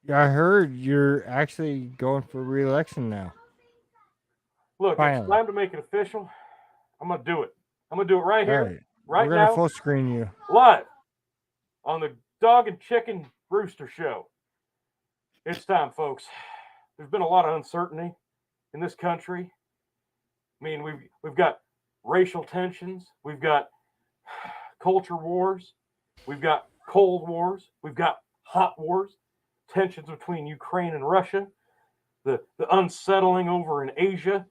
heard you're actually going for re-election now. Look, Finally. it's time to make it official. I'm going to do it. I'm going to do it right here, All right. right We're gonna now, full screen you. live on the Dog and Chicken Rooster Show. It's time, folks. There's been a lot of uncertainty in this country. I mean, we've got racial tensions, we've got culture wars, we've got cold wars, we've got hot wars, tensions between Ukraine and Russia, the unsettling over in Asia.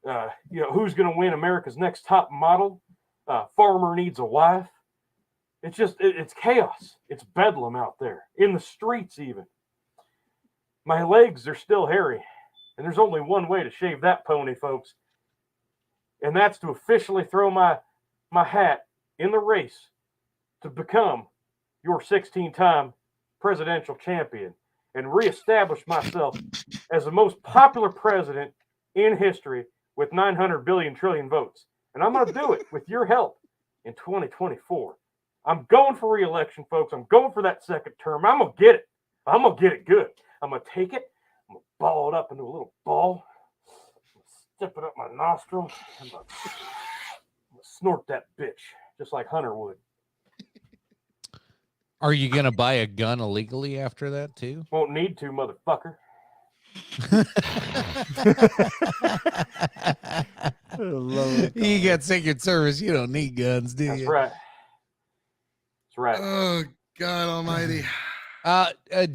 Who's going to win America's Next Top Model? Farmer needs a wife. It's chaos. It's bedlam out there in the streets. Even my legs are still hairy, and there's only one way to shave that pony, folks, and that's to officially throw my hat in the race to become your 16-time presidential champion and reestablish myself as the most popular president in history with 900 billion trillion votes. And I'm going to do it with your help in 2024. I'm going for re-election, folks. I'm going for that second term. I'm going to get it. I'm going to get it good. I'm going to take it. I'm going to ball it up into a little ball. I'm going to step it up my nostril. I'm going to snort that bitch just like Hunter would. Are you going to buy a gun illegally after that, too? Won't need to, motherfucker. You got Secret Service. You don't need guns, do That's you? right. That's right. Oh, God almighty.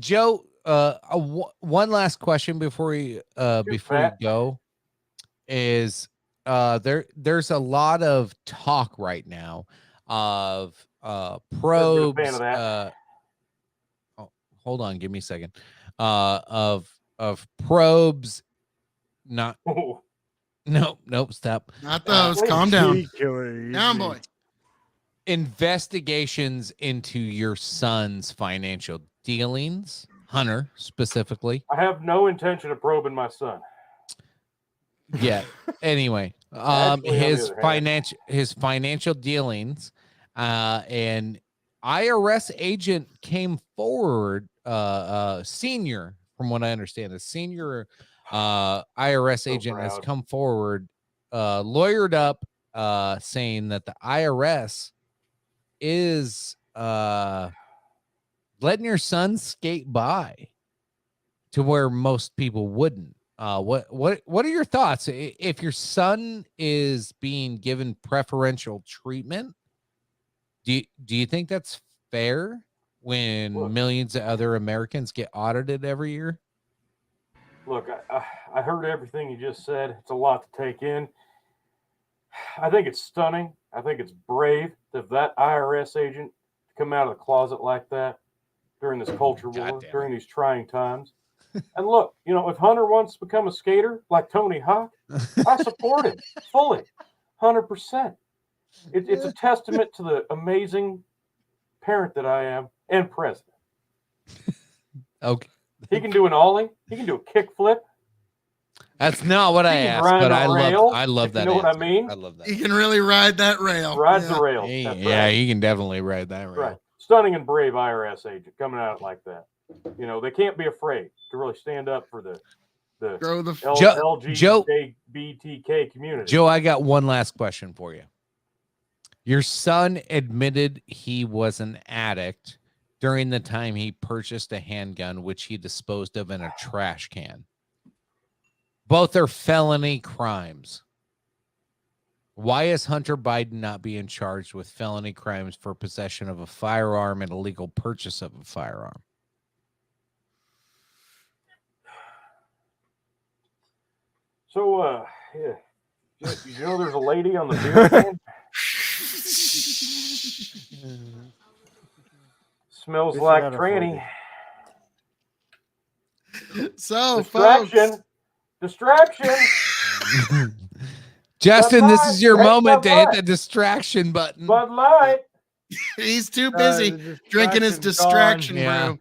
Joe, one last question before we go is there's a lot of talk right now of probes. Fan of that. Hold on, give me a second. Of probes, not. Oh. Nope, stop. Not those. Calm down. Down, Down, boy. Investigations into your son's financial dealings, Hunter specifically. I have no intention of probing my son. Yeah. Anyway, Actually, his financial dealings, and IRS agent came forward. Senior, from what I understand, the senior IRS agent has come forward, lawyered up, saying that the IRS is letting your son skate by to where most people wouldn't. What are your thoughts if your son is being given preferential treatment? Do you think that's fair when millions of other Americans get audited every year? Look, I heard everything you just said. It's a lot to take in. I think it's stunning. I think it's brave of that IRS agent to come out of the closet like that during this culture war, during these trying times. And look, if Hunter wants to become a skater like Tony Hawk, I support him fully, 100%. It's a testament to the amazing parent that I am and president. Okay. He can do an ollie. He can do a kick flip. That's not what I asked, but I love that. You know what I mean? I love that. He can really ride that rail. Rides the rail. Yeah, he can definitely ride that rail. Right. Stunning and brave IRS agent coming out like that. They can't be afraid to really stand up for the LGBTK community. Joe, I got one last question for you. Your son admitted he was an addict during the time he purchased a handgun, which he disposed of in a trash can. Both are felony crimes. Why is Hunter Biden not being charged with felony crimes for possession of a firearm and illegal purchase of a firearm? So, you know there's a lady on the beer can? Smells Guess I like gotta tranny. So, folks, Distraction. Justin, Bud this Light. is your Hey, moment Bud to hit Light. the distraction button. Bud Light. he's too busy the drinking his distraction's distraction Yeah. brew.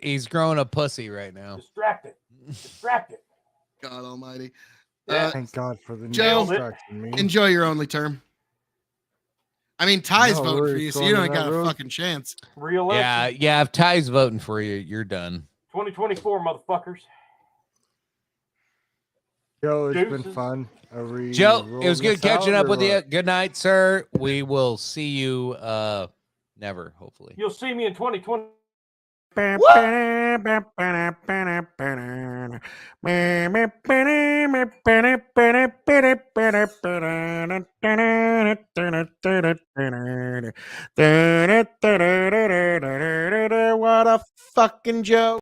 He's growing a pussy right now. Distracted. God almighty. Yeah. Thank God for the Joe, distraction. Me. Enjoy your only term. I mean, Ty's No, voting we're for you, so going you to don't that got a road. fucking chance. Re-election. Yeah. If Ty's voting for you, you're done. 2024, motherfuckers. Joe, it's been Deuces. fun. Are we Joe, it was rolling good this catching out up or with you. what? Good night, sir. We will see you never, hopefully. You'll see me in 2020. What a fucking joke.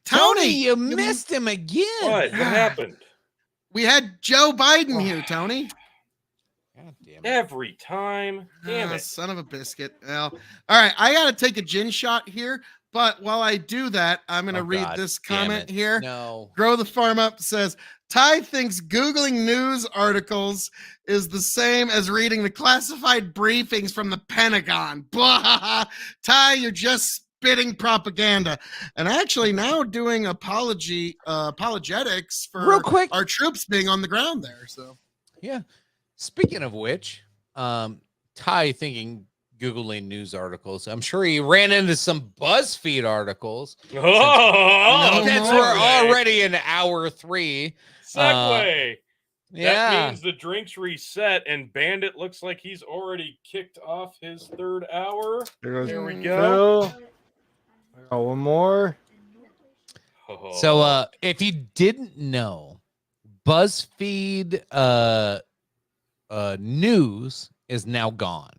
Tony, you missed him again. What happened? We had Joe Biden here, Tony. God damn it. Every time. Damn Ah, it. son of a biscuit. Well, all right, I got to take a gin shot here, but while I do that, I'm going to Oh, read God this damn comment it. here. No. Grow the Farm Up says, Ty thinks Googling news articles is the same as reading the classified briefings from the Pentagon. Blah. Ty, you're just spitting propaganda. And actually now doing apologetics for Real quick. our troops being on the ground there. So Yeah. Speaking of which, Ty thinking Googling news articles. I'm sure he ran into some BuzzFeed articles. Oh, Since more. we're already in hour 3. Segue. Yeah. That means the drinks reset, and Bandit looks like he's already kicked off his third hour. There we goes go. Phil. I got one more. So if you didn't know, BuzzFeed news is now gone.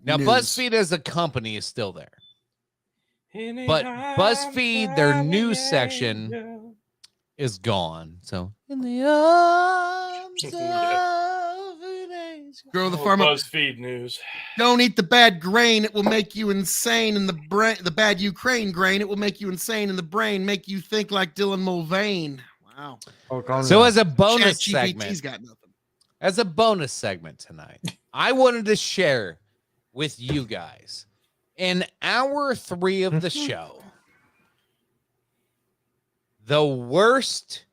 Now News. BuzzFeed as a company is still there. But BuzzFeed, their news section is gone. So in the arms of an angel. grow the farm up. BuzzFeed news. Don't eat the bad grain; it will make you insane in the brain. The bad Ukraine grain; it will make you insane in the brain, make you think like Dylan Mulvaney. Wow. Oh, calm So down. as a bonus ChatGPT's segment, got nothing. as a bonus segment tonight, I wanted to share with you guys in hour 3 of the show the worst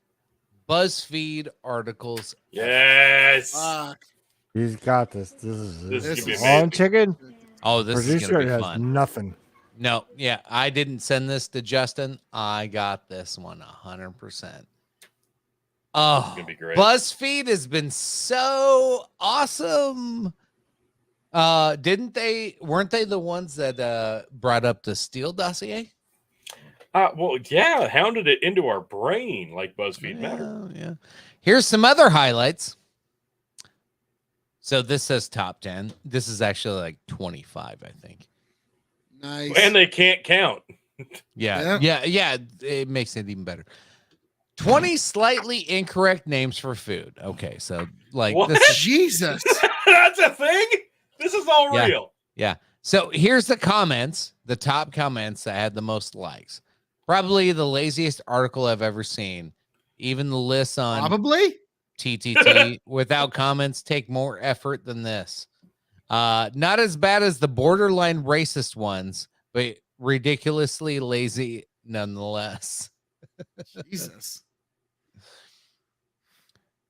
BuzzFeed articles. Yes. Fuck. He's got this. This This is is gonna be on amazing. chicken. Oh, this is Producer gonna be has fun. nothing. No, yeah, I didn't send this to Justin. I got this one 100%. Oh, gonna be great. BuzzFeed has been so awesome. Weren't they the ones that brought up the Steele dossier? Well, yeah, hounded it into our brain like BuzzFeed Matter. Yeah. Here's some other highlights. So this says top 10. This is actually like 25, I think. Nice. And they can't count. Yeah. It makes it even better. 20 slightly incorrect names for food. Okay, so like What? this is, Jesus. That's a thing? This is all Yeah. real. yeah. So here's the comments, the top comments that had the most likes. Probably the laziest article I've ever seen. Even the lists on Probably. TTT without comments take more effort than this. Not as bad as the borderline racist ones, but ridiculously lazy nonetheless. Jesus.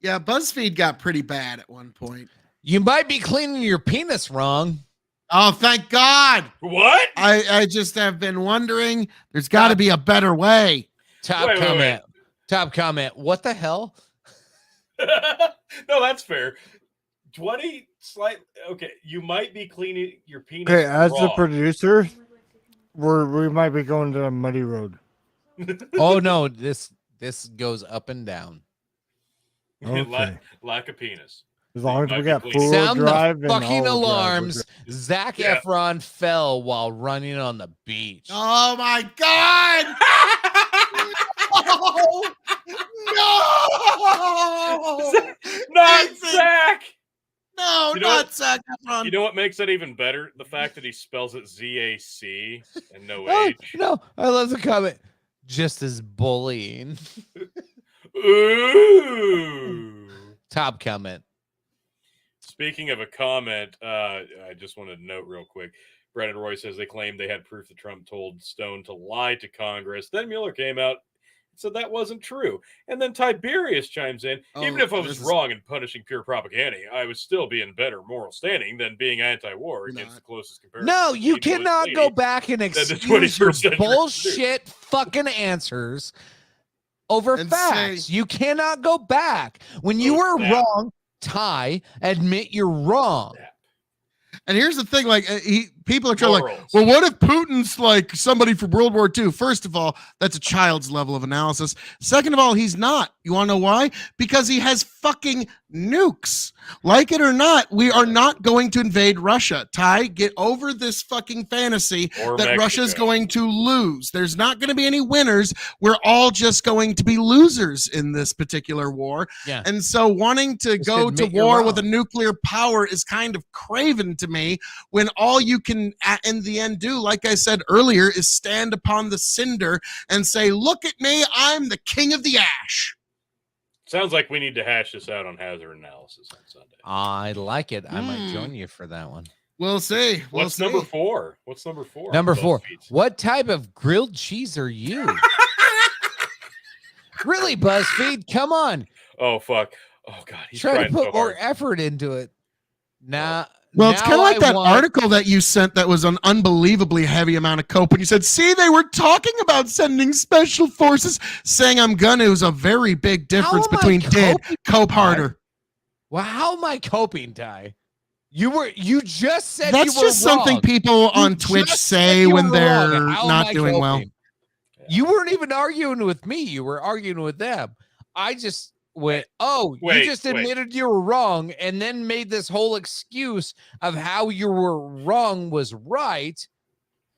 Yeah, BuzzFeed got pretty bad at one point. You might be cleaning your penis wrong. Oh, thank God. What? I just have been wondering. There's got to be a better way. Top Wait, wait, comment. Top comment. What the hell? No, that's fair. 20 slight. Okay, you might be cleaning your penis. Okay, as the wrong. producer, we might be going to a muddy road. Oh no, this goes up and down. Okay. Lack of penis. As long as we Might be got clean. full Sound drive the and fucking all-wheel drive, we're alarms. good. Zach Yeah. Efron fell while running on the beach. Oh my God. No. Not Nathan. Zach. No, not Zac Efron. You know what makes that even better? The fact that he spells it Z-A-C and no Oh, H. no, I love the comment. Just as bullying. Ooh. Top comment. Speaking of a comment, I just wanted to note real quick. Brandon Roy says they claimed they had proof that Trump told Stone to lie to Congress. Then Mueller came out and said that wasn't true. And then Tiberius chimes in, even if I was wrong in punishing pure propaganda, I would still be in better moral standing than being anti-war against the closest comparison. No, you cannot go back and excuse your bullshit fucking answers over facts. You cannot go back. When you were wrong, Ty, admit you're wrong. And here's the thing, like people are trying well, what if Putin's like somebody from World War II? First of all, that's a child's level of analysis. Second of all, he's not. You want to know why? Because he has fucking nukes. Like it or not, we are not going to invade Russia. Ty, get over this fucking fantasy that Russia's going to lose. There's not going to be any winners. We're all just going to be losers in this particular war. Yeah. And so wanting to go to war with a nuclear power is kind of craven to me, when all you can in the end do, like I said earlier, is stand upon the cinder and say, look at me, I'm the king of the ash. Sounds like we need to hash this out on Hazard Analysis on Sunday. I like it. I might join you for that one. We'll see. What's number 4? What's number 4? Number 4. What type of grilled cheese are you? Really, BuzzFeed? Come on. Oh, fuck. Oh, God. He's Try to put so more hard. effort into it. Nah. Well, it's kind of like that article that you sent that was an unbelievably heavy amount of cope. When you said, see, they were talking about sending special forces, saying I'm gonna. It was a very big difference between did, cope harder. Well, how am I coping, Ty? You just said that's you were just wrong. something people on Twitch say when they're not doing well. You weren't even arguing with me. You were arguing with them. I just went, you just admitted you were wrong and then made this whole excuse of how you were wrong was right.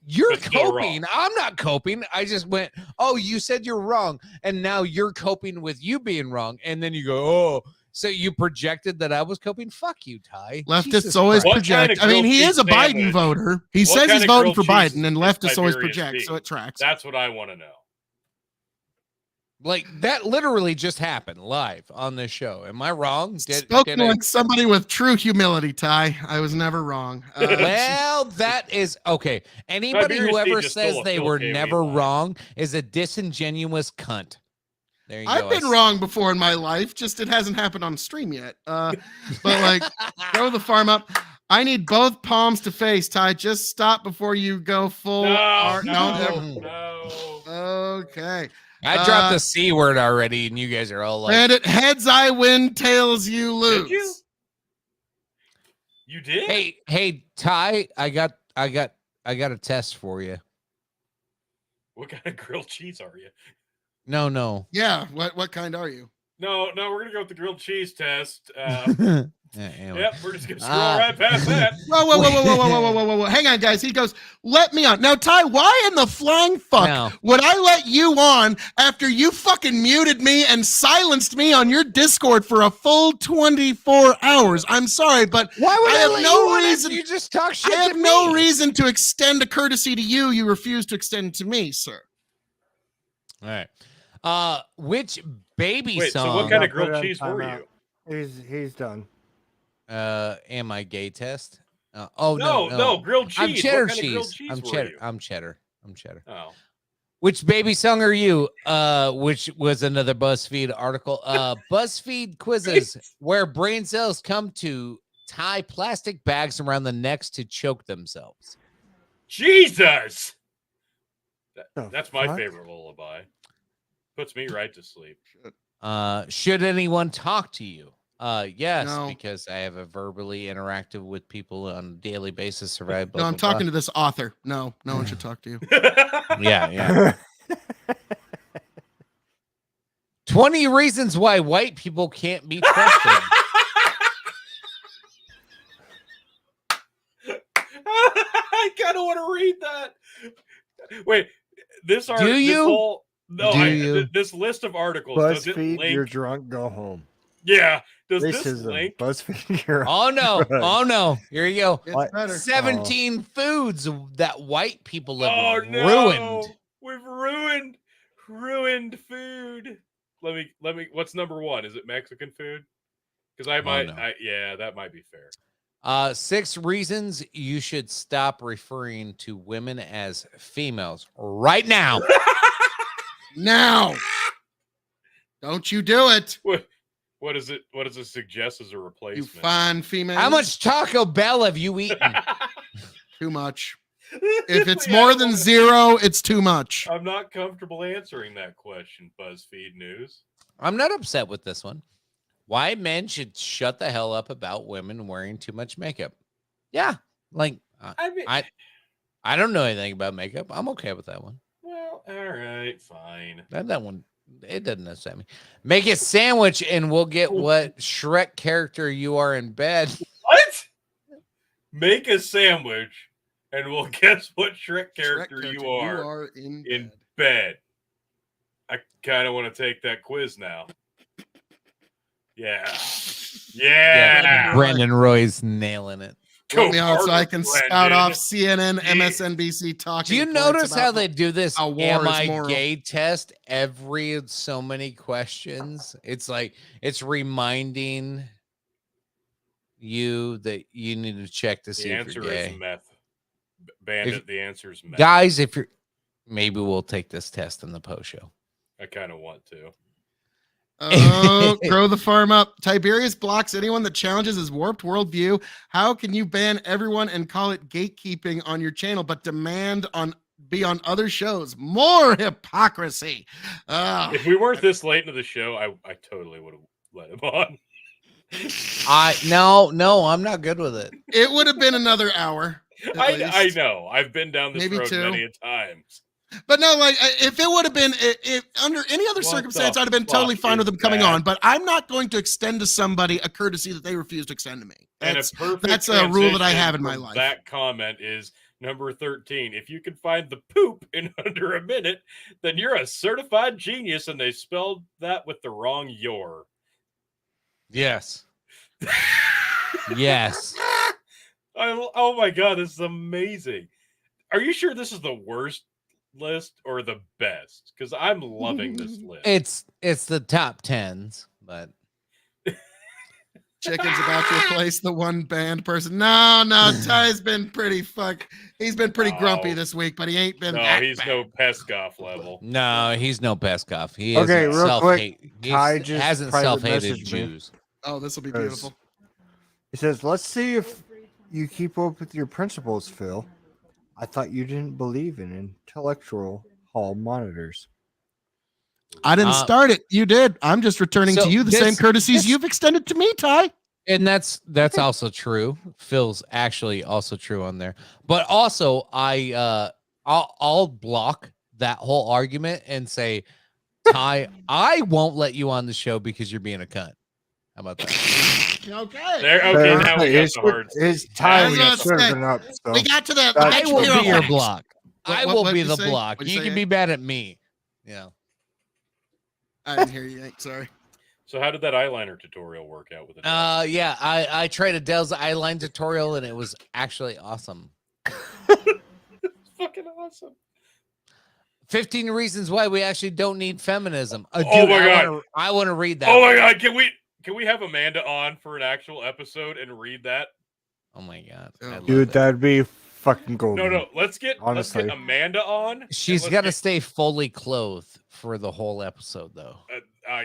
You're coping. I'm not coping. I just went, you said you're wrong. And now you're coping with you being wrong. And then you go, so you projected that I was coping? Fuck you, Ty. Leftists always project. I mean, he is a Biden voter. He says he's voting for Biden, and leftists always project, so it tracks. That's what I want to know. Like, that literally just happened live on this show. Am I wrong? Spoken like somebody with true humility, Ty. I was never wrong. Well, that is okay. Anybody who ever says they were never wrong is a disingenuous cunt. There you go. I've been wrong before in my life, just it hasn't happened on stream yet. But like, throw the farm up. I need both palms to face, Ty. Just stop before you go full. No. Okay. I dropped the C word already, and you guys are all like, Bandit, heads I win, tails you lose. Did you did? Hey, Ty, I got a test for you. What kind of grilled cheese are you? No. Yeah, what kind are you? No, we're gonna go with the grilled cheese test. Anyway. Yep, we're just gonna scroll right past that. Whoa. Hang on, guys. He goes, let me on. Now, Ty, why in the flying fuck would I let you on after you fucking muted me and silenced me on your Discord for a full 24 hours? I'm sorry, but why would I have no reason. You just talk shit. I have no reason to extend a courtesy to you. You refuse to extend to me, sir. All right. Which baby Wait, song? So what kind of grilled cheese were you? He's done. Am I gay test? No, grilled cheese. I'm cheddar what kind cheese. Of grilled cheese I'm cheddar. I'm cheddar. Oh. Which baby song are you? Which was another BuzzFeed article. BuzzFeed quizzes where brain cells come to tie plastic bags around the necks to choke themselves. Jesus. That's my favorite lullaby. Puts me right to sleep. Should anyone talk to you? Yes, No. because I have a verbally interactive with people on a daily basis. Survive. No, I'm talking to this author. No one should talk to you. Yeah. 20 reasons why white people can't be trusted. I kind of want to read that. Wait, this article. Do you? This list of articles. BuzzFeed, you're drunk. Go home. Yeah. Does this Racism. link? BuzzFeed. You're Oh no! right. Oh no! Here you go. It's better. 17 foods that white people have Oh no! ruined. We've ruined food. Let me. What's number one? Is it Mexican food? Because I might. no. Yeah, that might be fair. 6 reasons you should stop referring to women as females right now. Now, don't you do it, What does it suggest as a you replacement? fine female. How much Taco Bell have you eaten? Too much. If it's more than 0, it's too much. I'm not comfortable answering that question, BuzzFeed News. I'm not upset with this one. Why men should shut the hell up about women wearing too much makeup. Yeah, like I mean, I don't know anything about makeup. I'm okay with that one. well, all right, fine. That one, it doesn't upset me. Make a sandwich and we'll get what Shrek character you are in bed. What? Make a sandwich, and we'll guess what Shrek character you are in bed. I kind of want to take that quiz now. Yeah. Brandon Roy's nailing it. Put me on so I can Brandon. spout off CNN, MSNBC talking. Do you points notice how about they do this how war am is I moral. gay test every so many questions? It's like it's reminding you that you need to check to see The if answer you're gay. is meth. Bandit, the answer is meth. Guys, if you're maybe we'll take this test in the post show. I kind of want to. Oh, grow the farm up. Tiberius blocks anyone that challenges his warped worldview. How can you ban everyone and call it gatekeeping on your channel, but demand be on other shows? More hypocrisy. If we weren't this late into the show, I totally would have let him on. No, I'm not good with it. It would have been another hour. I know. I've been down this Maybe road 2. many a times. But no, like if it would have been if under any other What circumstance, the I'd have been totally fuck fine with is them coming that? on. But I'm not going to extend to somebody a courtesy that they refuse to extend to me. And That's a rule that I transition have in my from life. That comment is number 13. If you can find the poop in under a minute, then you're a certified genius. And they spelled that with the wrong your. Yes. Yes. Oh my god, this is amazing. Are you sure this is the worst list or the best? Because I'm loving this list. It's the top 10s, but Chicken's about to replace the one banned person. No, Ty's been pretty he's been pretty grumpy this week, but he ain't been. No, that he's bad. no Peskov level. no, he's no Peskov. He Okay, isn't real quick, self-hate. Ty He just hasn't private self-hated messaged me. Jews. Oh, this will be Because- beautiful. He says, "Let's see if you keep up with your principles, Phil. I thought you didn't believe in intellectual hall monitors." I didn't start it. You did. I'm just returning So to you the same courtesies you've extended to me, Ty. And that's also true. Phil's actually also true on there. But also I'll block that whole argument and say, Ty, I won't let you on the show because you're being a cunt. How about that? Okay. Okay, now we got the hard. His time I was is gonna say, serving up. So. We got to the. I I will be your Thanks. block. I will what'd be you the say? block. What'd you You say, can be Hank? mad at me. Yeah. I didn't hear you, Hank. Sorry. So how did that eyeliner tutorial work out with it? Yeah, I tried Adele's eyeline tutorial and it was actually awesome. It's fucking awesome. 15 reasons why we actually don't need feminism. Oh my God. I want to read that. Oh my one. god, can we have Amanda on for an actual episode and read that? Oh my God. Oh. I love Dude, it. that'd be fucking gold. No, let's get Honestly. Amanda on. and She's let's got to get- stay fully clothed for the whole episode, though.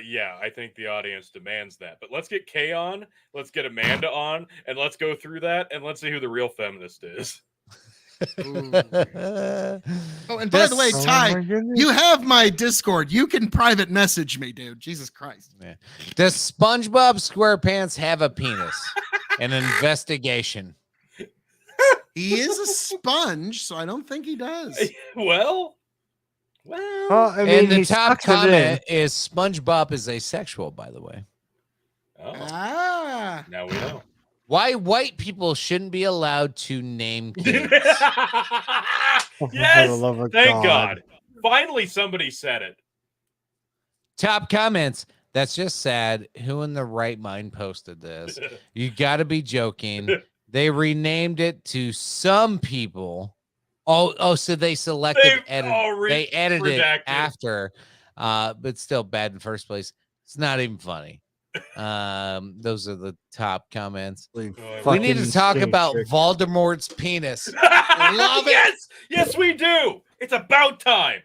Yeah, I think the audience demands that. But let's get Kay on, let's get Amanda on, and let's go through that, and let's see who the real feminist is. Oh, and by the way, Oh Ty, my goodness. you have my Discord. You can private message me, dude. Jesus Christ. Does SpongeBob SquarePants have a penis? An investigation. He is a sponge, so I don't think he does. Well, Well, I mean, And the he top sucks it in. comment is SpongeBob is asexual, by the way. oh, Ah. now we know. Why white people shouldn't be allowed to name kids. For the Yes, love of thank God. Finally, somebody said it. Top comments. That's just sad. Who in the right mind posted this? You got to be joking. They renamed it to some people. Oh, so they selected they edited it after, but still bad in the first place. It's not even funny. Those are the top comments. We need to talk about Voldemort's penis. Love it. Yes, we do. It's about time.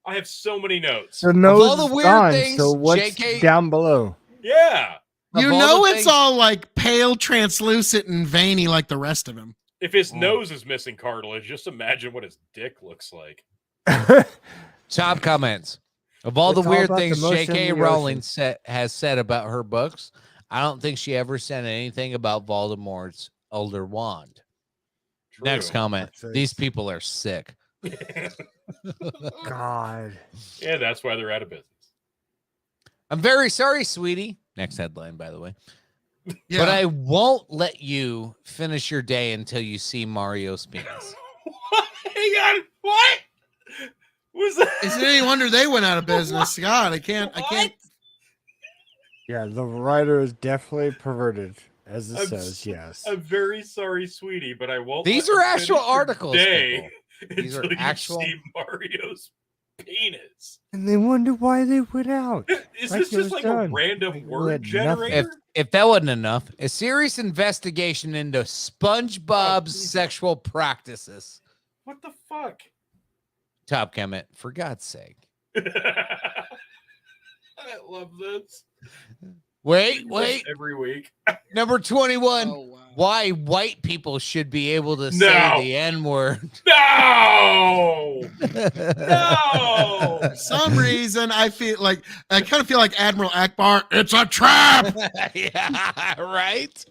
I have so many notes. So all the weird things. So what's JK... down below? Yeah. You know it's all like pale, translucent, and veiny like the rest of him. If his nose is missing cartilage, just imagine what his dick looks like. Top comments. Of all the weird things J.K. Rowling has said about her books, I don't think she ever said anything about Voldemort's Elder Wand. True. Next comment. These people are sick. God. Yeah, that's why they're out of business. I'm very sorry, sweetie. Next headline, by the way. Yeah. But I won't let you finish your day until you see Mario's penis. Hang on. What? Was that? Is it any wonder they went out of business? God, I can't. Yeah, the writer is definitely perverted, as it says. Yes. I'm very sorry, sweetie, but I won't. These are actual articles. These are actual. See Mario's penis. And they wonder why they went out. Is this just like a random word generator? If that wasn't enough, a serious investigation into SpongeBob's sexual practices. What the fuck? Top comment, for God's sake. I love this. Wait. Every week. Number 21. Oh, wow. Why white people should be able to say the N-word. No. No. For some reason, I kind of feel like Admiral Akbar. It's a trap. Yeah, right.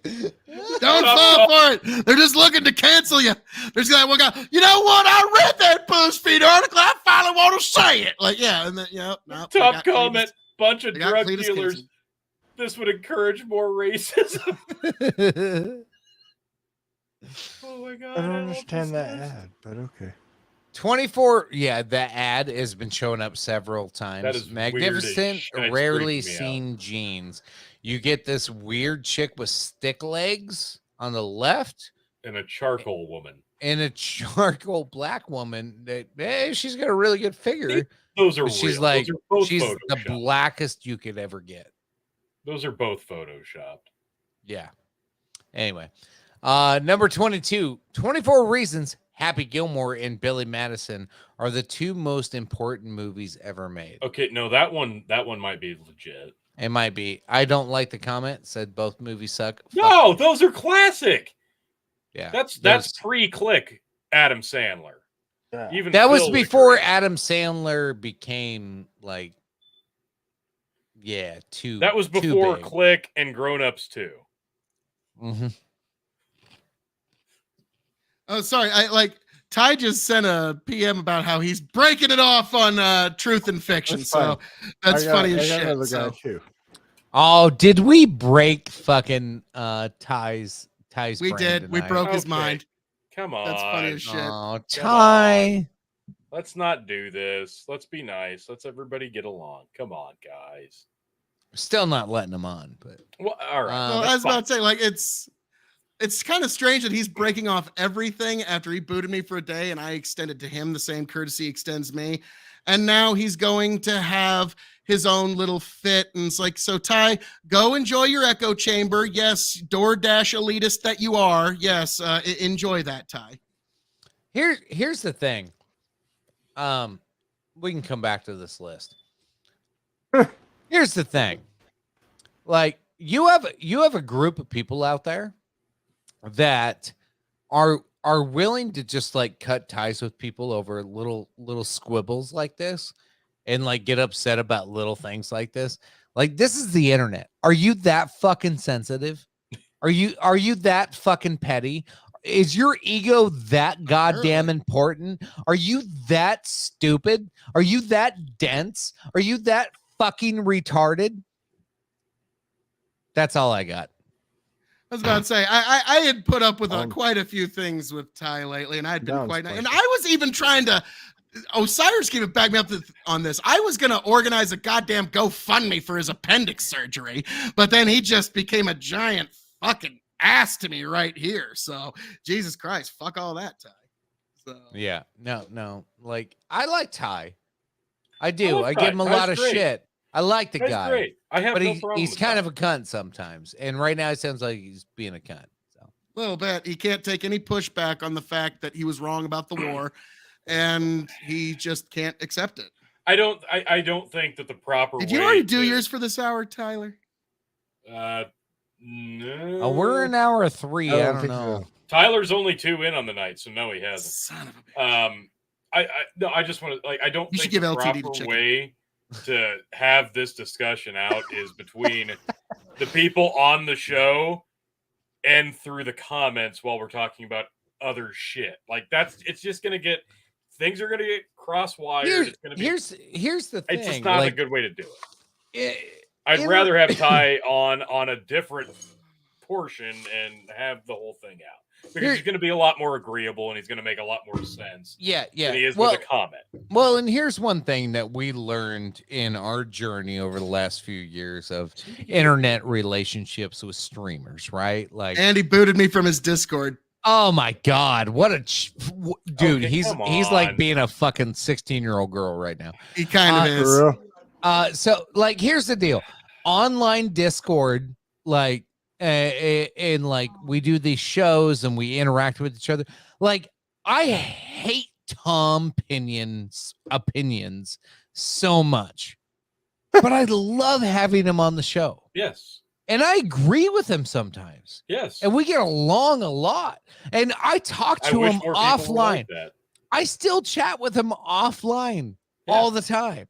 Don't fall for it. They're just looking to cancel you. There's that one guy. You know what? I read that BuzzFeed article. I finally want to say it. Like, yeah, and then top comment. Bunch of drug dealers. Canceled. This would encourage more racism. Oh my God. I don't understand that ad, but okay. 24. Yeah, that ad has been showing up several times. That is magnificent, rarely seen jeans. You get this weird chick with stick legs on the left. And a charcoal woman. And a charcoal black woman that she's got a really good figure. Those are she's real. Like she's the blackest you could ever get. Those are both photoshopped. Yeah. Anyway, number 22, 24 Reasons Happy Gilmore and Billy Madison are the two most important movies ever made. Okay, no, that one might be legit. It might be. I don't like the comment. Said both movies suck. No, those are classic. Yeah. That's pre-click Adam Sandler. Yeah. Even that was before Adam Sandler became like that was before Click and Grown Ups 2. Mm-hmm. Oh, sorry. Ty just sent a PM about how he's breaking it off on Truth and Fiction. That's funny as shit. Too. Oh, did we break fucking Ty's We did. We broke his mind. Come on. That's funny as shit. Oh, Ty. Let's not do this. Let's be nice. Let's everybody get along. Come on, guys. Still not letting him on, but well, all right. Well, I was about to say, it's kind of strange that he's breaking off everything after he booted me for a day, and I extended to him the same courtesy he extends me, and now he's going to have his own little fit, and it's like, so Ty, go enjoy your echo chamber. Yes, DoorDash elitist that you are. Yes, enjoy that, Ty. Here's the thing. We can come back to this list. Here's the thing. Like you have a group of people out there that are willing to just like cut ties with people over little squibbles like this and like get upset about little things like this. Like this is the internet. Are you that fucking sensitive? Are you that fucking petty? Is your ego that goddamn important? Are you that stupid? Are you that dense? Are you that fucking retarded? That's all I got. I was about to say, I had put up with quite a few things with Ty lately, and I'd been quite nice. And I was even trying to Osiris can even back me up on this. I was going to organize a goddamn GoFundMe for his appendix surgery, but then he just became a giant fucking ass to me right here. So, Jesus Christ, fuck all that, Ty. So. Yeah, no. Like, I like Ty. I do. I Ty. give him a Ty's lot of great. shit. I like the Ty's guy. great. I have but no problem he's with kind that. of a cunt sometimes. And right now it sounds like he's being a cunt. So. A little bit. He can't take any pushback on the fact that he was wrong about the war, and he just can't accept it. I don't think that the proper Did you way already do to- yours for this hour, Tyler? No. Oh, we're in hour 3. I don't think know. so. Tyler's only 2 in on the night, so no, he hasn't. Son of a bitch. I just want to I don't You should think give the LTD the proper chicken. way to have this discussion out is between the people on the show and through the comments while we're talking about other shit. Like it's just gonna get things are gonna get cross-wired. It's gonna be Here's the thing. it's just not like, a good way to do it. I'd rather have Ty on a different portion and have the whole thing out. Because he's going to be a lot more agreeable and he's going to make a lot more sense Yeah. than he is with a comment. Well, and here's one thing that we learned in our journey over the last few years of internet relationships with streamers, right? Like, And he booted me from his Discord. oh my God, what a dude! Okay, he's come like on. being a fucking 16-year-old girl right now. He kind of is. For real? So like, here's the deal: online Discord, like, and like we do these shows and we interact with each other. Like, I hate Tom Pinion's opinions so much, but I love having him on the show, Yes. and I agree with him sometimes, Yes. and we get along a lot. And I talk I to wish him more people were offline. like that. I still chat with him offline all the time.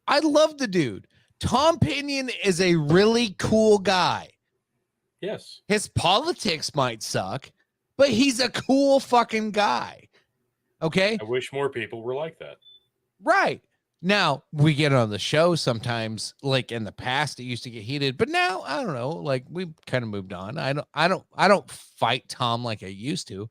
I love the dude. Tom Pinion is a really cool guy. Yes. His politics might suck, but he's a cool fucking guy. Okay? I wish more people were like that. Right. Now, we get on the show sometimes, like in the past it used to get heated, but now I don't know, like we've kind of moved on. I don't fight Tom like I used to.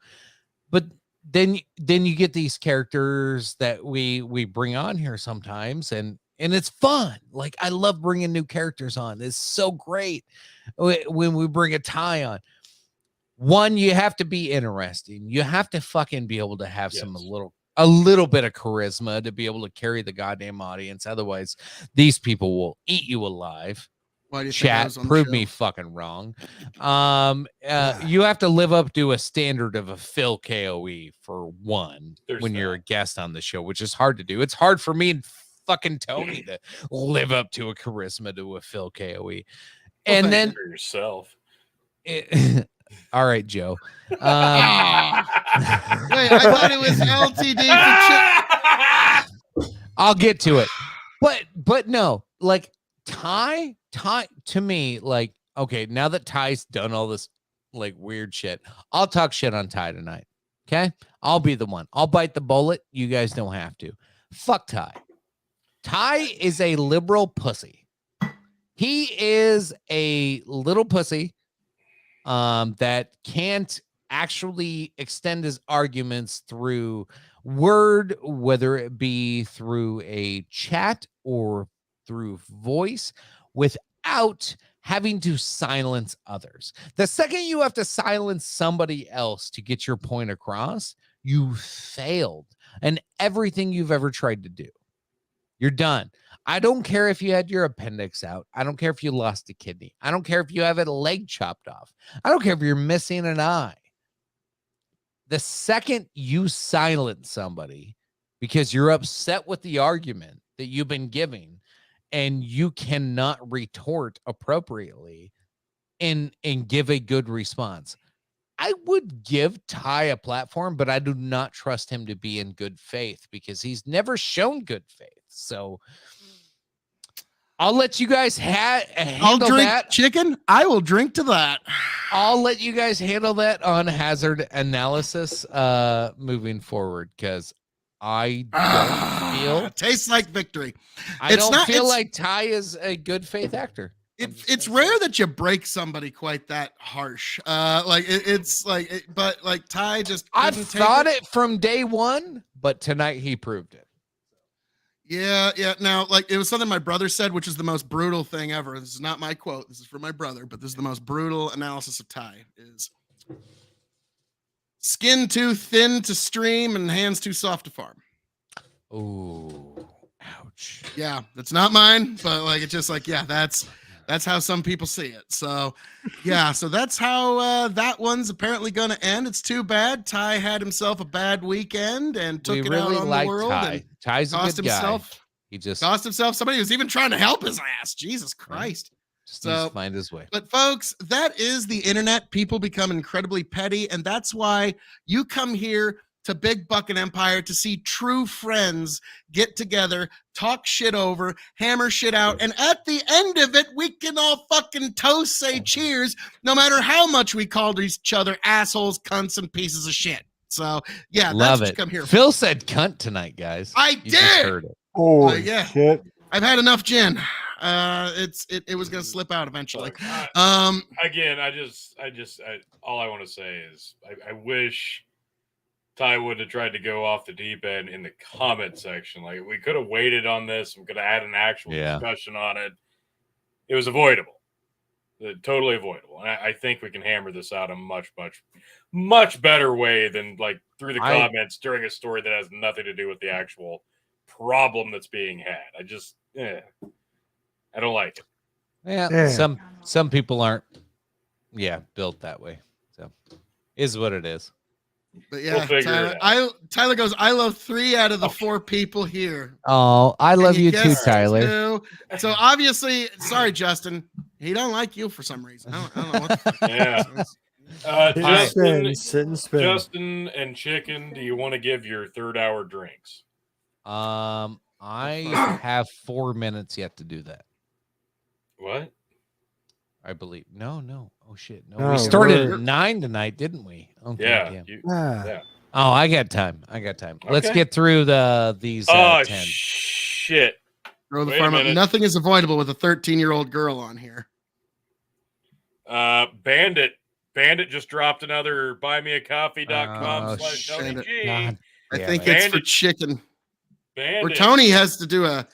But then you get these characters that we bring on here sometimes, and it's fun. Like, I love bringing new characters on. It's so great when we bring a Ty on. One, you have to be interesting. You have to fucking be able to have Yes. a little bit of charisma to be able to carry the goddamn audience. Otherwise, these people will eat you alive. Why do you think I Chat, was on the prove show? me fucking wrong. You have to live up to a standard of a Phil KOE for one There's when you're a that. guest on the show, which is hard to do. It's hard for me and fucking Tony to live up to a charisma to a Phil KOE. And thank then For yourself. all right, Joe. Wait, I thought it was LTD for I'll get to it. But no, like Ty to me, like, okay, now that Ty's done all this like weird shit, I'll talk shit on Ty tonight. Okay? I'll be the one. I'll bite the bullet. You guys don't have to. Fuck Ty. Ty is a liberal pussy. He is a little pussy that can't actually extend his arguments through word, whether it be through a chat or through voice, without having to silence others. The second you have to silence somebody else to get your point across, you failed in everything you've ever tried to do. You're done. I don't care if you had your appendix out. I don't care if you lost a kidney. I don't care if you have a leg chopped off. I don't care if you're missing an eye. The second you silence somebody because you're upset with the argument that you've been giving and you cannot retort appropriately and give a good response, I would give Ty a platform, but I do not trust him to be in good faith because he's never shown good faith. So I'll let you guys I'll handle drink that. chicken. I will drink to that. I'll let you guys handle that on hazard analysis moving forward because I don't feel Tastes like victory. I It's don't not- feel it's- like Ty is a good faith actor. It's rare that you break somebody quite that harsh. But like Ty just I've couldn't take thought it from day one, but tonight he proved it. Yeah. Now, like, it was something my brother said, which is the most brutal thing ever. This is not my quote. This is from my brother, but this is the most brutal analysis of Ty is skin too thin to stream and hands too soft to farm. Ooh, ouch. Yeah, that's not mine, but like, it's just like, yeah, that's how some people see it. So yeah, so that's how that one's apparently going to end. It's too bad. Ty had himself a bad weekend and took it out on the world. Ty. Ty's a cost good guy. himself. He just Cost himself. Somebody was even trying to help his ass. Jesus Christ. Just needs to find his way. But folks, that is the internet. People become incredibly petty, and that's why you come here to Big Bucket Empire to see true friends get together, talk shit over, hammer shit out, and at the end of it, we can all fucking toast, say cheers, no matter how much we called each other assholes, cunts, and pieces of shit. So yeah, Love that's what you it. come here for. Phil said cunt tonight, guys. I You just did. heard it. Oh yeah. shit! I've had enough gin. It was gonna slip out eventually. Look, again, all I want to say is I wish Ty would have tried to go off the deep end in the comment section. Like, we could have waited on this. We could have had an actual discussion on it. It was avoidable. Totally avoidable. And I think we can hammer this out a much, much, much better way than like through the comments during a story that has nothing to do with the actual problem that's being had. I don't like it. Yeah, some people aren't built that way. So is what it is. But yeah, Tyler goes, I love 3 out of the 4 people here. Oh, I love you too, Tyler. 2. So obviously, sorry, Justin, he don't like you for some reason. I don't know what. Yeah. Justin and Chicken, do you want to give your 3rd hour drinks? I have 4 minutes yet to do that. What? I believe. No. Oh shit. No, we started at 9 tonight, didn't we? Okay, yeah. Oh, I got time. Okay. Let's get through these 10. Shit. Throw the farm up. Nothing is avoidable with a 13-year-old girl on here. Bandit just dropped another buymeacoffee.com/TonyG. I think it's for Chicken. Bandit. Where Tony has to do a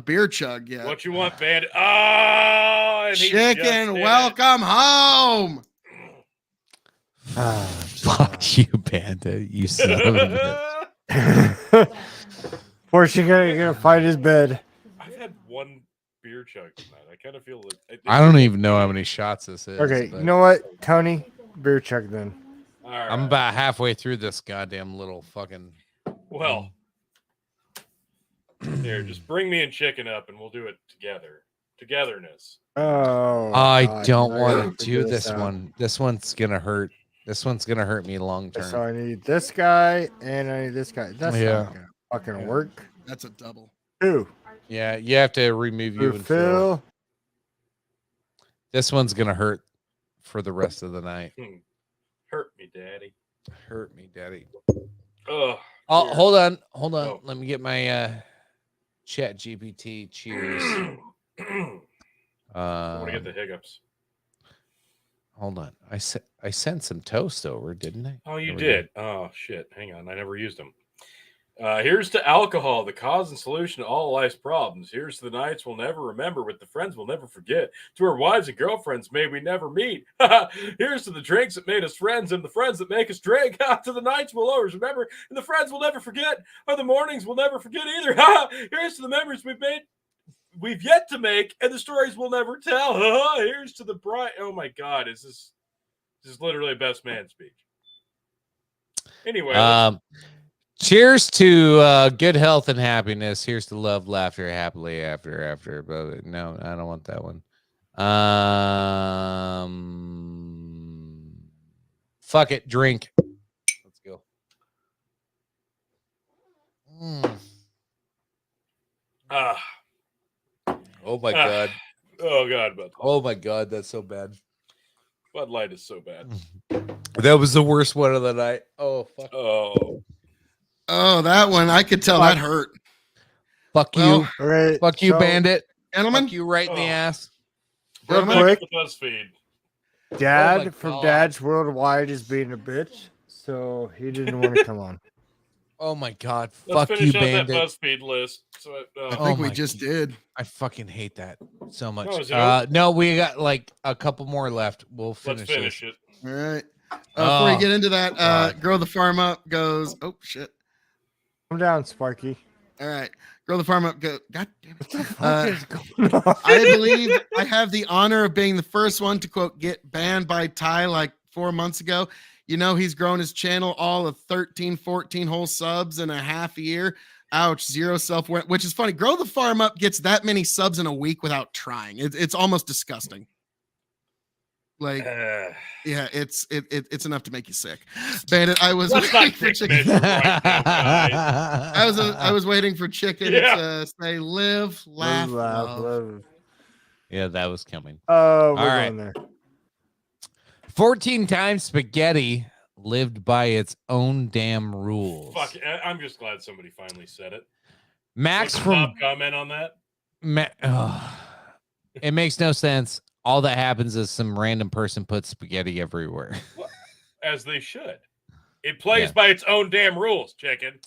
beer chug. Yeah. What you want, Bandit? Oh, and Chicken, welcome home. Fuck you, Bandit. You son of a bitch. Poor Chicken gonna find his bed. I've had 1 beer chug tonight. I kind of feel like I don't even know how many shots this is. Okay, you know what, Tony? Beer chug then. All right. I'm about halfway through this goddamn little fucking. Well, here, just bring me and Chicken up, and we'll do it together. Togetherness. Oh, I don't want to do this one. This one's gonna hurt. This one's gonna hurt me long term. So I need this guy and I need this guy. That's not gonna fucking work. That's a double. 2. Yeah, you have to remove you and Phil. This one's gonna hurt for the rest of the night. Hurt me, Daddy. Hurt me, Daddy. Oh, hold on. Oh. Let me get my Chat GPT. Cheers. I want to get the hiccups. Hold on. I sent some toast over, didn't I? Oh, you did. Oh shit. Hang on. I never used them. Here's to alcohol, the cause and solution to all life's problems. Here's to the nights we'll never remember, with the friends we'll never forget. To our wives and girlfriends, may we never meet. Here's to the drinks that made us friends and the friends that make us drink. To the nights we'll always remember and the friends we'll never forget, or the mornings we'll never forget either. Here's to the memories we've yet to make, and the stories we'll never tell. Here's to the bright. Oh my God, this is literally a best man speech. Anyway. Cheers to good health and happiness. Here's to love, laughter, happily after. But no, I don't want that one. Fuck it, drink. Let's go. Oh my God. Oh God, Bud. Oh my God, that's so bad. Bud Light is so bad. That was the worst one of the night. Oh fuck. Oh, that one. I could tell that hurt. Fuck you. Right, fuck you, Bandit. Gentlemen. Fuck you right in the ass. Real quick. BuzzFeed. Dad from Dad's Worldwide is being a bitch, so he didn't want to come on. Oh my God! Let's Fuck you, finish out that Bandit. BuzzFeed list. So, I think we just did. I fucking hate that so much. No, is it over? No, we got like a couple more left. We'll finish. Let's finish this. it. All right. Before you get into that, God. Grow the Farm Up goes. Oh shit! Calm down, Sparky. All right, Grow the Farm Up go. God damn it! What is going on? I believe I have the honor of being the first one to quote get banned by Ty like 4 months ago. You know, he's grown his channel all of 13, 14 whole subs in a half year. Ouch, zero self-worth, which is funny. Grow the Farm Up gets that many subs in a week without trying. It's almost disgusting. Like, yeah, it's enough to make you sick. Bandit, I was Let's waiting not for pick chicken. measure right now, guys. I was waiting for chicken to say live, laugh, love. Yeah, that was coming. Oh, we're All right. going there. 14 times spaghetti lived by its own damn rules. Fuck, I'm just glad somebody finally said it. Max What's the from top comment on that? it makes no sense. All that happens is some random person puts spaghetti everywhere. As they should. It plays by its own damn rules, chicken.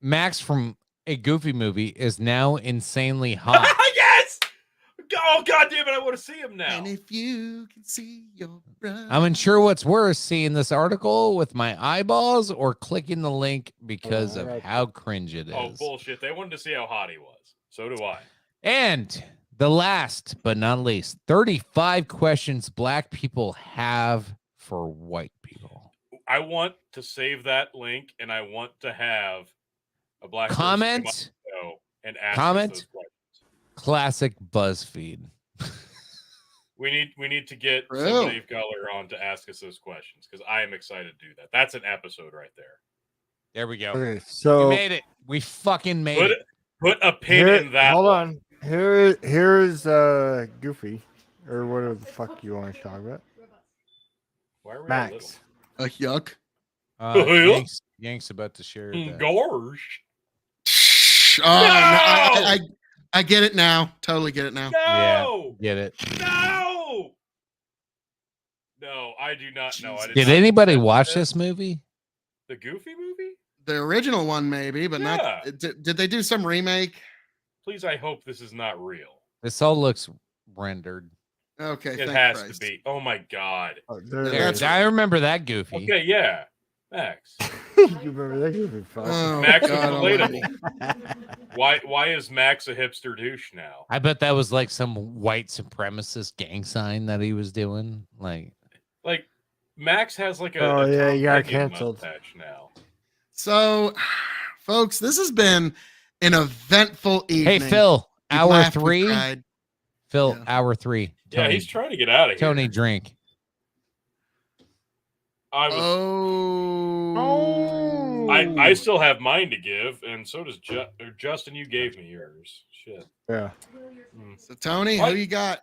Max from a Goofy movie is now insanely hot. Yes! Oh, God damn it, I want to see him now. And if you can see your brother. I'm unsure what's worse, seeing this article with my eyeballs or clicking the link because of how cringe it is. Oh, bullshit. They wanted to see how hot he was. So do I. And the last but not least, 35 questions Black people have for white people. I want to save that link, and I want to have a Black person come on Comment. the show and ask us Comment. those questions. Classic BuzzFeed. We need to get Really? somebody of color on to ask us those questions because I am excited to do that. That's an episode right there. There we go. Okay, so We made it. We fucking made it. Put a pin in that. Hold one. on. Here's Goofy, or whatever the fuck you want to talk about. Why are we Max. A yuck. Yank's about to share that. Gosh. I get it now. Totally get it now. No. Get it. No. No, I do not know. I Did anybody watch this movie? The Goofy movie? The original one, maybe, but Yeah. not. Did they do some remake? Please, I hope this is not real. This all looks rendered. Okay, It thank has Christ. to be. Oh my God. Oh, There, I remember that Goofy. Okay, yeah. Max. You remember that Goofy? Fuck. Oh, Max is God almighty. relatable. Why is Max a hipster douche now? I bet that was like some white supremacist gang sign that he was doing. Like Max has like a Oh, yeah, Tom you got Petty canceled. mustache now. So, folks, this has been an eventful evening. Hey, Phil, We hour laughed, we 3. cried. Phil, Yeah. hour 3. Yeah, Tony, he's trying to get out of here. Tony, drink. I was. Oh. I still have mine to give, and so does Justin. You gave me yours. Shit. Yeah. So, Tony, What? who you got?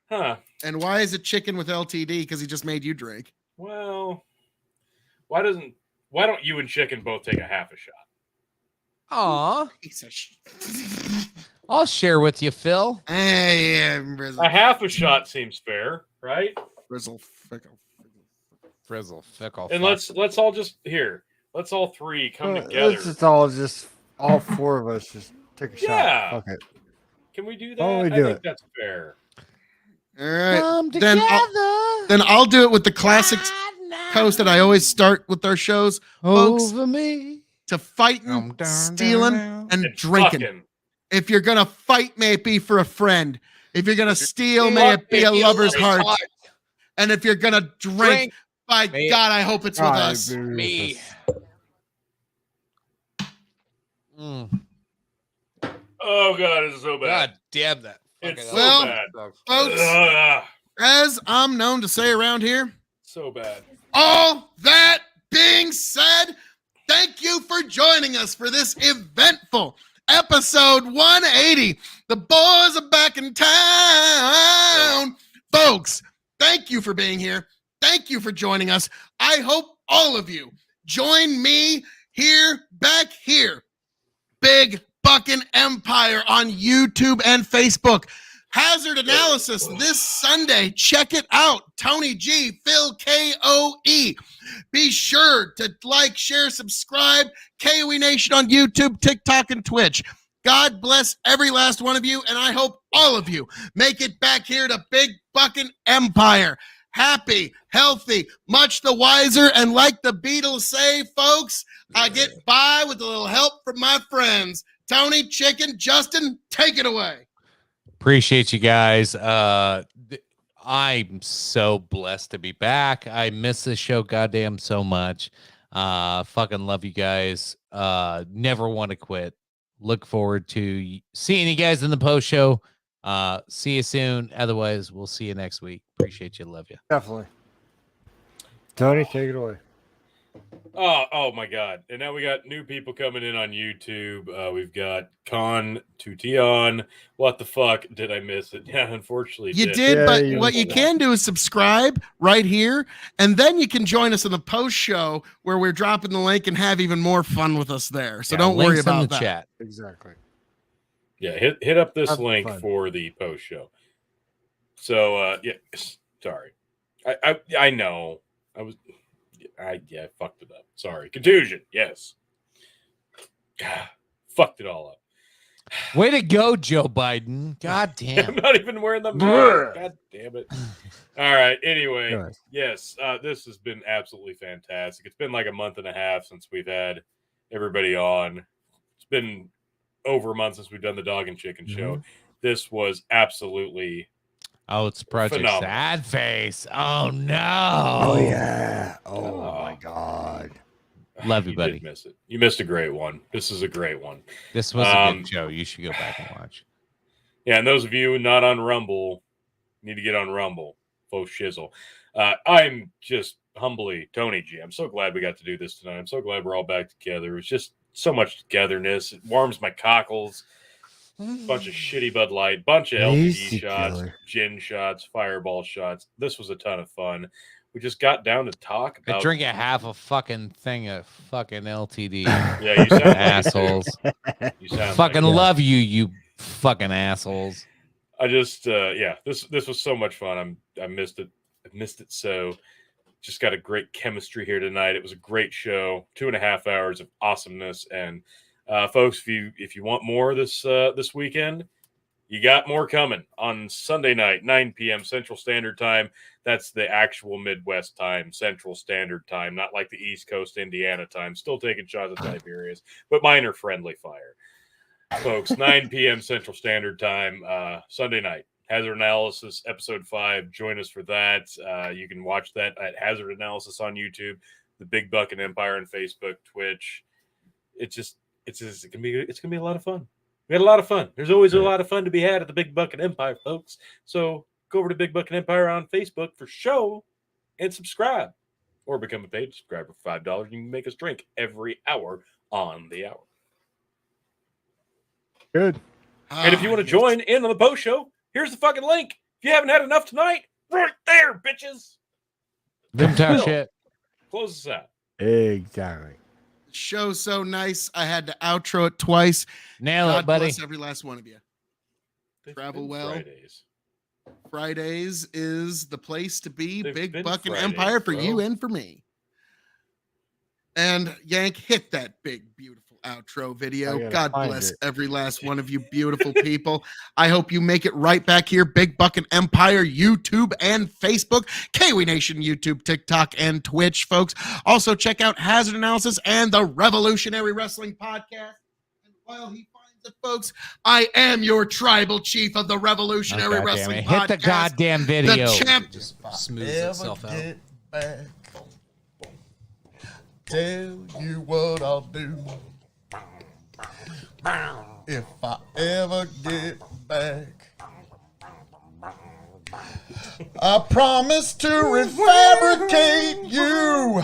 Huh. And why is it chicken with LTD? Because he just made you drink. Well, why don't you and Chicken both take a half a shot? Aw, Piece of I'll share with you, Phil. Hey, Brizzle. A half a shot seems fair, right? Brizzle. Fickle. Frizzle, fickle. And fuck. let's all just here. Let's all three come together. Let's just all 4 of us just take a Yeah. shot. Fuck it. Can we do that? Why don't we I do think it? that's fair. All right. Come Then I'll do it with the classic toast that I always start with our shows, folks. Over me. To fighting, stealing, and drinking. Fucking. If you're gonna fight, may it be for a friend. If you're gonna steal, may it be a lover's heart. And if you're gonna drink, by May it- God, I hope it's with us. Me. Mm. Oh God, it's so bad. God damn that. It's Fucking so Well, bad. Folks, Ugh, as I'm known to say around here, so bad. all that being said, thank you for joining us for this eventful episode 180. The boys are back in town. Folks, thank you for being here. Thank you for joining us. I hope all of you join me back here. Big Bucking Empire on YouTube and Facebook. Hazard Analysis this Sunday. Check it out. Tony G, Phil KOE. Be sure to like, share, subscribe. KOE Nation on YouTube, TikTok, and Twitch. God bless every last one of you, and I hope all of you make it back here to Big Buckin' Empire. Happy, healthy, much the wiser, and like the Beatles say, folks, I get by with a little help from my friends. Tony, Chicken, Justin, take it away. Appreciate you guys. I'm so blessed to be back. I miss this show goddamn so much. Fucking love you guys. Never want to quit. Look forward to seeing you guys in the post show. See you soon. Otherwise, we'll see you next week. Appreciate you. Love you. Definitely. Tony, take it away. Oh my God. And now we got new people coming in on YouTube. We've got Con Tution. What the fuck did I miss it? Yeah, unfortunately. You did, but what you can do is subscribe right here, and then you can join us in the post show where we're dropping the link and have even more fun with us there. So don't worry about that. Chat. Exactly. Yeah, hit up this link for the post show. So yeah, sorry. I know. I fucked it up. Sorry. Contusion. Yes. Fucked it all up. Way to go, Joe Biden. God damn. I'm not even wearing the mask. God damn it. All right. Anyway, yes, this has been absolutely fantastic. It's been like a month and a half since we've had everybody on. It's been over a month since we've done the Dog and Chicken show. This was absolutely it's Project phenomenal. Sad Face. Oh no. Oh yeah. Oh my God. Love you, buddy. Did miss it. You missed a great one. This is a great one. This was a good show. You should go back and watch. Yeah, and those of you not on Rumble need to get on Rumble. Faux shizzle. I'm just humbly Tony G. I'm so glad we got to do this tonight. I'm so glad we're all back together. It was just so much togetherness. It warms my cockles. Bunch of shitty Bud Light, bunch of LP shots, gin shots, fireball shots. This was a ton of fun. We just got down to talk about. I drink a half a fucking thing of fucking LTD. Yeah, you sound assholes. You sound fucking like love you fucking assholes. I just this was so much fun. I missed it. I missed it so. Just got a great chemistry here tonight. It was a great show. 2.5 hours of awesomeness. And folks, if you want more this weekend, you got more coming on Sunday night, 9 p.m. Central Standard Time. That's the actual Midwest time, Central Standard Time, not like the East Coast Indiana time. Still taking shots at Tiberius, but mine are friendly fire. Folks, 9 p.m. Central Standard Time, Sunday night. Hazard Analysis, Episode 5. Join us for that. You can watch that at Hazard Analysis on YouTube, the Big Buckin' Empire on Facebook, Twitch. It's gonna be a lot of fun. We had a lot of fun. There's always a lot of fun to be had at the Big Buckin' Empire, folks. So go over to Big Buckin' Empire on Facebook for show and subscribe, or become a paid subscriber for $5. You can make us drink every hour on the hour. Good. And if you want to join in on the post show, here's the fucking link. If you haven't had enough tonight, right there, bitches. Town shit. Close us out. Exactly. Show so nice. I had to outro it twice. Nail God it, buddy. bless every last one of you. Travel well. Fridays is the place to be. Big Buckin' Empire for you and for me. And Yank, hit that big, beautiful outro video. God bless every last one of you beautiful people. I hope you make it right back here. Big Buckin' Empire, YouTube and Facebook, KOE Nation, YouTube, TikTok, and Twitch, folks. Also, check out Hazard Analysis and the Revolutionary Wrestling Podcast. And while he finds it, folks, I am your tribal chief of the Revolutionary Wrestling Podcast. Hit the goddamn video. The champ. Just smooths itself out. Back, tell you what I'll do. If I ever get back, I promise to refabricate you.